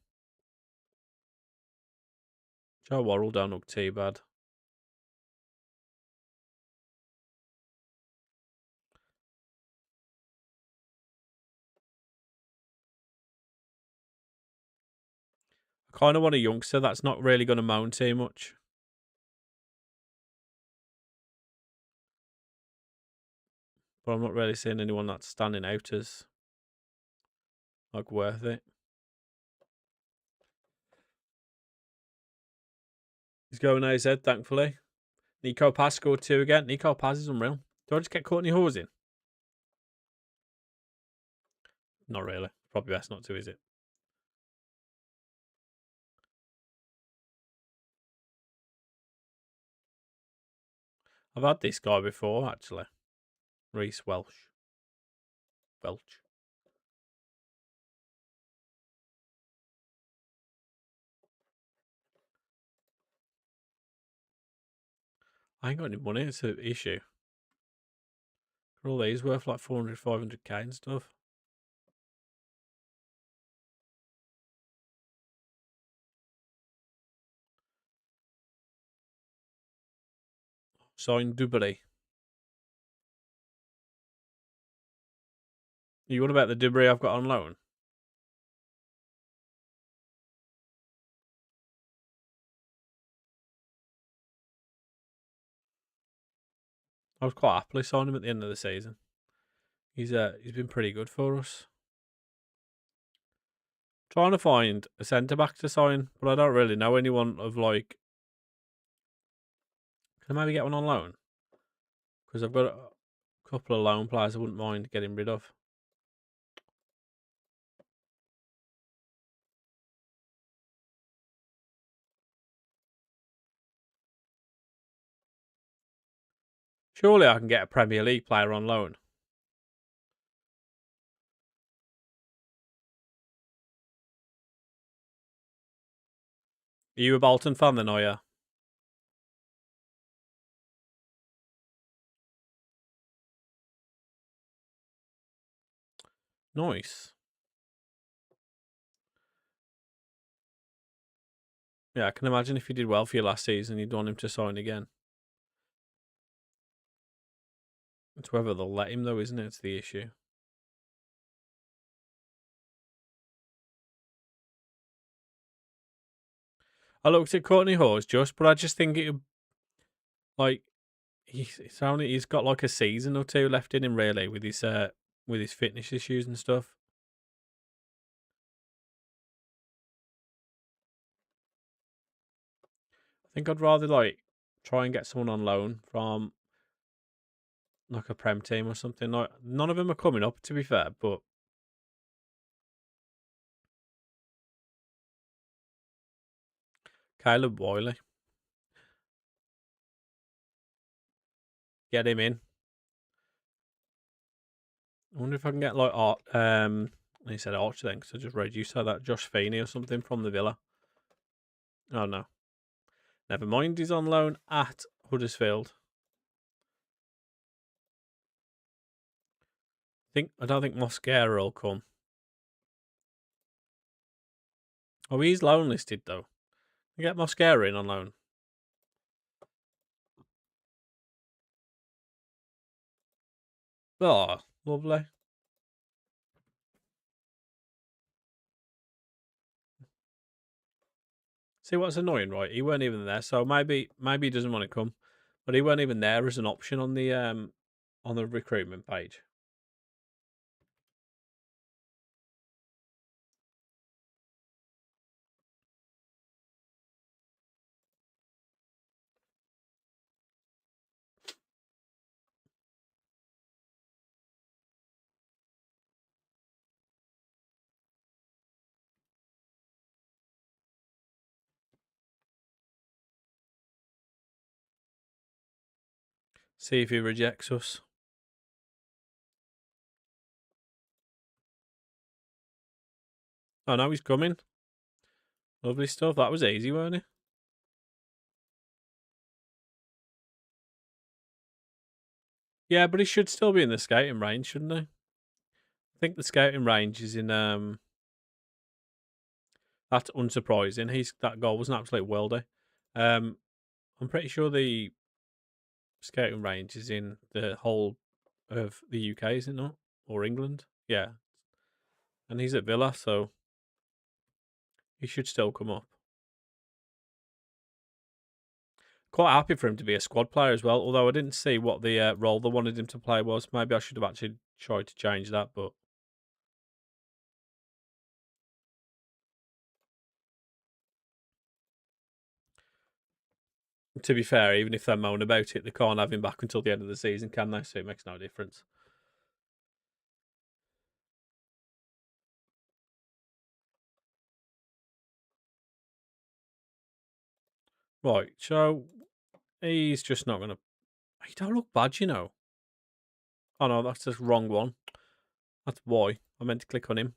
Joe Worrell don't look too bad. I kind of want a youngster that's not really going to moan too much. But I'm not really seeing anyone that's standing out as like worth it. He's going AZ, thankfully. Nico Paz scored 2 again. Nico Paz is unreal. Do I just get Courtney Hawes in? Not really. Probably best not to, is it? I've had this guy before, actually. Reese Welch. I ain't got any money. It's an issue. Are all these worth like 400, 500k and stuff? Signed Dubry. You what about the Dubry I've got on loan? I was quite happily signing him at the end of the season. He's been pretty good for us. Trying to find a centre back to sign, but I don't really know anyone of like. Can I maybe get one on loan? Because I've got a couple of loan players I wouldn't mind getting rid of. Surely I can get a Premier League player on loan. Are you a Bolton fan then, are you? Nice. Yeah, I can imagine if he did well for you last season, you'd want him to sign again. It's whether they'll let him, though, isn't it? It's the issue. I looked at Courtney Hawes just, but I just think it like he's got like a season or two left in him, really, with his fitness issues and stuff. I think I'd rather like try and get someone on loan from like a Prem team or something. Like none of them are coming up, to be fair, but Caleb Wiley. Get him in. I wonder if I can get like Art. He said Archer then, because I just read you said that Josh Feeney or something from the Villa. Oh no, never mind. He's on loan at Huddersfield. I don't think Mosquera will come. Oh, he's loan listed though. You get Mosquera in on loan. Oh, lovely. See what's annoying, right? He weren't even there, so maybe he doesn't want to come, but he weren't even there as an option on the recruitment page. See if he rejects us. Oh no, he's coming. Lovely stuff. That was easy, weren't it? Yeah, but he should still be in the scouting range, shouldn't he? I think the scouting range is in that's unsurprising. That goal was an absolute worldie. I'm pretty sure the scouting range is in the whole of the UK, is it not? Or England? Yeah. And he's at Villa, so he should still come up. Quite happy for him to be a squad player as well, although I didn't see what the role they wanted him to play was. Maybe I should have actually tried to change that, but to be fair, even if they moan about it, they can't have him back until the end of the season, can they? So it makes no difference. Right, so he's just not going to... He don't look bad, you know. Oh no, that's the wrong one. That's why. I meant to click on him.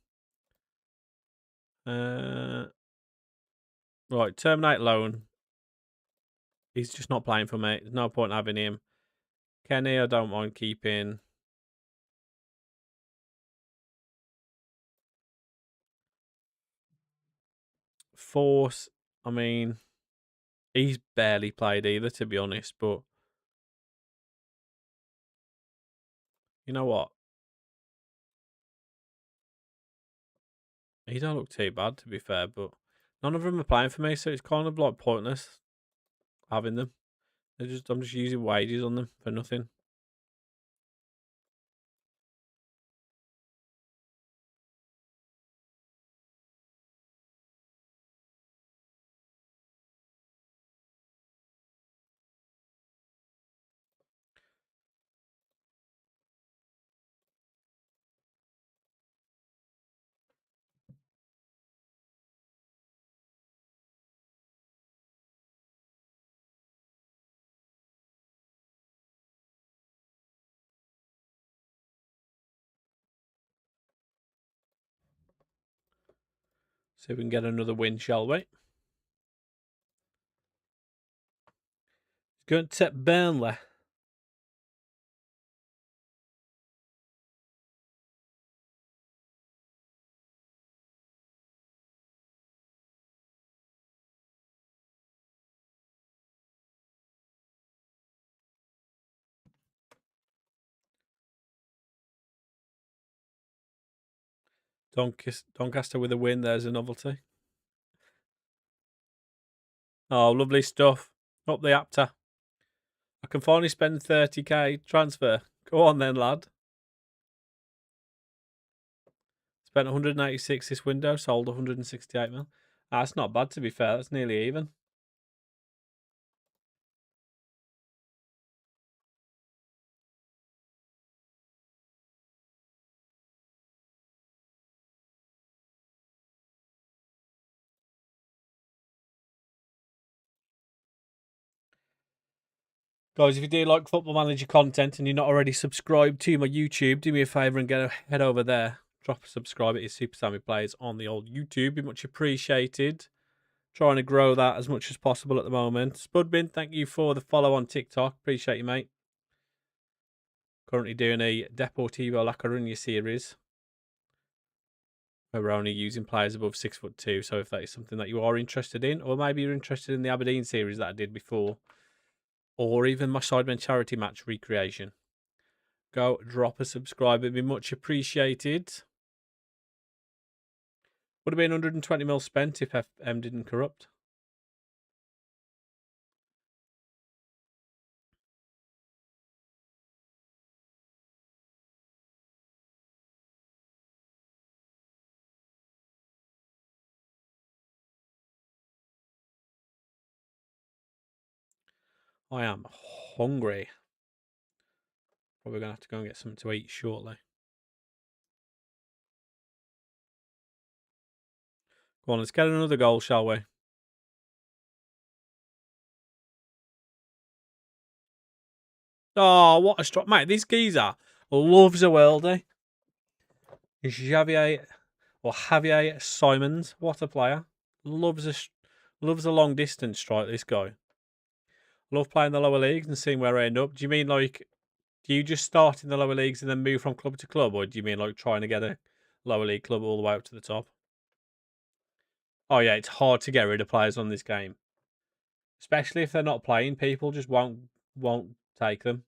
Right, terminate loan. He's just not playing for me. There's no point in having him. Kenny, I don't mind keeping. Force, I mean, he's barely played either, to be honest. But you know what? He don't look too bad, to be fair. But none of them are playing for me, so it's kind of like pointless having them. I'm just using wages on them for nothing. See if we can get another win, shall we? Going to tip Burnley. Doncaster with a win. There's a novelty. Oh, lovely stuff. Up the APTA. I can finally spend 30k transfer. Go on then, lad. Spent 186 this window, sold 168 mil. That's not bad, to be fair. That's nearly even. Guys, if you do like Football Manager content and you're not already subscribed to my YouTube, do me a favour and head over there. Drop a subscribe. It is Super Sammy Plays on the old YouTube. Be much appreciated. Trying to grow that as much as possible at the moment. Spudbin, thank you for the follow on TikTok. Appreciate you, mate. Currently doing a Deportivo La Coruña series, where we're only using players above 6'2". So if that is something that you are interested in, or maybe you're interested in the Aberdeen series that I did before, or even my Sidemen charity match recreation, go drop a subscribe. It'd be much appreciated. Would have been 120 mil spent if FM didn't corrupt. I am hungry. Probably going to have to go and get something to eat shortly. Go on, let's get another goal, shall we? Oh, what a strike. Mate, this geezer loves a worldie. Javier Simons, what a player. Loves a long distance strike, this guy. Love playing the lower leagues and seeing where I end up. Do you mean like, do you just start in the lower leagues and then move from club to club? Or do you mean like trying to get a lower league club all the way up to the top? Oh yeah, it's hard to get rid of players on this game. Especially if they're not playing, people just won't take them.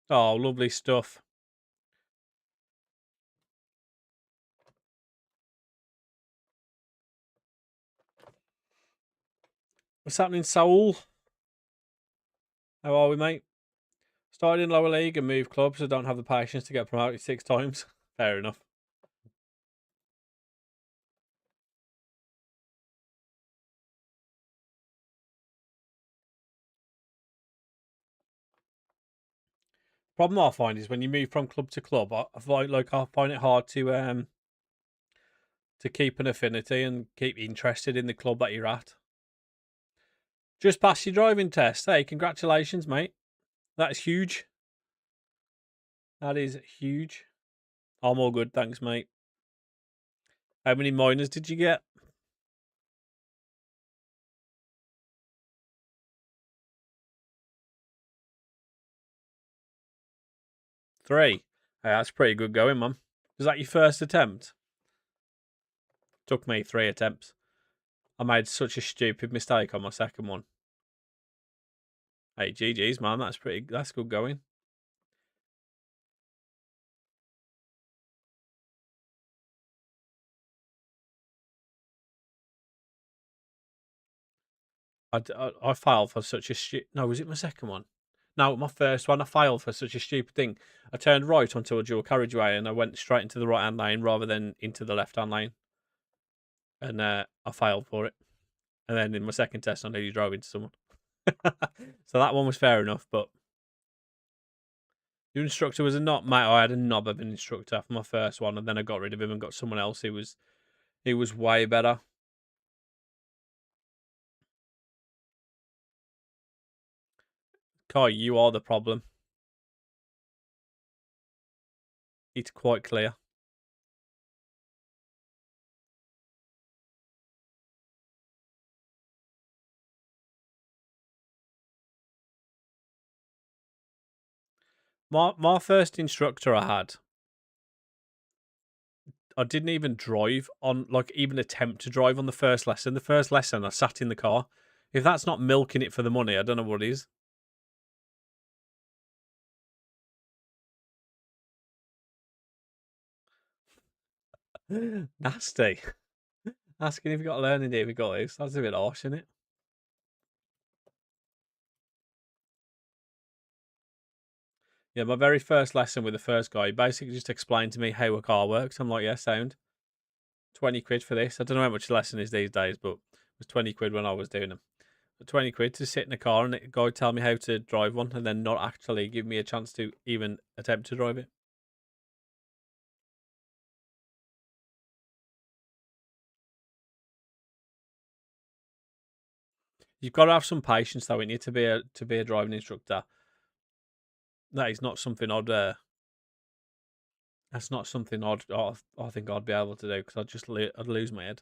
Oh, lovely stuff. What's happening, Saul? How are we, mate? Started in lower league and moved clubs, so don't have the patience to get promoted 6 times. Fair enough. Problem I find is when you move from club to club, I find it hard to keep an affinity and keep interested in the club that you're at. Just passed your driving test. Hey, congratulations, mate. That's huge. That is huge. I'm all good, thanks, mate. How many minors did you get? 3. Hey, that's pretty good going, man. Was that your first attempt? Took me 3 attempts. I made such a stupid mistake on my second one. Hey, GG's, man. That's good going. I failed for such a No, was it my second one? No, my first one. I failed for such a stupid thing. I turned right onto a dual carriageway and I went straight into the right hand lane rather than into the left hand lane. And I failed for it. And then in my second test, I nearly drove into someone. So that one was fair enough, but your instructor was I had a knob of an instructor for my first one, and then I got rid of him and got someone else who was way better. Kai, you are the problem. It's quite clear. My first instructor I didn't even drive on, like, even attempt to drive on the first lesson. The first lesson, I sat in the car. If that's not milking it for the money, I don't know what is. Nasty. Asking if you got a learning difficulties. That's a bit harsh, isn't it? Yeah, my very first lesson with the first guy, he basically just explained to me how a car works. I'm like, yeah, sound. 20 quid for this. I don't know how much a lesson is these days, but it was 20 quid when I was doing them. But 20 quid to sit in a car and a guy tell me how to drive one and then not actually give me a chance to even attempt to drive it. You've got to have some patience though, in you to be a driving instructor. That is not something I'd. That's not something I think I'd be able to do because I'd lose my head.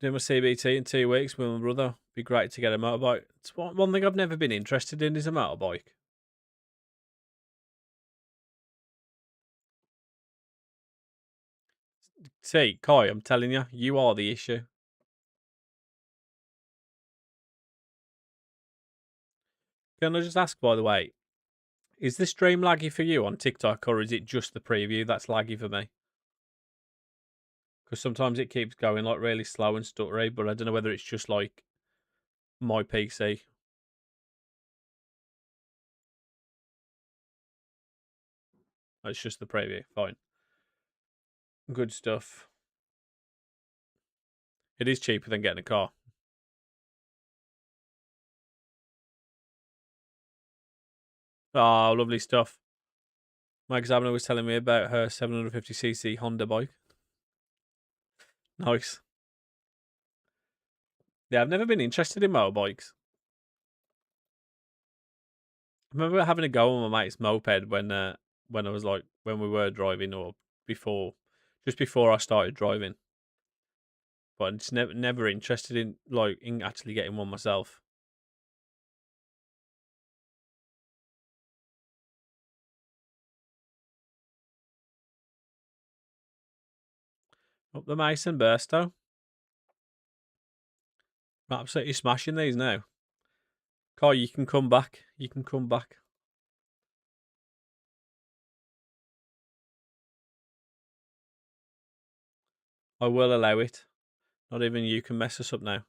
Doing my CBT in 2 weeks with my brother. Be great to get a motorbike. It's one thing I've never been interested in is a motorbike. See, Kai, I'm telling you, you are the issue. Can I just ask, by the way, is the stream laggy for you on TikTok or is it just the preview that's laggy for me? Because sometimes it keeps going like really slow and stuttery, but I don't know whether it's just like my PC. It's just the preview. Fine. Good stuff. It is cheaper than getting a car. Oh, lovely stuff. My examiner was telling me about her 750cc Honda bike. Nice. Yeah, I've never been interested in motorbikes. I remember having a go on my mate's moped when I was like when we were driving or just before I started driving. But I'm just never interested in actually getting one myself. Up the Mason Burstow. Absolutely smashing these now. Kai, you can come back. You can come back. I will allow it. Not even you can mess us up now. I'm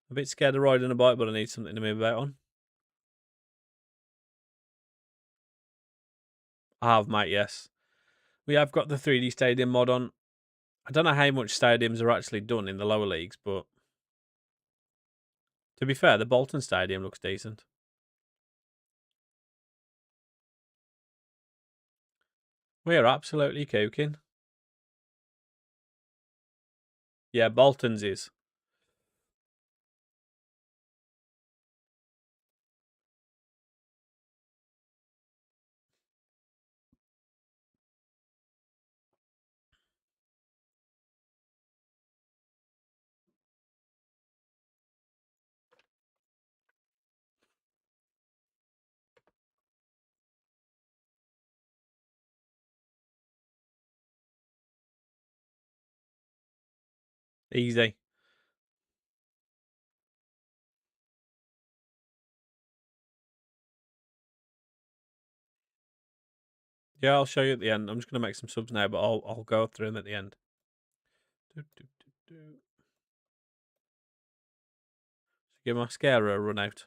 a bit scared of riding a bike, but I need something to move about on. I have, mate, yes. We have got the 3D Stadium mod on. I don't know how much stadiums are actually done in the lower leagues, but to be fair, the Bolton Stadium looks decent. We are absolutely cooking. Yeah, Bolton's is. Easy. Yeah, I'll show you at the end. I'm just going to make some subs now, but I'll go through them at the end. Give mascara a run out.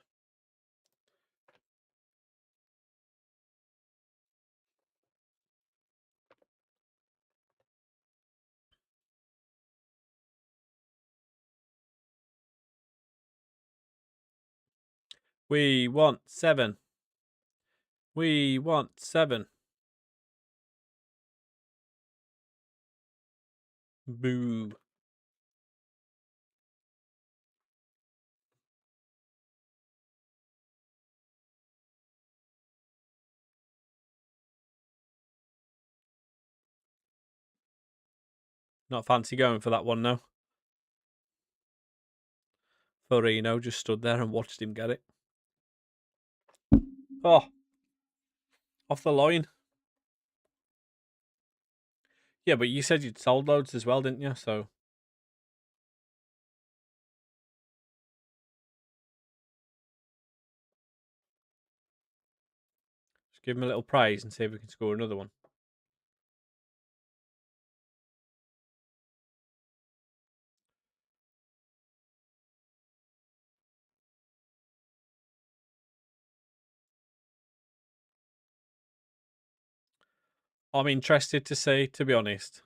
We want 7. We want 7. Boo. Not fancy going for that one now. Farino just stood there and watched him get it. Oh, off the line. Yeah, but you said you'd sold loads as well, didn't you? So just give him a little praise and see if we can score another one. I'm interested to see, to be honest.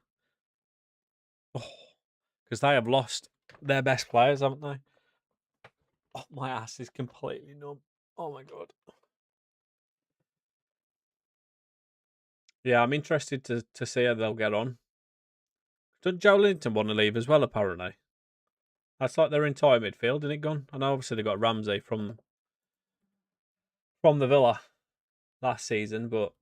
Because they have lost their best players, haven't they? Oh, my ass is completely numb. Oh my god. Yeah, I'm interested to see how they'll get on. Doesn't Joe Linton want to leave as well, apparently? That's like their entire midfield, isn't it gone? I know obviously they got Ramsey from the Villa last season, but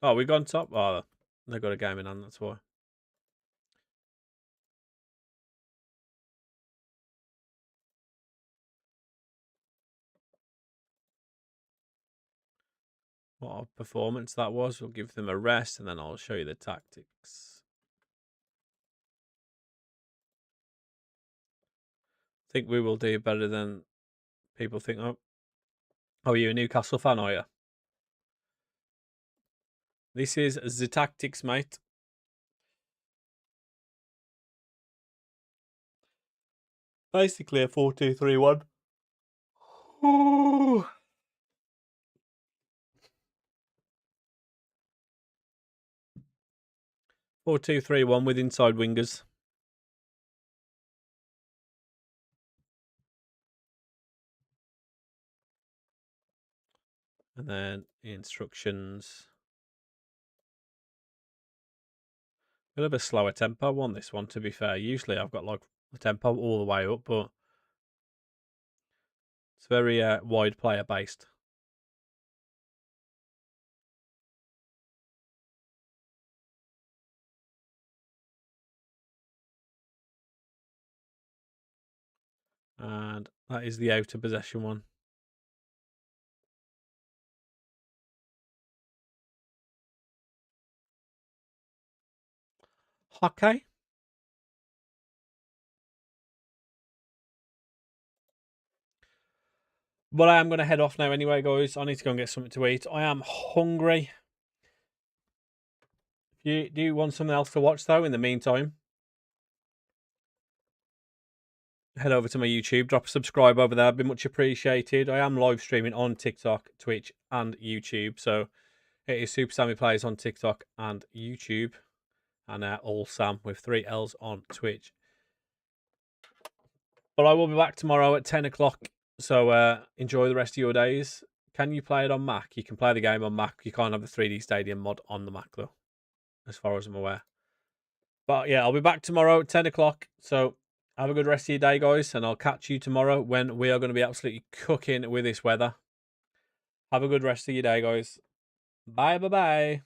oh, we gone top? Oh, they got a game in hand, that's why. What a performance that was. We'll give them a rest and then I'll show you the tactics. I think we will do better than people think. Oh, are you a Newcastle fan, are you? This is the tactics, mate. Basically a 4-2-3-1. 4-2-3-1 with inside wingers. And then the instructions. A bit of a slower tempo on this one, to be fair. Usually I've got like the tempo all the way up, but it's very wide player based. And that is the outer possession one. Okay. But I am going to head off now anyway, guys. I need to go and get something to eat. I am hungry. If you want something else to watch, though, in the meantime, head over to my YouTube. Drop a subscribe over there. It'd be much appreciated. I am live streaming on TikTok, Twitch, and YouTube. So it is Super Sammy Plays on TikTok and YouTube. And All Sam with 3 L's on Twitch. But I will be back tomorrow at 10 o'clock. So enjoy the rest of your days. Can you play it on Mac? You can play the game on Mac. You can't have the 3D Stadium mod on the Mac, though, as far as I'm aware. But yeah, I'll be back tomorrow at 10 o'clock. So have a good rest of your day, guys. And I'll catch you tomorrow when we are going to be absolutely cooking with this weather. Have a good rest of your day, guys. Bye, bye, bye.